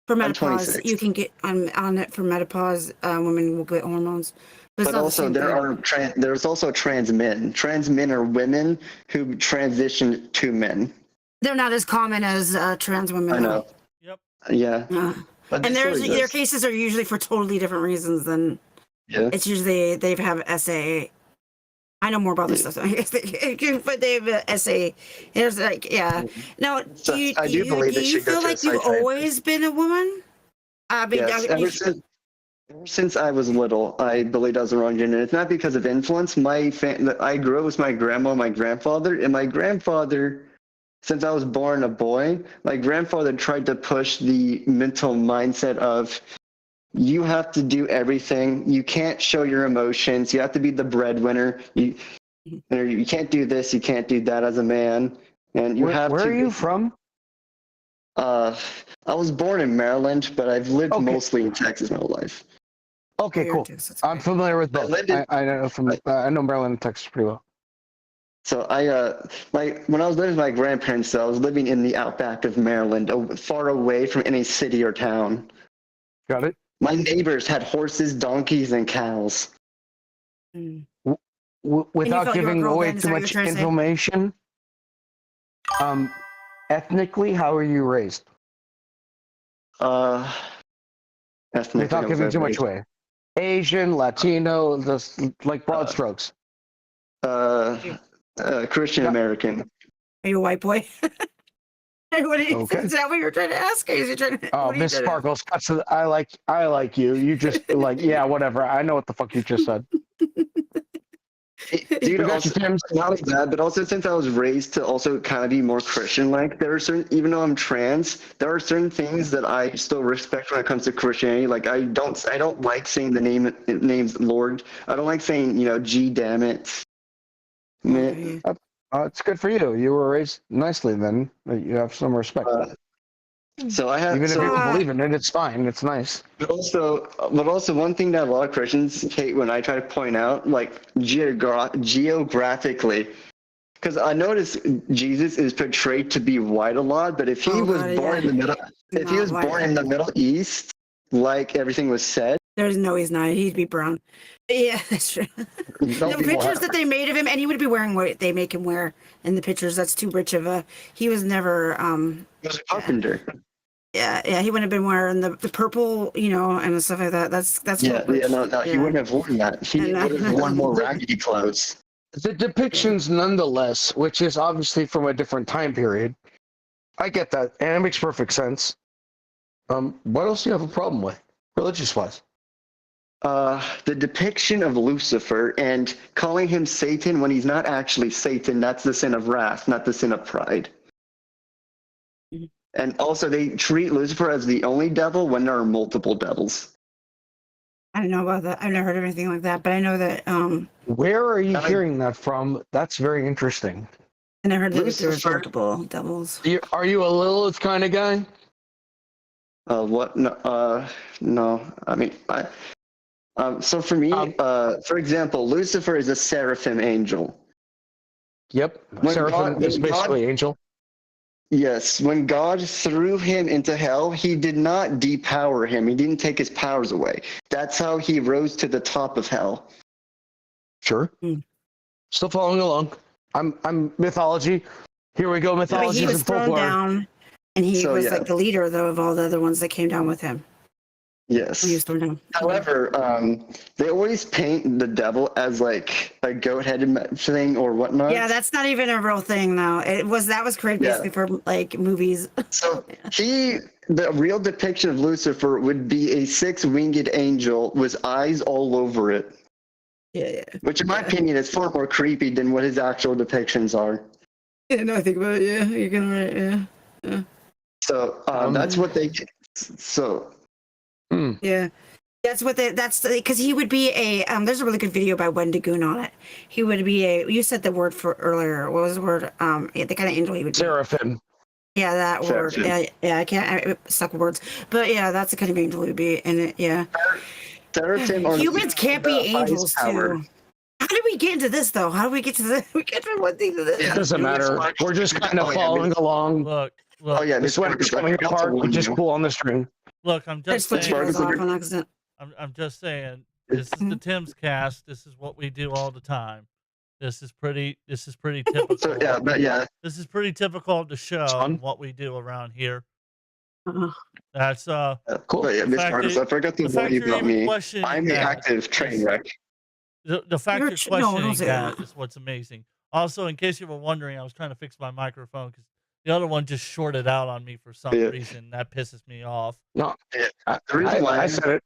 For menopause, 26. you can get on it for menopause. Women will get hormones. But also there's also trans men. Trans men are women who transition to men. They're not as common as trans women. I know. Yep. Yeah. But And their cases are usually for totally different reasons than. Yeah. It's usually they have SAA. I know more about this stuff, but they have SAA. There's like Now, do you feel like you've always been a woman? Yes, ever since I was little, I believed I was the wrong gender. It's not because of influence. I grew up with my grandma and my grandfather, and my grandfather, since I was born a boy, my grandfather tried to push the mental mindset of you have to do everything. You can't show your emotions. You have to be the breadwinner. You can't do this. You can't do that as a man. And where are you from? I was born in Maryland, but I've lived mostly in Texas my whole life. Okay, cool. I'm familiar with both. I know Maryland and Texas pretty well. So when I was living with my grandparents, I was living in the outback of Maryland, far away from any city or town. Got it. My neighbors had horses, donkeys, and cows. Without giving away too much information, ethnically, how are you raised? Ethnically, without giving too much away. Asian, Latino, like broad strokes. Christian American. Are you a white boy? Is that what you're trying to ask? Miss Sparkles, I like you. You just like, yeah, whatever. I know what the fuck you just said. Dude, We got also, you, Tim. not only that, but also since I was raised to also kind of be more Christian-like, there are certain, even though I'm trans, there are certain things that I still respect when it comes to Christianity. Like I don't like saying the names Lord. I don't like saying, G damn it. Okay. It's good for you. You were raised nicely then. You have some respect. So I have, Even if so, you don't believe in it, it's fine. It's nice. but also one thing that a lot of Christians hate when I try to point out, like geographically, because I noticed Jesus is portrayed to be white a lot, but if he was born in the middle, if he was born in the Middle East, like everything was said, There's no, he's not. He'd be brown. Yeah, that's true. The pictures that they made of him, and he would be wearing what they make him wear in the pictures. That's too rich of a. He was never. He was a carpenter. Yeah, he wouldn't have been wearing the purple, and stuff like that. That's No, he wouldn't have worn that. He would have worn more raggedy clothes. The depictions, nonetheless, which is obviously from a different time period. I get that, and it makes perfect sense. What else do you have a problem with, religious-wise? The depiction of Lucifer and calling him Satan when he's not actually Satan, that's the sin of wrath, not the sin of pride. And also, they treat Lucifer as the only devil when there are multiple devils. I don't know about that. I've never heard of anything like that, but I know that. Where are you hearing that from? That's very interesting. I never heard that there was multiple devils. Are you a Lilith kind of guy? What? No. No. I mean, so for me, for example, Lucifer is a seraphim angel. Yep. Seraphim is basically angel. Yes, when God threw him into hell, he did not depower him. He didn't take his powers away. That's how he rose to the top of hell. Sure. Still following along. I'm mythology. Here we go, mythology. He was thrown down, and he was like the leader, though, of all the other ones that came down with him. Yes. He was thrown down. However, they always paint the devil as like a goat-headed thing or whatnot. Yeah, that's not even a real thing, though. That was created basically for like movies. So the real depiction of Lucifer would be a six-winged angel with eyes all over it. Yeah. Which, in my opinion, is far more creepy than what his actual depictions are. Yeah, no, I think about it. Yeah, you're gonna right. Yeah. So that's what they. So. Yeah, that's because he would be a. There's a really good video by Wendigoon on it. He would be you said the word for earlier. What was the word? The kind of angel he would be. Seraphim. Yeah, that word. Yeah. I suck with words, but yeah, that's the kind of angel he would be. And humans can't be angels too. How did we get into this though? How do we get to this? We get from one thing to this. It doesn't matter. We're just kind of following along. Look. The sweater's coming apart. We just pull on the string. Look, I'm just saying. I'm just saying. This is the Timbscast. This is what we do all the time. This is pretty typical. This is pretty typical of the show and what we do around here. That's cool. But Miss Marcus, I forgot to warn you about me. I'm the active train wreck. The fact you're questioning that is what's amazing. Also, in case you were wondering, I was trying to fix my microphone because the other one just shorted out on me for some reason. That pisses me off. No, the reason why I said it.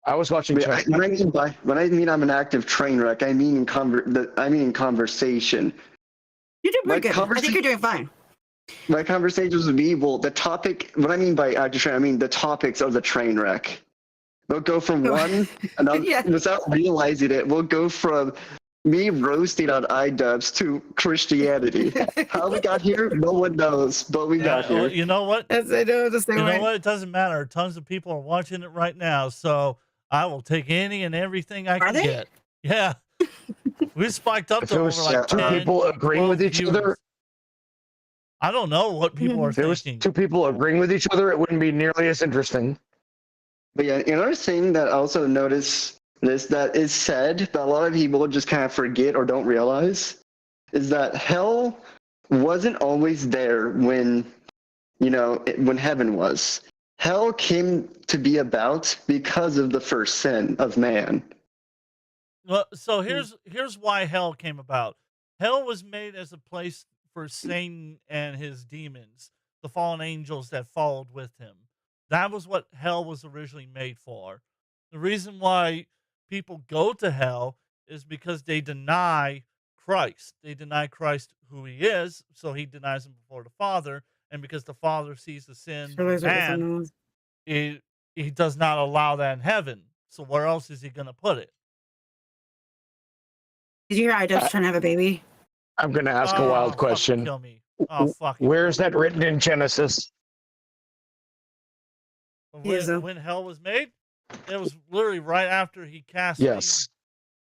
I was watching. When I mean I'm an active train wreck, I mean in conversation. You're doing pretty good. I think you're doing fine. My conversations would be the topic. What I mean by active train, I mean the topics of the train wreck. We'll go from one, and without realizing it, we'll go from me roasting on Idubbz to Christianity. How we got here, no one knows, but we got here. You know what? I know the same way. You know what? It doesn't matter. Tons of people are watching it right now, so I will take any and everything I can get. Yeah. We spiked up to over like 10, two people agreeing with each other. I don't know what people are thinking. If there was two people agreeing with each other, it wouldn't be nearly as interesting. But yeah, another thing that I also noticed that is said, but a lot of people just kind of forget or don't realize, is that hell wasn't always there when heaven was. Hell came to be about because of the first sin of man. Well, so here's why hell came about. Hell was made as a place for Satan and his demons, the fallen angels that followed with him. That was what hell was originally made for. The reason why people go to hell is because they deny Christ. They deny Christ who he is, so he denies him before the Father. And because the Father sees the sin in man, he does not allow that in heaven. So where else is he going to put it? Did you hear Idubbz trying to have a baby? I'm going to ask a wild question. Kill me. Oh, fuck. Where is that written in Genesis? When hell was made? It was literally right after he cast. Yes.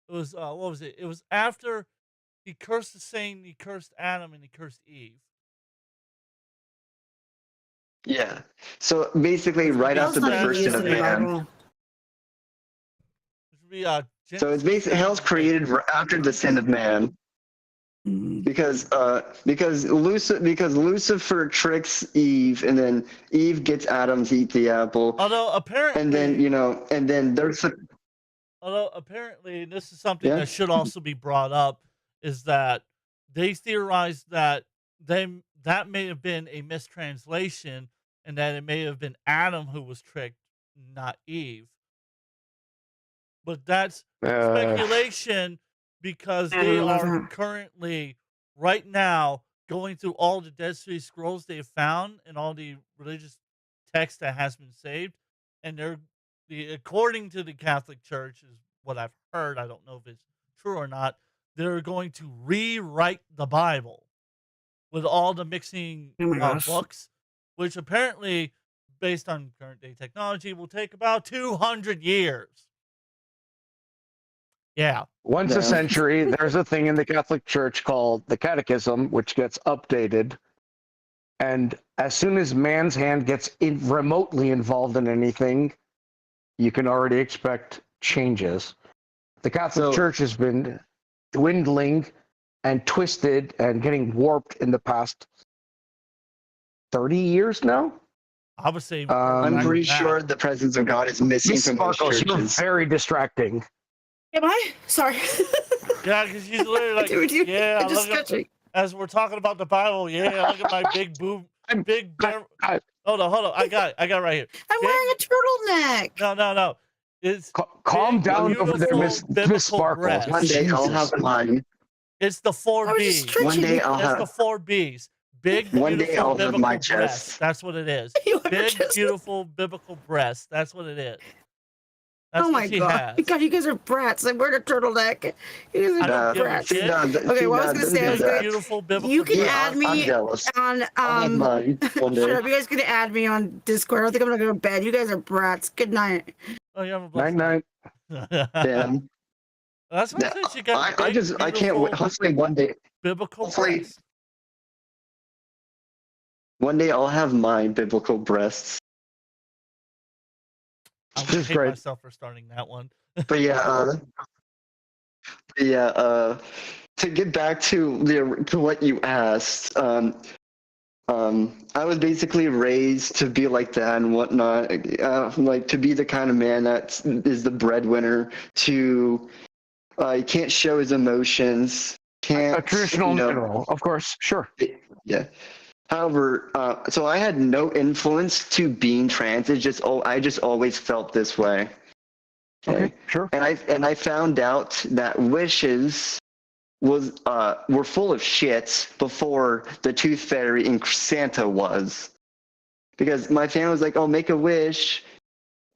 It was, what was it? It was after he cursed the saint, he cursed Adam, and he cursed Eve. Yeah. So basically, right after the first sin of man. So it's basically hell's created after the sin of man. Because Lucifer tricks Eve, and then Eve gets Adam to eat the apple. Although apparently, and then there's. Although apparently, and this is something that should also be brought up, is that they theorized that that may have been a mistranslation, and that it may have been Adam who was tricked, not Eve. But that's speculation, because they are currently, right now, going through all the Dead Sea Scrolls they have found and all the religious text that has been saved, and according to the Catholic Church, is what I've heard. I don't know if it's true or not. They're going to rewrite the Bible with all the mixing books, which apparently, based on current day technology, will take about 200 years. Yeah. Once a century, there's a thing in the Catholic Church called the Catechism, which gets updated. And as soon as man's hand gets remotely involved in anything, you can already expect changes. The Catholic Church has been dwindling and twisted and getting warped in the past 30 years now. I would say I'm pretty sure the presence of God is missing from most churches. You're very distracting. Am I? Sorry. Yeah, because she's literally like, Dude, yeah, as we're talking about the Bible, yeah, look at my big boob, hold on, I got it right here. I'm wearing a turtleneck. No. It's calm down over there, Miss Sparkles. One day I'll have mine. It's the 4 B's. One day I'll have the 4 B's. Big, one day I'll have my breasts. chest. That's what it is. Big, beautiful biblical breasts. That's what it is. That's oh my god! God, you guys are brats. I'm wearing a turtleneck. You guys are brats. Okay, what I was gonna say, you can add me on. Sure, you guys can add me on Discord. I think I'm gonna go to bed. You guys are brats. Good night. Oh, you have a blessed night. Damn. That's what I said. She got I can't wait. Hopefully one day. Biblical breasts. One day I'll have my biblical breasts. I'm gonna hate myself for starting that one. But to get back to what you asked, I was basically raised to be like that and whatnot, like to be the kind of man that is the breadwinner. To can't show his emotions. Can't a traditional mineral, of course, sure. Yeah. However, so I had no influence to being trans. I just always felt this way. Okay, sure. And I found out that wishes were full of shit before the Tooth Fairy and Santa was, because my family was like, "Oh, make a wish,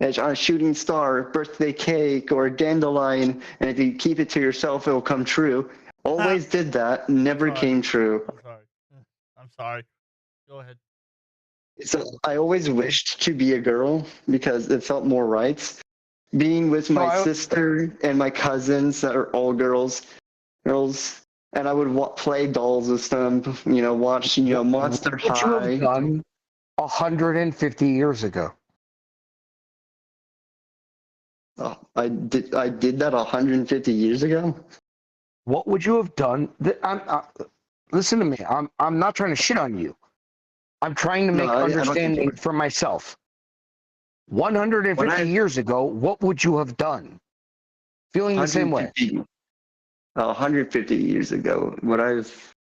on a shooting star, birthday cake, or a dandelion, and if you keep it to yourself, it will come true." Always did that. Never came true. I'm sorry. Go ahead. So I always wished to be a girl because it felt more right. Being with my sister and my cousins that are all girls, and I would play dolls with them. Watch Monster High. What you have done 150 years ago. Oh, I did that 150 years ago. What would you have done? Listen to me. I'm not trying to shit on you. I'm trying to make understanding for myself. 150 years ago, what would you have done? Feeling the same way. 150 years ago, what I've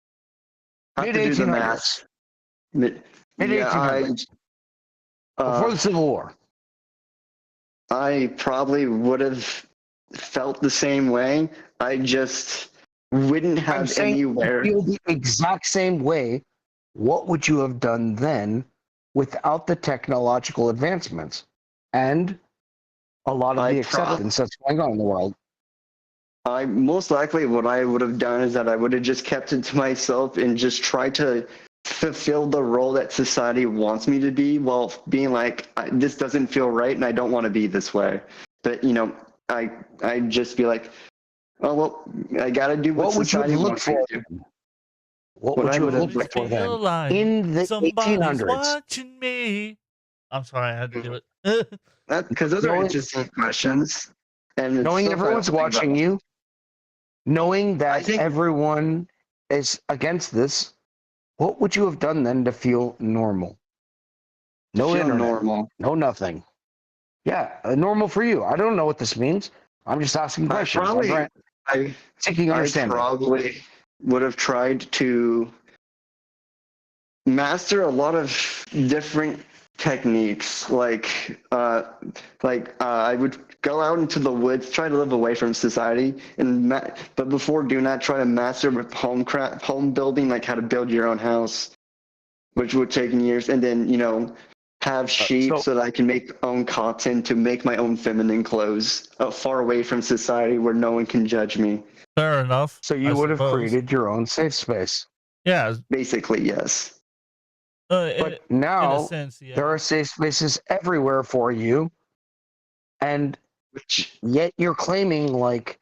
mid 1800s. Mid 1800s. Before the Civil War. I probably would have felt the same way. I just wouldn't I'm have saying anywhere. you feel the exact same way. What would you have done then without the technological advancements and a lot of the acceptance that's going on in the world? I most likely what I would have done is that I would have just kept it to myself and just tried to fulfill the role that society wants me to be, while being like, this doesn't feel right and I don't want to be this way. But I'd just be like, oh well, I gotta do what society wants me to do. What would you have looked like for then? In the Somebody's 1800s. watching me. I'm sorry, I had to do it. Because those are interesting questions. And knowing everyone's watching you, knowing that everyone is against this, what would you have done then to feel normal? No internet, normal. No nothing. Yeah, normal for you. I don't know what this means. I'm just asking questions. I seeking understanding. Probably would have tried to master a lot of different techniques. Like I would go out into the woods, try to live away from society, but before doing that, try to master home building, like how to build your own house, which would take years, and then have sheep so that I can make own cotton to make my own feminine clothes, far away from society where no one can judge me. Fair enough. So you would have created your own safe space. Yeah. Basically, yes. But now there are safe spaces everywhere for you, and yet you're claiming like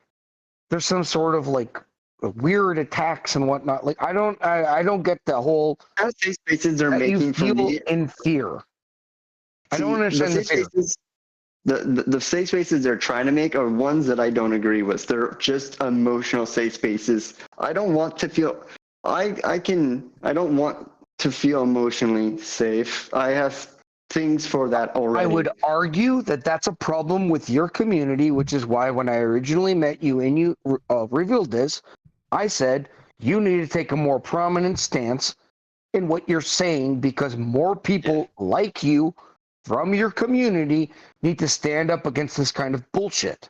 there's some sort of like weird attacks and whatnot. Like I don't get the whole safe spaces are making for me in fear. I don't understand the fear. The safe spaces they're trying to make are ones that I don't agree with. They're just emotional safe spaces. I don't want to feel. I don't want to feel emotionally safe. I have things for that already. I would argue that that's a problem with your community, which is why when I originally met you and you revealed this, I said you need to take a more prominent stance in what you're saying, because more people like you from your community need to stand up against this kind of bullshit.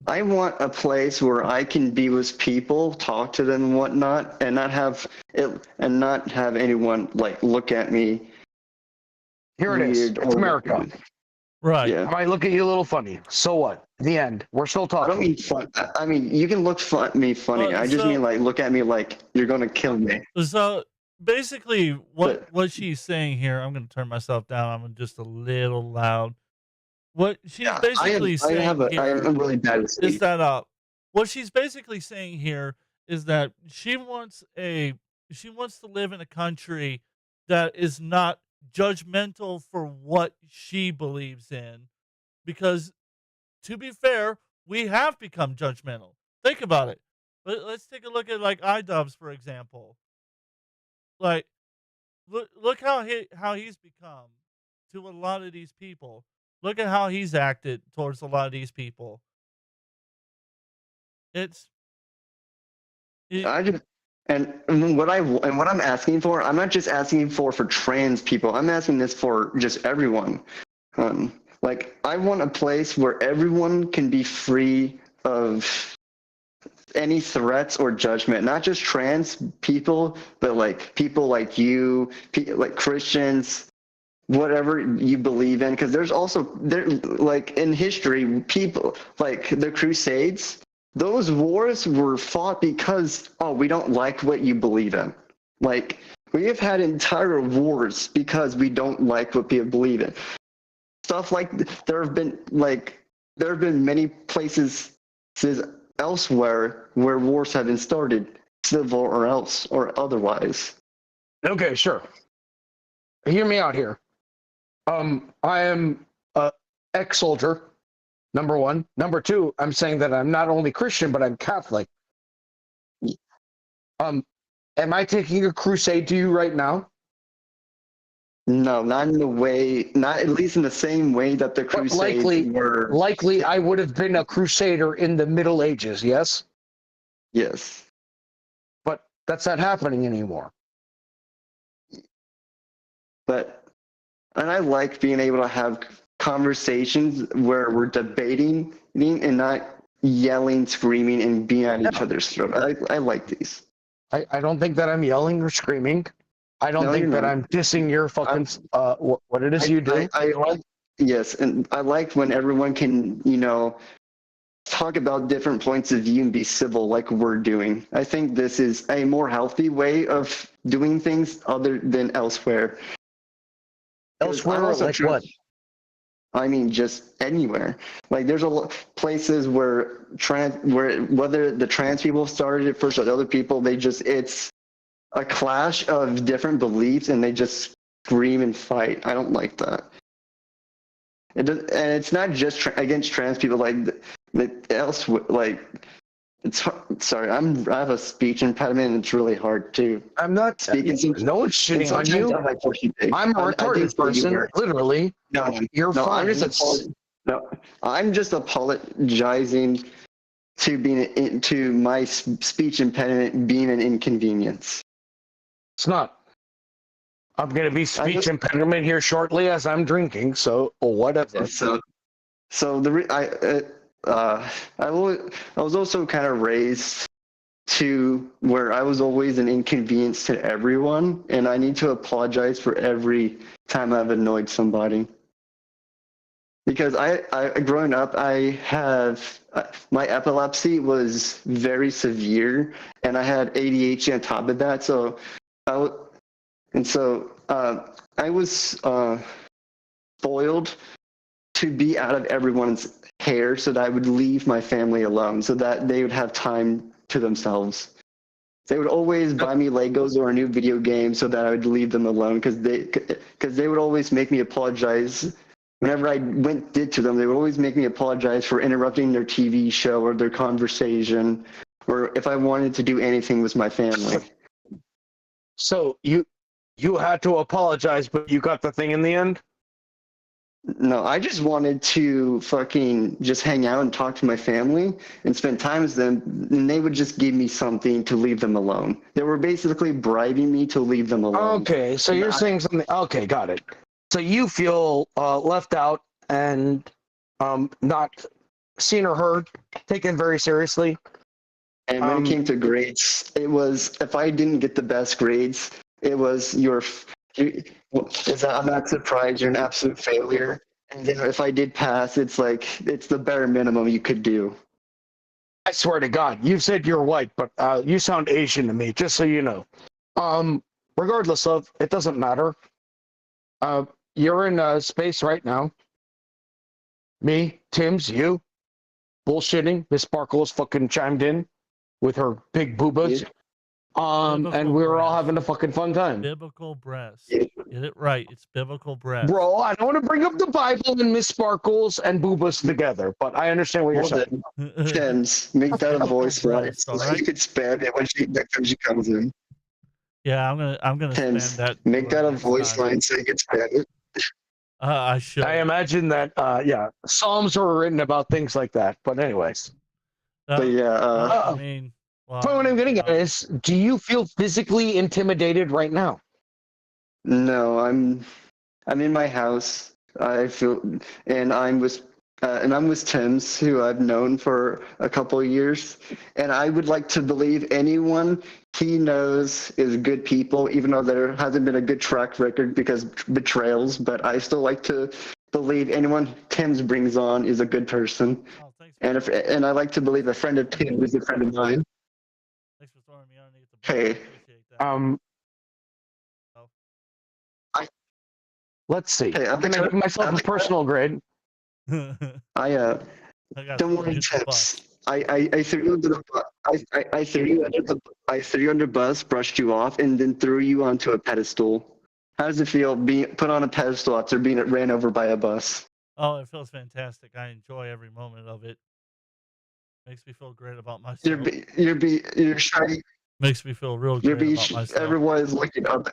I want a place where I can be with people, talk to them and whatnot, and not have anyone like look at me. Here it is. It's America. Right. Yeah. I might look at you a little funny. So what? The end. We're still talking. I don't mean fun. I mean, you can look at me funny. I just mean like look at me like you're gonna kill me. So basically, what she's saying here, I'm gonna turn myself down. I'm just a little loud. What she's basically saying is that what she's basically saying here is that she wants to live in a country that is not judgmental for what she believes in, because to be fair, we have become judgmental. Think about it. Let's take a look at like Idubbz, for example. Like look how he's become to a lot of these people. Look at how he's acted towards a lot of these people. What I'm asking for, I'm not just asking for trans people. I'm asking this for just everyone. Like I want a place where everyone can be free of any threats or judgment. Not just trans people, but like people like you, like Christians, whatever you believe in. Because there's also like in history, people like the Crusades. Those wars were fought because, we don't like what you believe in. Like, we have had entire wars because we don't like what people believe in. Stuff like, there have been many places elsewhere where wars have been started, civil or otherwise. Okay, sure. Hear me out here. I am an ex-soldier. Number one. Number two, I'm saying that I'm not only Christian, but I'm Catholic. Am I taking a crusade to you right now? No, not in the way, not at least in the same way that the Crusades were. Likely, I would have been a crusader in the Middle Ages, yes? Yes. But that's not happening anymore. And I like being able to have conversations where we're debating and not yelling, screaming, and being at each other's throat. I like these. I don't think that I'm yelling or screaming. I don't think that I'm dissing your fucking what it is you do. I like and I like when everyone can, talk about different points of view and be civil like we're doing. I think this is a more healthy way of doing things other than elsewhere. Elsewhere, like what? I mean, just anywhere. Like, there's places where whether the trans people started it first or the other people, it's a clash of different beliefs, and they just scream and fight. I don't like that. And it's not just against trans people. Sorry, I have a speech impediment, and it's really hard to. I'm not speaking. No one's shitting on you. I'm a retarded person, literally. No, you're fine. I'm just apologizing to my speech impediment being an inconvenience. It's not. I'm going to be speech impediment here shortly as I'm drinking, so whatever. I was also kind of raised to where I was always an inconvenience to everyone, and I need to apologize for every time I've annoyed somebody. Because growing up, my epilepsy was very severe, and I had ADHD on top of that. So I was spoiled to be out of everyone's hair so that I would leave my family alone so that they would have time to themselves. They would always buy me Legos or a new video game so that I would leave them alone because they would always make me apologize. Whenever I did to them, they would always make me apologize for interrupting their TV show or their conversation, or if I wanted to do anything with my family. So you had to apologize, but you got the thing in the end? No, I just wanted to fucking just hang out and talk to my family and spend time with them, and they would just give me something to leave them alone. They were basically bribing me to leave them alone. Okay, so you're saying something. Okay, got it. So you feel left out and not seen or heard, taken very seriously. And when it came to grades, it was, if I didn't get the best grades, it was I'm not surprised, you're an absolute failure. And then if I did pass, it's the bare minimum you could do. I swear to God, you said you're white, but you sound Asian to me, just so you know. Regardless of, it doesn't matter. You're in space right now. Me, Timbs, you, bullshitting. Miss Sparkles fucking chimed in with her big boobas. Yeah. And we were all having a fucking fun time. Biblical breasts. Get it right. It's biblical breasts. Bro, I don't want to bring up the Bible and Miss Sparkles and boobas together, but I understand what you're saying. Timbs, make that a voice line so you could spam it when next time she comes in. Yeah, I'm gonna Timbs, spam that. Make that a voice line so you can spam it. I should. I imagine that. Psalms were written about things like that. But anyways. But yeah. I mean. Well, what I'm getting at is, do you feel physically intimidated right now? No, I'm in my house. I feel, and I'm with Timbs, who I've known for a couple of years, and I would like to believe anyone he knows is good people, even though there hasn't been a good track record because betrayals. But I still like to believe anyone Timbs brings on is a good person, and I like to believe a friend of Timbs is a friend of mine. Thanks for throwing me underneath the bus. Hey, let's see. Hey, I'm gonna give myself a personal grade. Don't worry, Timbs. I threw you under the bus. I threw you under the bus, brushed you off, and then threw you onto a pedestal. How does it feel being put on a pedestal after being ran over by a bus? Oh, it feels fantastic. I enjoy every moment of it. Makes me feel great about myself. You're shiny. Makes me feel real great about myself. Everyone is looking up.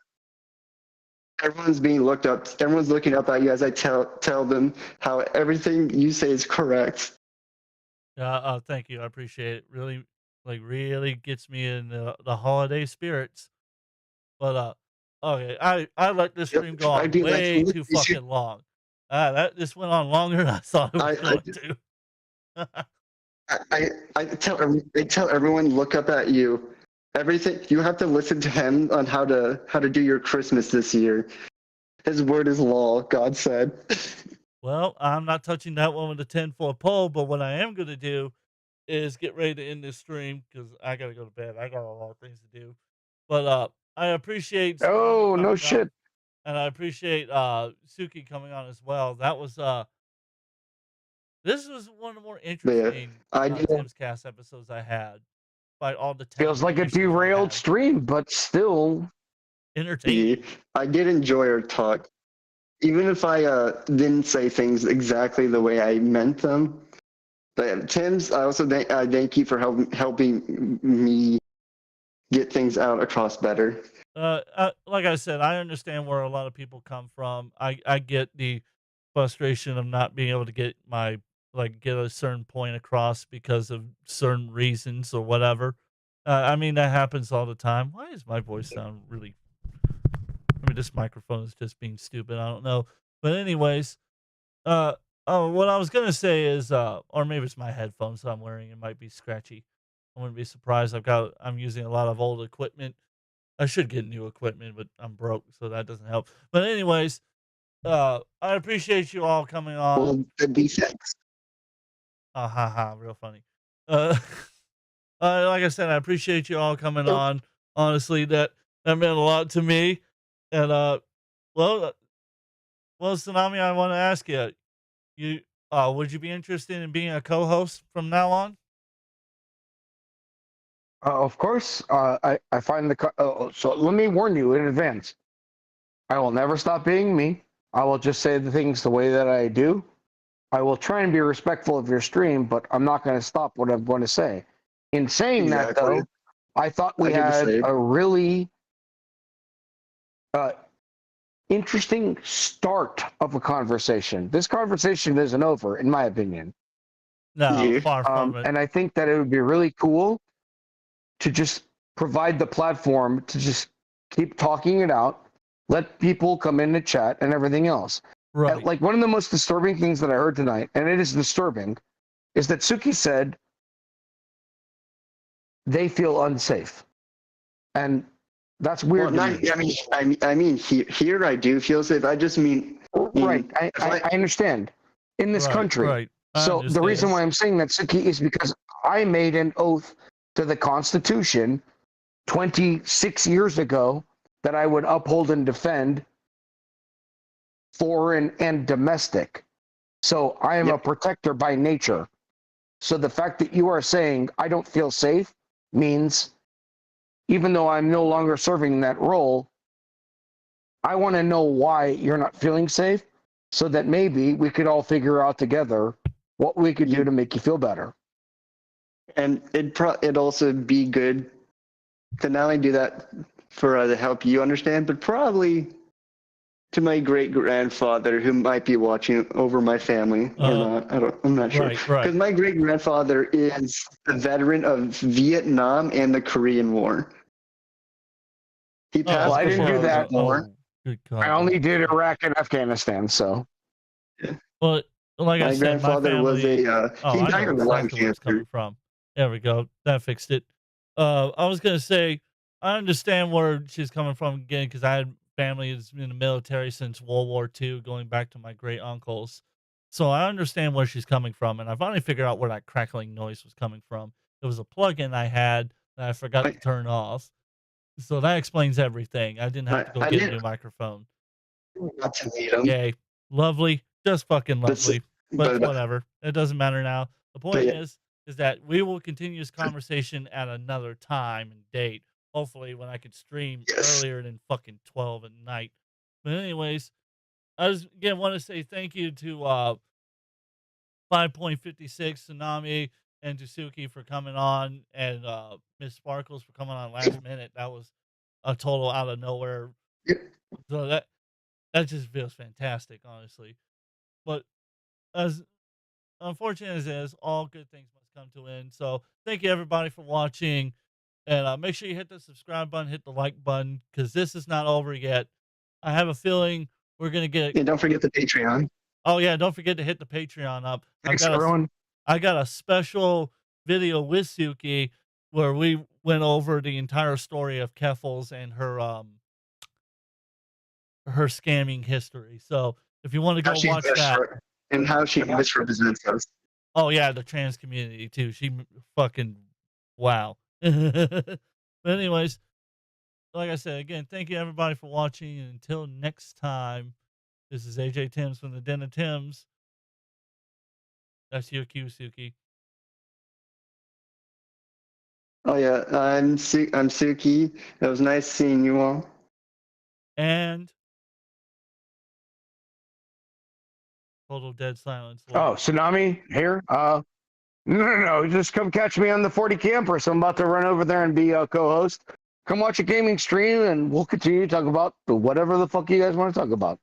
Everyone's being looked up. Everyone's looking up at you as I tell them how everything you say is correct. Yeah. Thank you. I appreciate it. Really, really gets me in the holiday spirits. But okay, I let this stream go on way too fucking long. This went on longer than I thought it was going to. I tell everyone look up at you. Everything you have to listen to him on how to do your Christmas this year. His word is law, God said. Well, I'm not touching that one with a 10-foot pole, but what I am going to do is get ready to end this stream because I got to go to bed. I got a lot of things to do. But I appreciate Tsunami Oh, no coming shit. on, and I appreciate Suki coming on as well. That was this was one of the more Yeah, interesting I did. Timbscast episodes I had. Despite all the Feels like a technical issues I derailed had. stream, but still. Entertaining. I did enjoy our talk, even if I didn't say things exactly the way I meant them. But Tim's, I also thank you for helping me get things out across better. Like I said, I understand where a lot of people come from. I get the frustration of not being able to get get a certain point across because of certain reasons or whatever. I mean that happens all the time. Why does my voice sound really? I mean, this microphone is just being stupid. I don't know. But anyways, what I was gonna say is, or maybe it's my headphones that I'm wearing. It might be scratchy. I wouldn't be surprised. I'm using a lot of old equipment. I should get new equipment, but I'm broke, so that doesn't help. But anyways, I appreciate you all coming on. Well, good defense. Ha ha, real funny. Uh, like I said, I appreciate you all coming on. Honestly, that meant a lot to me. And well, Tsunami, I want to ask you, would you be interested in being a co-host from now on? Of course, I find so let me warn you in advance. I will never stop being me. I will just say the things the way that I do. I will try and be respectful of your stream, but I'm not going to stop what I'm going to say. In saying that, though, I thought we had a really interesting start of a conversation. This conversation isn't over, in my opinion. No, far from it. And I think that it would be really cool to just provide the platform to just keep talking it out, let people come in to chat and everything else. Right. Like one of the most disturbing things that I heard tonight, and it is disturbing, is that Suki said they feel unsafe. And that's weird. Well, I mean, here I do feel safe. I just mean, right. I understand. In this country. Right. So the reason why I'm saying that, Suki, is because I made an oath to the Constitution 26 years ago that I would uphold and defend foreign and domestic. So I am a protector by nature. So the fact that you are saying I don't feel safe means, even though I'm no longer serving that role, I want to know why you're not feeling safe so that maybe we could all figure out together what we could do to make you feel better. And it'd also be good to not only do that for to help you understand, but probably to my great grandfather who might be watching over my family or not. I'm not sure. Because my great grandfather is a veteran of Vietnam and the Korean War. He passed. Well, I didn't do that. Good God. I only did Iraq and Afghanistan. So. Well, like I said, my family was a. I he died know of lung exactly where it's cancer. coming from. There we go. That fixed it. I was gonna say I understand where she's coming from again because I had family that's been in the military since World War II, going back to my great uncles. So I understand where she's coming from, and I finally figured out where that crackling noise was coming from. It was a plug-in I had that I forgot to turn off. So that explains everything. I didn't have to go get a new microphone. Not to need them. Yay. Lovely. Just fucking lovely. But whatever. It doesn't matter now. The point is that we will continue this conversation at another time and date. Hopefully when I could stream earlier than fucking 12 at night. But anyways, I just again want to say thank you to 5.56 Tsunami and to Suki for coming on, and Miss Sparkles for coming on last minute. That was a total out of nowhere. So that just feels fantastic, honestly. But as unfortunate as it is, all good things must come to an end. So thank you everybody for watching. And make sure you hit the subscribe button, hit the like button, because this is not over yet. I have a feeling we're going to get... And don't forget the Patreon. Oh, yeah, don't forget to hit the Patreon up. Thanks, everyone. I got a special video with Suki where we went over the entire story of Keffels and her scamming history. So if you want to go watch that, and how she misrepresents us. oh yeah, the trans community too. She fucking wow. But anyways, like I said again, thank you everybody for watching. And until next time, this is AJ Timbs from the Den of Timbs. That's your cue, Suki. Oh yeah, I'm Suki. It was nice seeing you all. And total dead silence. Oh, Tsunami here. No. Just come catch me on the 40 campus. I'm about to run over there and be a co-host. Come watch a gaming stream, and we'll continue to talk about whatever the fuck you guys want to talk about.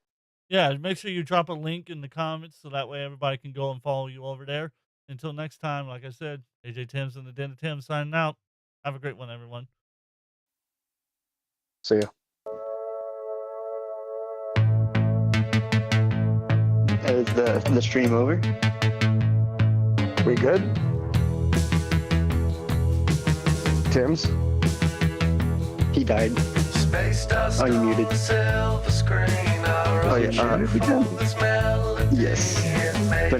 Yeah, make sure you drop a link in the comments so that way everybody can go and follow you over there. Until next time, like I said, AJ Timbs and the Den of Timbs signing out. Have a great one, everyone. See ya. Is the stream over? We good? Timbs? He died. Oh, you muted. Oh yeah, we can. Yes. But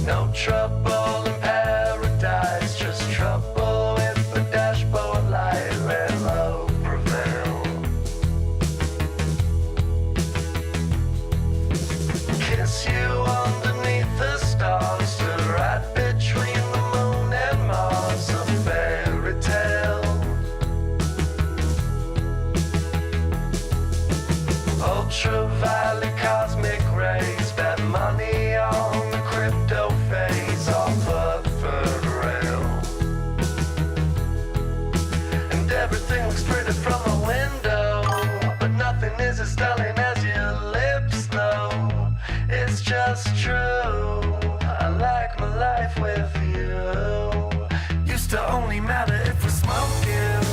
no trouble in paradise, just trouble with the dashboard light. Let love prevail. Kiss you underneath the stars, stood right between the moon and Mars. A fairy tale. Ultraviolet cosmic rays, bet money on the crypto phase off a third rail. And everything looks pretty from a window, but nothing is as stunning as your lips, though. It's just true. I like my life with you. Used to only matter if we're smoking.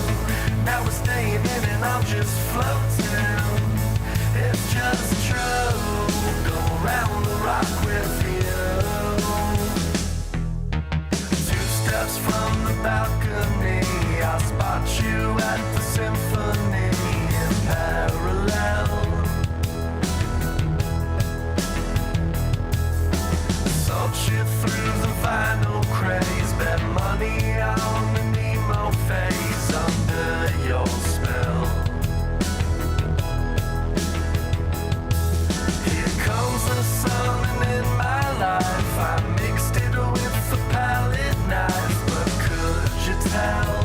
Now we're staying in and I'm just floating. It's just true. Go around the rock with you. 2 steps from the balcony, I'll spot you at the symphony in parallel. Salt you through the vinyl craze, bet money on the Nemo phase under your spell. Comes the sun and in my life I mixed it with a palette knife, but could you tell?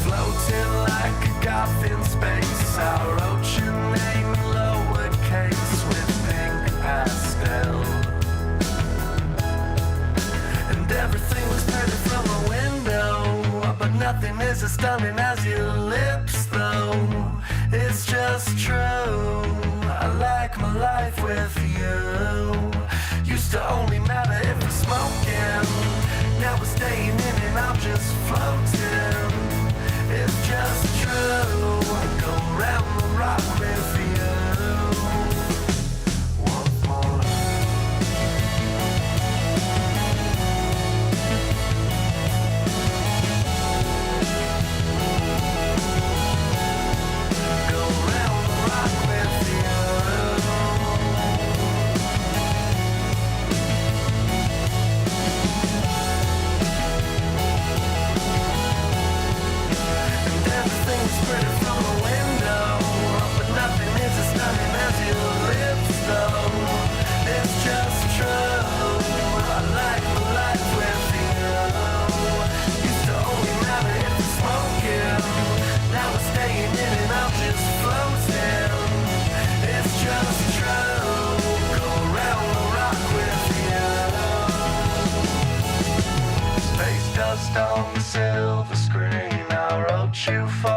Floating like a goth in space, I wrote your name in lowercase with pink pastel. And everything was pretty from a window, but nothing is as stunning as your lips, though. It's just true. I like my life with you. Used to only matter if we're smoking. Now we're staying in and I'm just floating. It's just true. I go round the rock with you. On the silver screen, I wrote you for